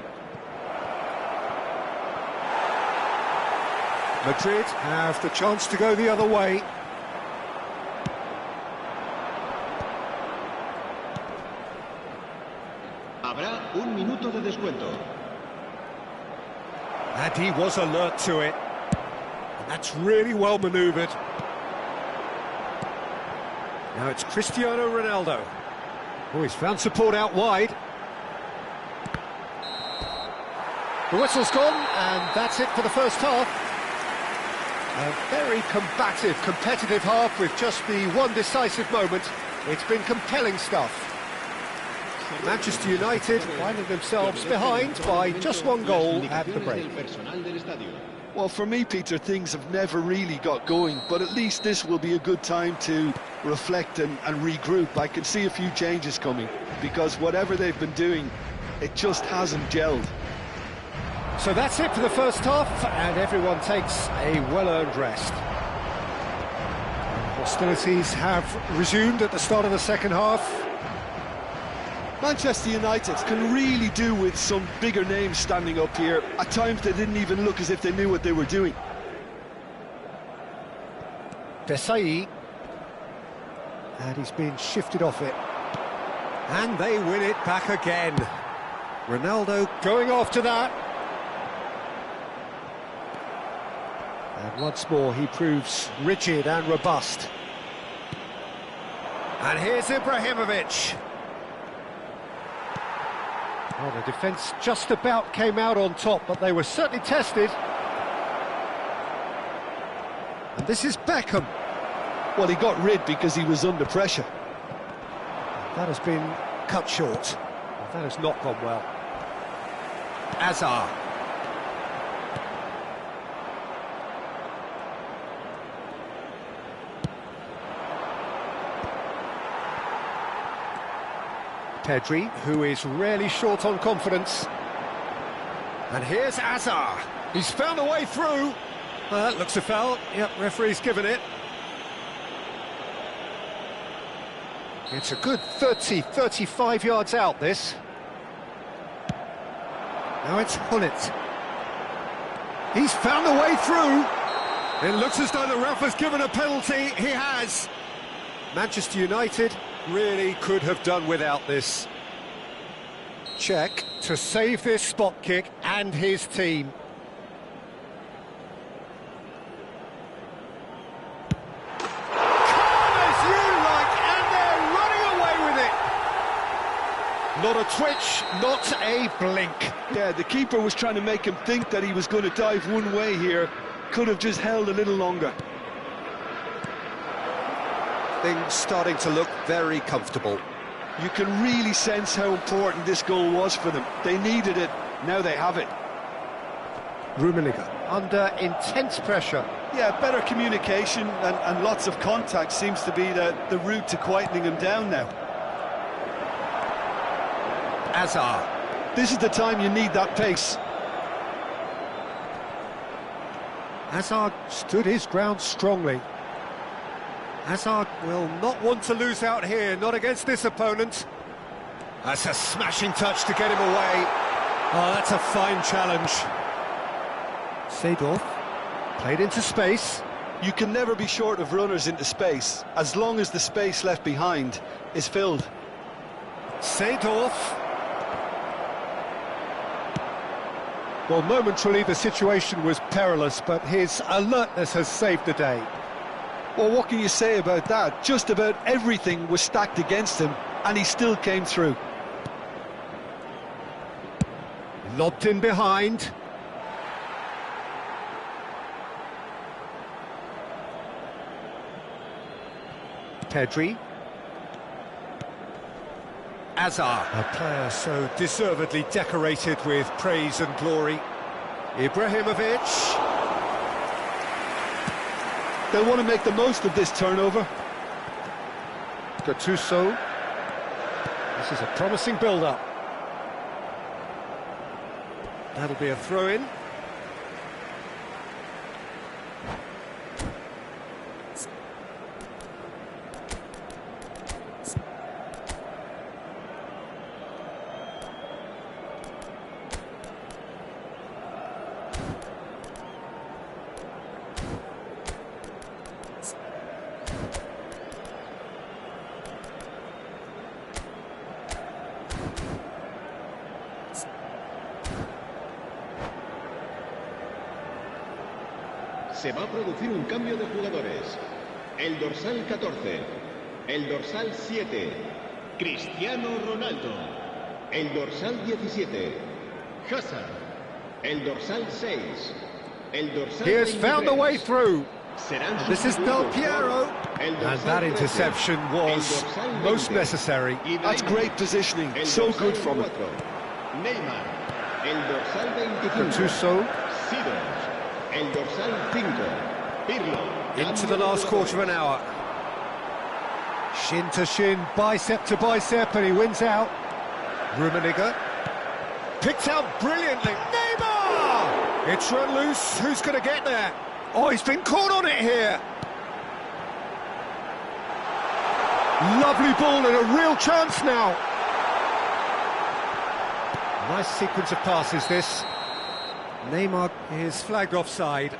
Speaker 1: Madrid have the chance to go the other way.
Speaker 3: Habrá un minuto de descuento.
Speaker 1: And he was alert to it. And that's really well manoeuvred. Now it's Cristiano Ronaldo. Oh, he's found support out wide. The whistle's gone, and that's it for the first half. A very combative, competitive half with just the one decisive moment. It's been compelling stuff. Manchester United finding themselves behind by just one goal at the break.
Speaker 2: Well, for me, Peter, things have never really got going, but at least this will be a good time to reflect and regroup. I can see a few changes coming, because whatever they've been doing, it just hasn't gelled.
Speaker 1: So that's it for the first half, and everyone takes a well-earned rest. Hostilities have resumed at the start of the second half.
Speaker 2: Manchester United can really do with some bigger names standing up here. At times they didn't even look as if they knew what they were doing.
Speaker 1: Desailly. And he's been shifted off it. And they win it back again. Ronaldo going after that. And once more he proves rigid and robust. And here's Ibrahimovic. Well, the defence just about came out on top, but they were certainly tested. And this is Beckham.
Speaker 2: Well, he got rid because he was under pressure.
Speaker 1: That has been cut short. That has not gone well. Hazard. Pedri, who is really short on confidence. And here's Hazard. He's found a way through. That looks a foul. Yep, referee's given it. It's a good 30, 35 yards out, this. Now it's Gullit. He's found a way through. It looks as though the ref has given a penalty. He has. Manchester United really could have done without this. Cech to save this spot kick and his team. Calm as you like, and they're running away with it. Not a twitch, not a blink.
Speaker 2: Yeah, the keeper was trying to make him think that he was going to dive one way here. Could have just held a little longer.
Speaker 1: Things starting to look very comfortable.
Speaker 2: You can really sense how important this goal was for them. They needed it, now they have it.
Speaker 1: Rummenigge under intense pressure.
Speaker 2: Yeah, better communication and lots of contact seems to be the route to quietening him down now.
Speaker 1: Hazard.
Speaker 2: This is the time you need that pace.
Speaker 1: Hazard stood his ground strongly. Hazard will not want to lose out here, not against this opponent. That's a smashing touch to get him away. Oh, that's a fine challenge. Seedorf played into space.
Speaker 2: You can never be short of runners into space, as long as the space left behind is filled.
Speaker 1: Seedorf. Well, momentarily the situation was perilous, but his alertness has saved the day.
Speaker 2: Well, what can you say about that? Just about everything was stacked against him, and he still came through.
Speaker 1: Lobbed in behind. Pedri. Azar, a player so deservedly decorated with praise and glory. Ibrahimovic.
Speaker 2: They'll want to make the most of this turnover.
Speaker 1: Gattuso. This is a promising build-up. That'll be a throw-in.
Speaker 3: Se va a producir un cambio de jugadores. El dorsal 14, el dorsal 7, Cristiano Ronaldo. El dorsal 17, Hazard. El dorsal 6, el dorsal
Speaker 1: He has found a way through. This is Del
Speaker 3: sustituidos
Speaker 1: Piero.
Speaker 3: por el
Speaker 1: And
Speaker 3: dorsal
Speaker 1: that
Speaker 3: 13,
Speaker 1: interception was
Speaker 3: el dorsal
Speaker 1: most
Speaker 3: 20,
Speaker 1: necessary.
Speaker 2: That's great positioning,
Speaker 3: el
Speaker 2: so
Speaker 3: dorsal
Speaker 2: good from it.
Speaker 3: 4, Neymar. El dorsal 25,
Speaker 1: Gattuso
Speaker 3: Sidorf. El dorsal 5, Pirlo.
Speaker 1: into the last quarter of an hour. Shin to shin, bicep to bicep, and he wins out. Rummenigge picked out brilliantly. Neymar! It's run loose. Who's going to get there? Oh, he's been caught on it here. Lovely ball and a real chance now. Nice sequence of passes, this. Neymar is flagged offside.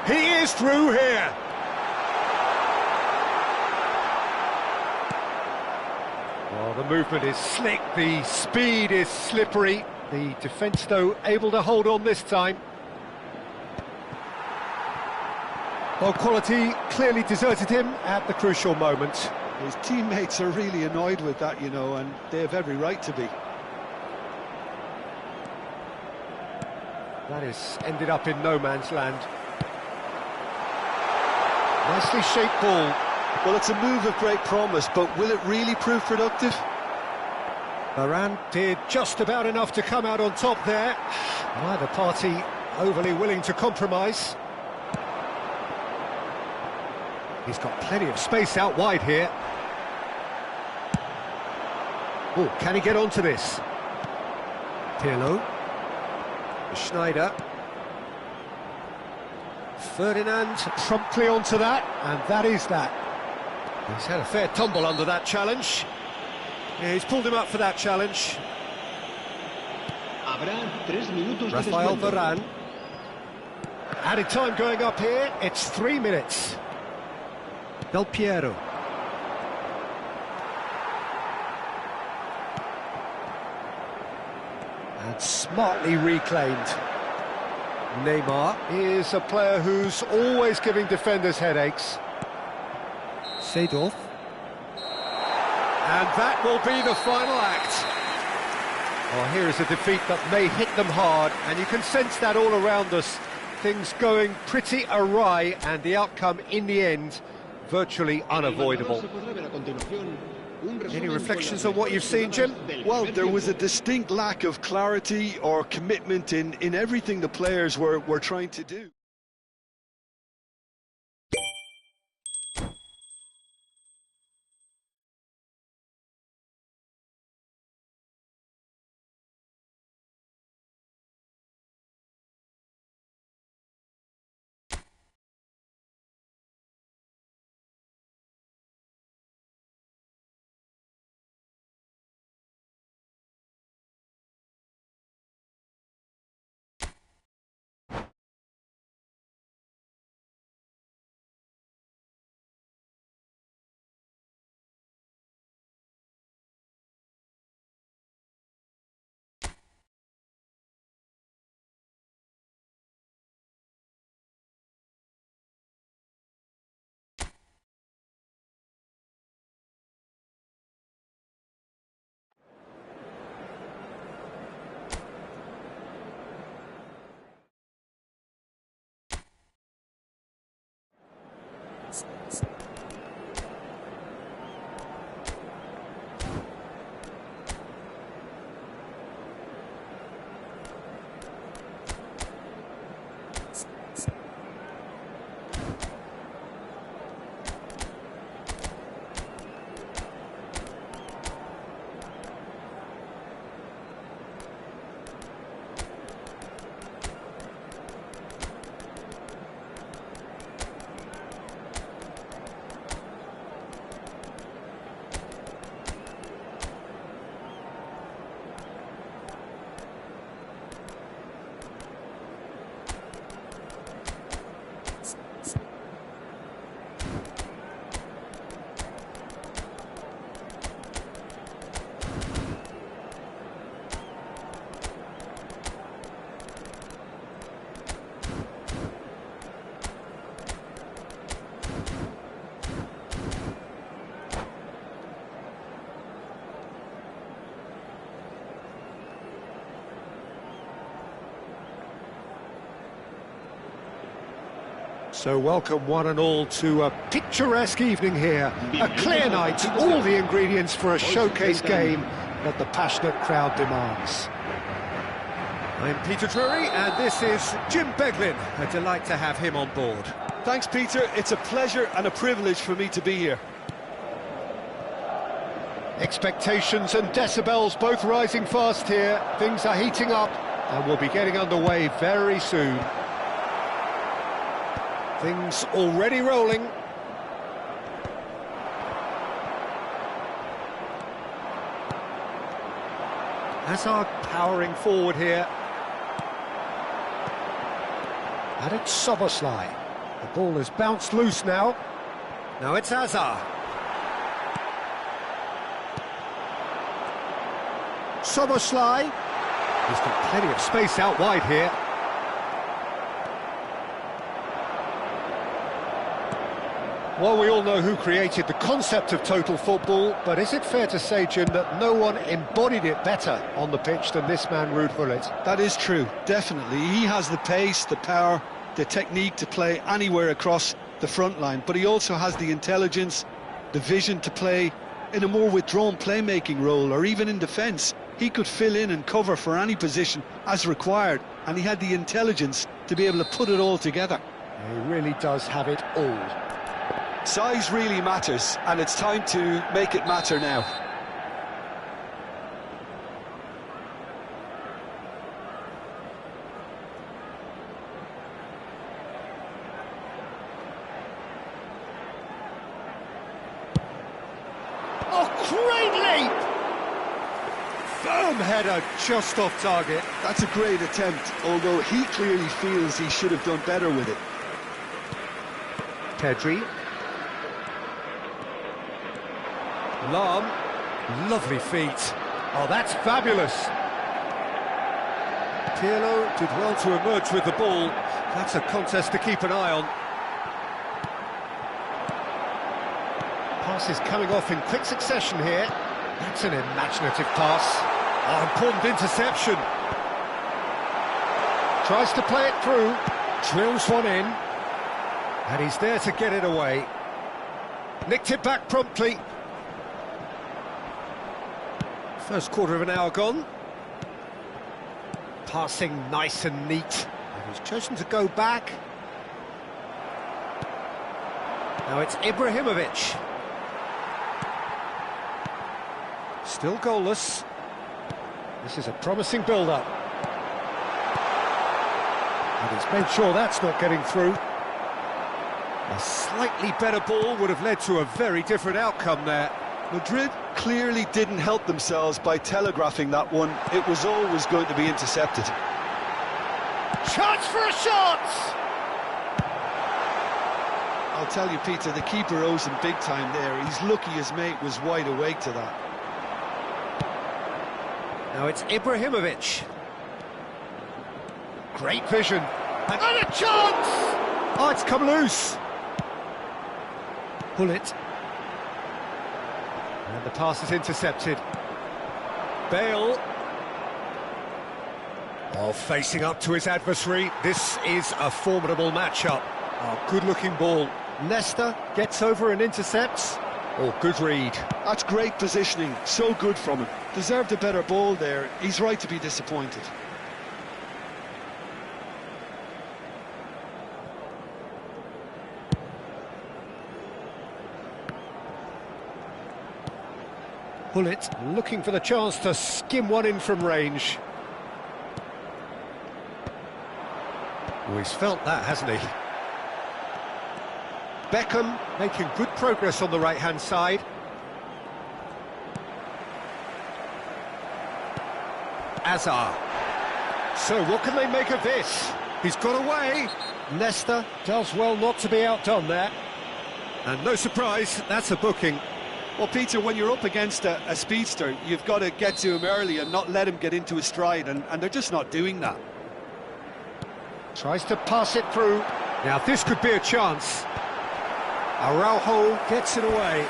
Speaker 1: He is through here. Well, the movement is slick, the speed is slippery. The defence, though, able to hold on this time. Well, quality clearly deserted him at the crucial moment.
Speaker 2: His teammates are really annoyed with that, you know, and they have every right to be.
Speaker 1: That has ended up in no man's land. Nicely shaped ball.
Speaker 2: Well, it's a move of great promise, but will it really prove productive?
Speaker 1: Varane did just about enough to come out on top there. Neither party overly willing to compromise. He's got plenty of space out wide here. Oh, can he get onto this? Pirlo. Schneider. Ferdinand promptly onto that, and that is that. He's had a fair tumble under that challenge. Yeah, he's pulled him up for that challenge.
Speaker 3: Habrá 3 minutos de
Speaker 1: Rafael
Speaker 3: descuento.
Speaker 1: Varane. Added time going up here, it's 3 minutes. Del Piero. And smartly reclaimed. Neymar is a player who's always giving defenders headaches. Seedorf. And that will be the final act. Oh, here is a defeat that may hit them hard, and you can sense that all around us. Things going pretty awry, and the outcome in the end virtually unavoidable. Any reflections on what you've seen, Jim?
Speaker 2: Well, there was a distinct lack of clarity or commitment in everything the players were trying to do.
Speaker 1: So welcome one and all to a picturesque evening here. A clear night, all the ingredients for a showcase game that the passionate crowd demands. I'm Peter Drury and this is Jim Beglin. A delight to have him on board.
Speaker 2: Thanks, Peter. It's a pleasure and a privilege for me to be here.
Speaker 1: Expectations and decibels both rising fast here. Things are heating up and we'll be getting underway very soon. Things already rolling. Hazard powering forward here. And it's Szoboszlai. The ball has bounced loose now. Now it's Hazard. Szoboszlai. He's got plenty of space out wide here. Well, we all know who created the concept of total football, but is it fair to say, Jim, that no one embodied it better on the pitch than this man, Ruud Gullit?
Speaker 2: That is true, definitely. He has the pace, the power, the technique to play anywhere across the front line, but he also has the intelligence, the vision to play in a more withdrawn playmaking role, or even in defence. He could fill in and cover for any position as required, and he had the intelligence to be able to put it all together.
Speaker 1: He really does have it all.
Speaker 2: Size really matters, and it's time to make it matter now.
Speaker 1: Oh, great leap! Firm header, just off target.
Speaker 2: That's a great attempt, although he clearly feels he should have done better with it.
Speaker 1: Pedri. Lahm, lovely feet. Oh, that's fabulous. Pirlo did well to emerge with the ball. That's a contest to keep an eye on. Pass is coming off in quick succession here. That's an imaginative pass. Oh, important interception. Tries to play it through. Drills one in. And he's there to get it away. Nicked it back promptly. First quarter of an hour gone. Passing nice and neat. And he's chosen to go back. Now it's Ibrahimovic. Still goalless. This is a promising build-up. And he's made sure that's not getting through. A slightly better ball would have led to a very different outcome there.
Speaker 2: Madrid clearly didn't help themselves by telegraphing that one. It was always going to be intercepted.
Speaker 1: Chance for a shot!
Speaker 2: I'll tell you, Peter, the keeper owes him big time there. He's lucky his mate was wide awake to that.
Speaker 1: Now it's Ibrahimovic. Great vision. And a chance! Oh, it's come loose. Gullit. And the pass is intercepted. Bale. Oh, facing up to his adversary. This is a formidable matchup. Oh, good-looking ball. Nesta gets over and intercepts. Oh, good read.
Speaker 2: That's great positioning. So good from him. Deserved a better ball there. He's right to be disappointed.
Speaker 1: Gullit looking for the chance to skim one in from range. Oh, he's felt that, hasn't he? Beckham making good progress on the right-hand side. Hazard. So what can they make of this? He's got away. Nesta does well not to be outdone there. And no surprise, that's a booking.
Speaker 2: Well, Peter, when you're up against a speedster, you've got to get to him early and not let him get into his stride, and they're just not doing that.
Speaker 1: Tries to pass it through. Now this could be a chance. Araujo gets it away.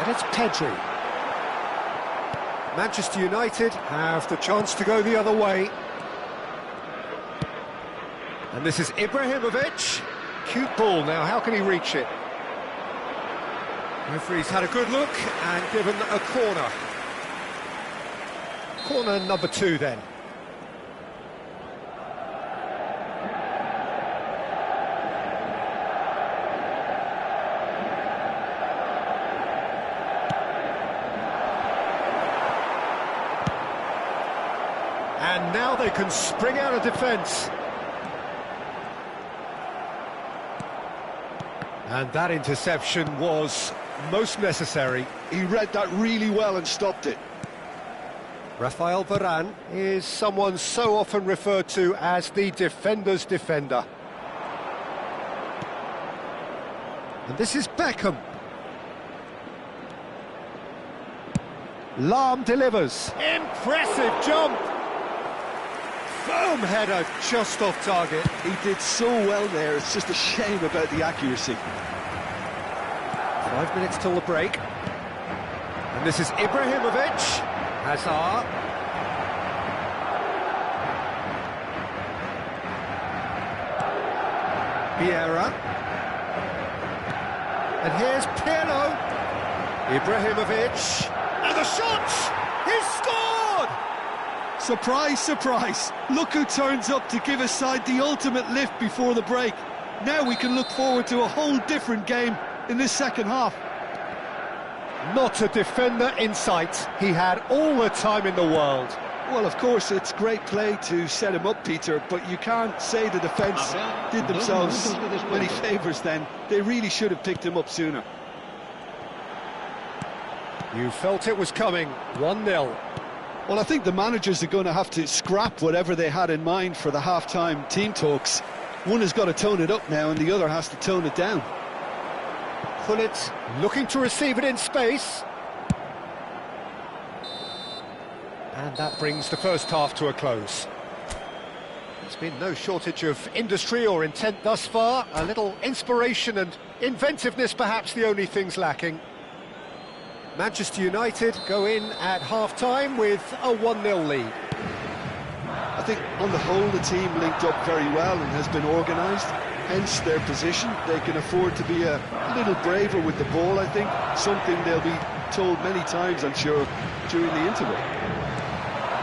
Speaker 1: And it's Pedri. Manchester United have the chance to go the other way. And this is Ibrahimovic. Cute ball now, how can he reach it? Referee's had a good look and given a corner. Corner number 2 then. And now they can spring out of defence. And that interception was most necessary.
Speaker 2: He read that really well and stopped it.
Speaker 1: Rafael Varane is someone so often referred to as the defender's defender. And this is Beckham. Lahm delivers. Impressive jump. Firm header just off target.
Speaker 2: He did so well there, it's just a shame about the accuracy.
Speaker 1: 5 minutes till the break. And this is Ibrahimovic. Hazard. Vieira. And here's Pirlo. Ibrahimovic. And the shot! He's scored!
Speaker 2: Surprise, surprise. Look who turns up to give his side the ultimate lift before the break. Now we can look forward to a whole different game in this second half.
Speaker 1: Not a defender in sight. He had all the time in the world.
Speaker 2: Well, of course, it's great play to set him up, Peter, but you can't say the defence did themselves many favours then. They really should have picked him up sooner.
Speaker 1: You felt it was coming. 1-0.
Speaker 2: Well, I think the managers are going to have to scrap whatever they had in mind for the half-time team talks. One has got to tone it up now and the other has to tone it down.
Speaker 1: Gullit looking to receive it in space. And that brings the first half to a close. There's been no shortage of industry or intent thus far. A little inspiration and inventiveness perhaps the only things lacking. Manchester United go in at half-time with a 1-0 lead.
Speaker 2: I think on the whole the team linked up very well and has been organised, hence their position. They can afford to be a little braver with the ball, I think, something they'll be told many times, I'm sure, during the interval.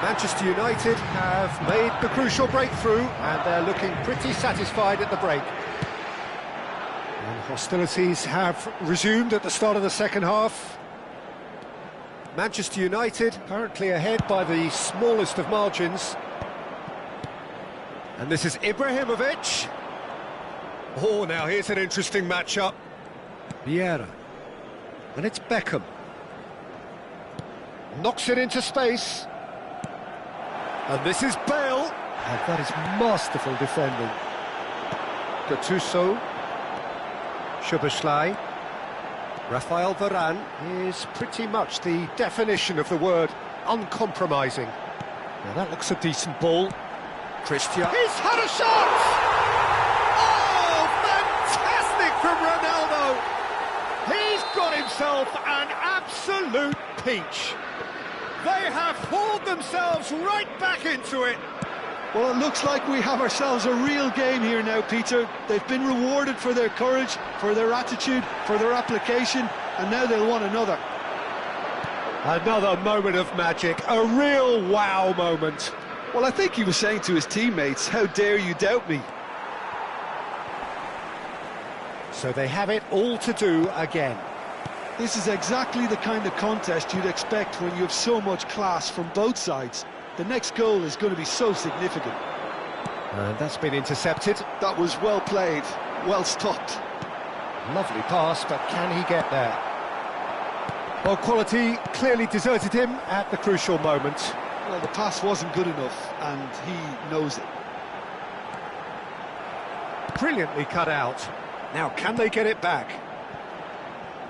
Speaker 1: Manchester United have made the crucial breakthrough and they're looking pretty satisfied at the break. And hostilities have resumed at the start of the second half. Manchester United currently ahead by the smallest of margins. And this is Ibrahimovic. Oh, now here's an interesting matchup. Vieira. And it's Beckham. Knocks it into space. And this is Bale. And that is masterful defending. Gattuso. Szoboszlai. Rafael Varane is pretty much the definition of the word uncompromising. Now that looks a decent ball. Christian. He's had a shot! Oh, fantastic from Ronaldo! He's got himself an absolute peach. They have hauled themselves right back into it.
Speaker 2: Well, it looks like we have ourselves a real game here now, Peter. They've been rewarded for their courage, for their attitude, for their application, and now they'll want another.
Speaker 1: Another moment of magic, a real wow moment.
Speaker 2: Well, I think he was saying to his teammates, how dare you doubt me?
Speaker 1: So they have it all to do again.
Speaker 2: This is exactly the kind of contest you'd expect when you have so much class from both sides. The next goal is going to be so significant.
Speaker 1: And that's been intercepted.
Speaker 2: That was well played, well stopped.
Speaker 1: Lovely pass, but can he get there? Well, quality clearly deserted him at the crucial moment.
Speaker 2: Well, the pass wasn't good enough, and he knows it.
Speaker 1: Brilliantly cut out. Now, can they get it back?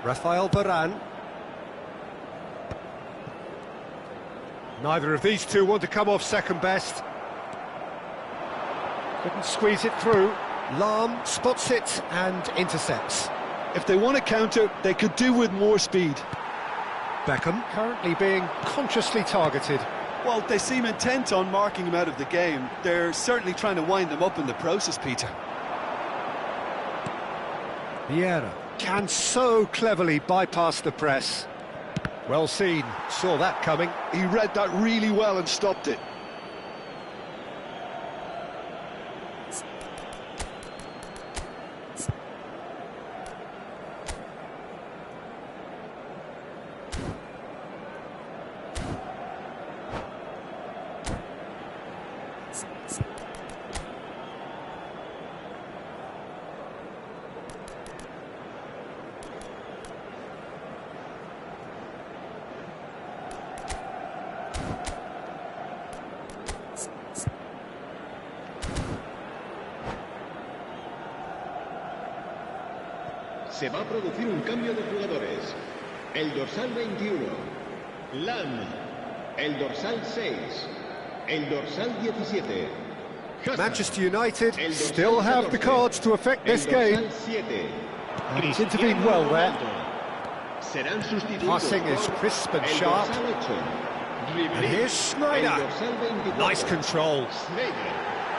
Speaker 1: Rafael Varane. Neither of these two want to come off second best. Couldn't squeeze it through. Lahm spots it and intercepts.
Speaker 2: If they want to counter, they could do with more speed.
Speaker 1: Beckham currently being consciously targeted.
Speaker 2: Well, they seem intent on marking him out of the game. They're certainly trying to wind him up in the process, Peter.
Speaker 1: Vieira can so cleverly bypass the press. Well seen, saw that coming.
Speaker 2: He read that really well and stopped it.
Speaker 3: Se va a producir un cambio de jugadores. El dorsal 21, Lam. El dorsal 6, el dorsal 17. Hazard.
Speaker 1: Manchester United still have the cards to affect this game. And he's intervened well there. Passing is crisp and sharp. And here's Schneider. Nice control.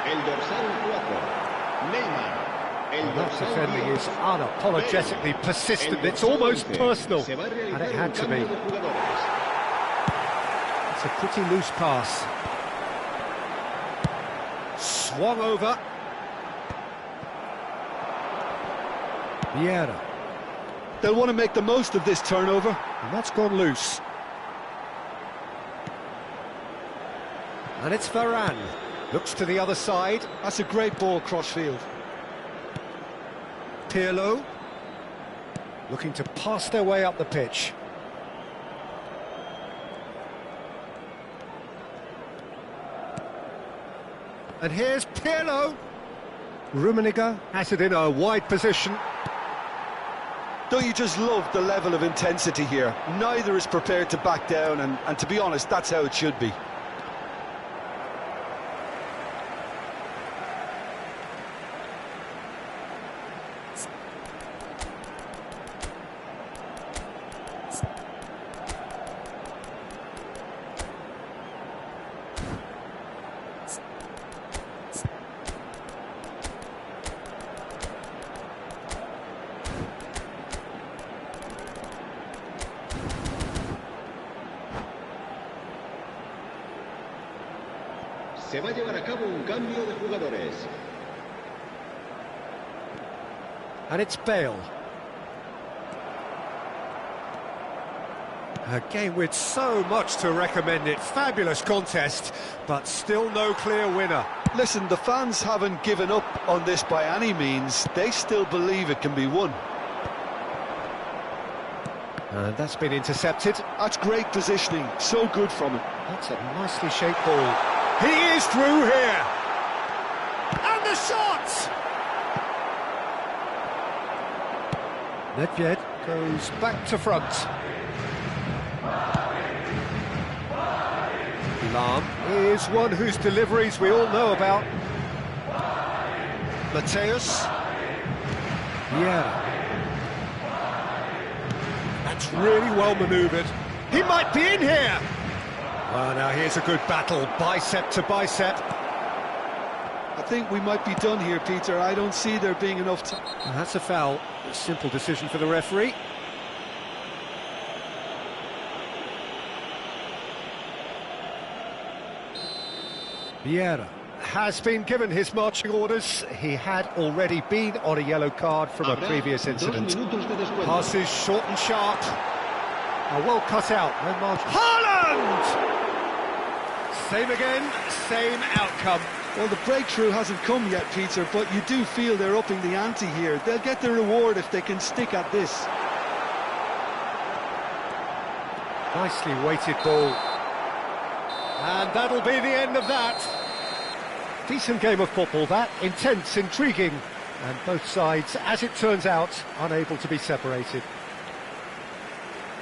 Speaker 3: El dorsal 4, Neymar.
Speaker 1: That defending is unapologetically persistent. It's almost personal, and it had to be. It's a pretty loose pass. Swung over. Vieira.
Speaker 2: They'll want to make the most of this turnover.
Speaker 1: And that's gone loose. And it's Varane. Looks to the other side.
Speaker 2: That's a great ball cross-field.
Speaker 1: Pirlo looking to pass their way up the pitch. And here's Pirlo. Rummenigge has it in a wide position.
Speaker 2: Don't you just love the level of intensity here? Neither is prepared to back down, and to be honest, that's how it should be.
Speaker 3: Se va a llevar a cabo un cambio de jugadores.
Speaker 1: And it's Bale. A game with so much to recommend it. Fabulous contest, but still no clear winner.
Speaker 2: Listen, the fans haven't given up on this by any means. They still believe it can be won.
Speaker 1: And that's been intercepted.
Speaker 2: That's great positioning. So good from him.
Speaker 1: That's a nicely shaped ball. He is through here. And the shot! Nedved goes back to front. Lam is one whose deliveries we all know about. Mateus. Yeah. That's really well manoeuvred. He might be in here. Well, now here's a good battle, bicep to bicep.
Speaker 2: I think we might be done here, Peter. I don't see there being enough time.
Speaker 1: And that's a foul. A simple decision for the referee. Vieira has been given his marching orders. He had already been on a yellow card from a previous incident. Passes short and sharp. Well cut out. No margin. Haaland! Same again, same outcome.
Speaker 2: Well, the breakthrough hasn't come yet, Peter, but you do feel they're upping the ante here. They'll get the reward if they can stick at this.
Speaker 1: Nicely weighted ball. And that'll be the end of that. Decent game of football, that. Intense, intriguing. And both sides, as it turns out, unable to be separated.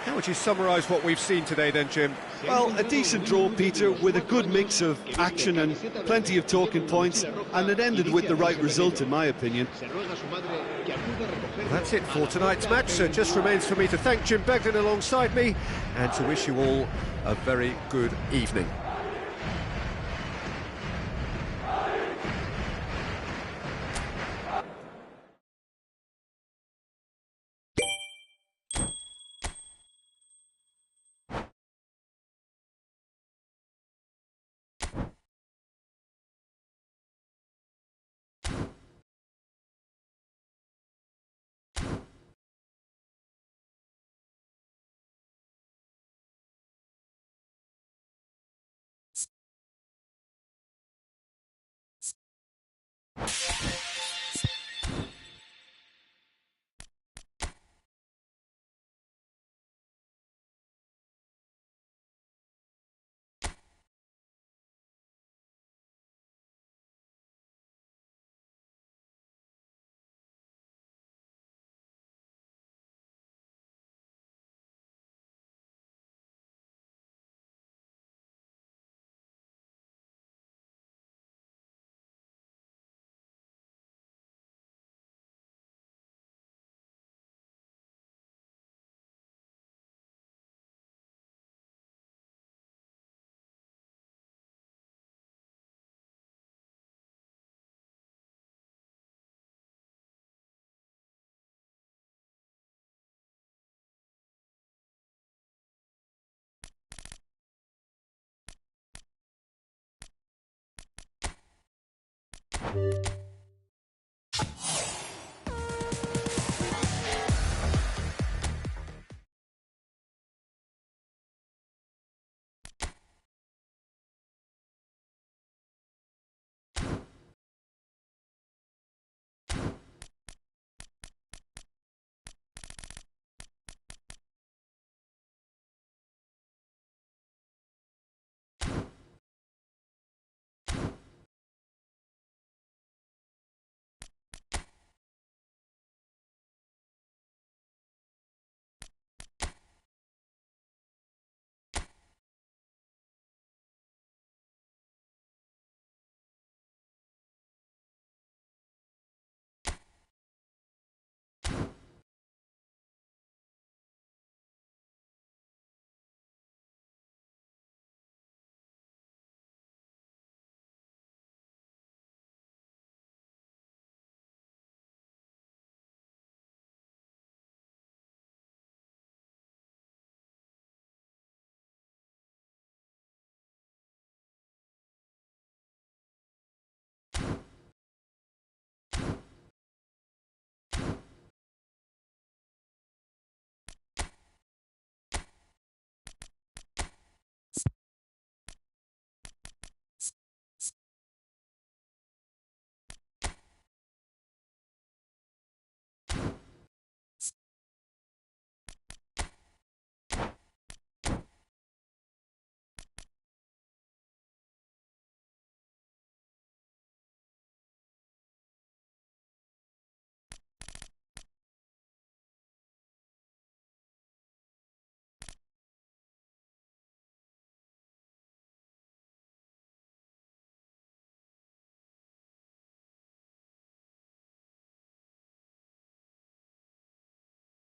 Speaker 1: How would you summarise what we've seen today then, Jim?
Speaker 2: Well, a decent draw, Peter, with a good mix of action and plenty of talking points, and it ended with the right result, in my opinion.
Speaker 1: That's it for tonight's match, so it just remains for me to thank Jim Beglin alongside me and to wish you all a very good evening.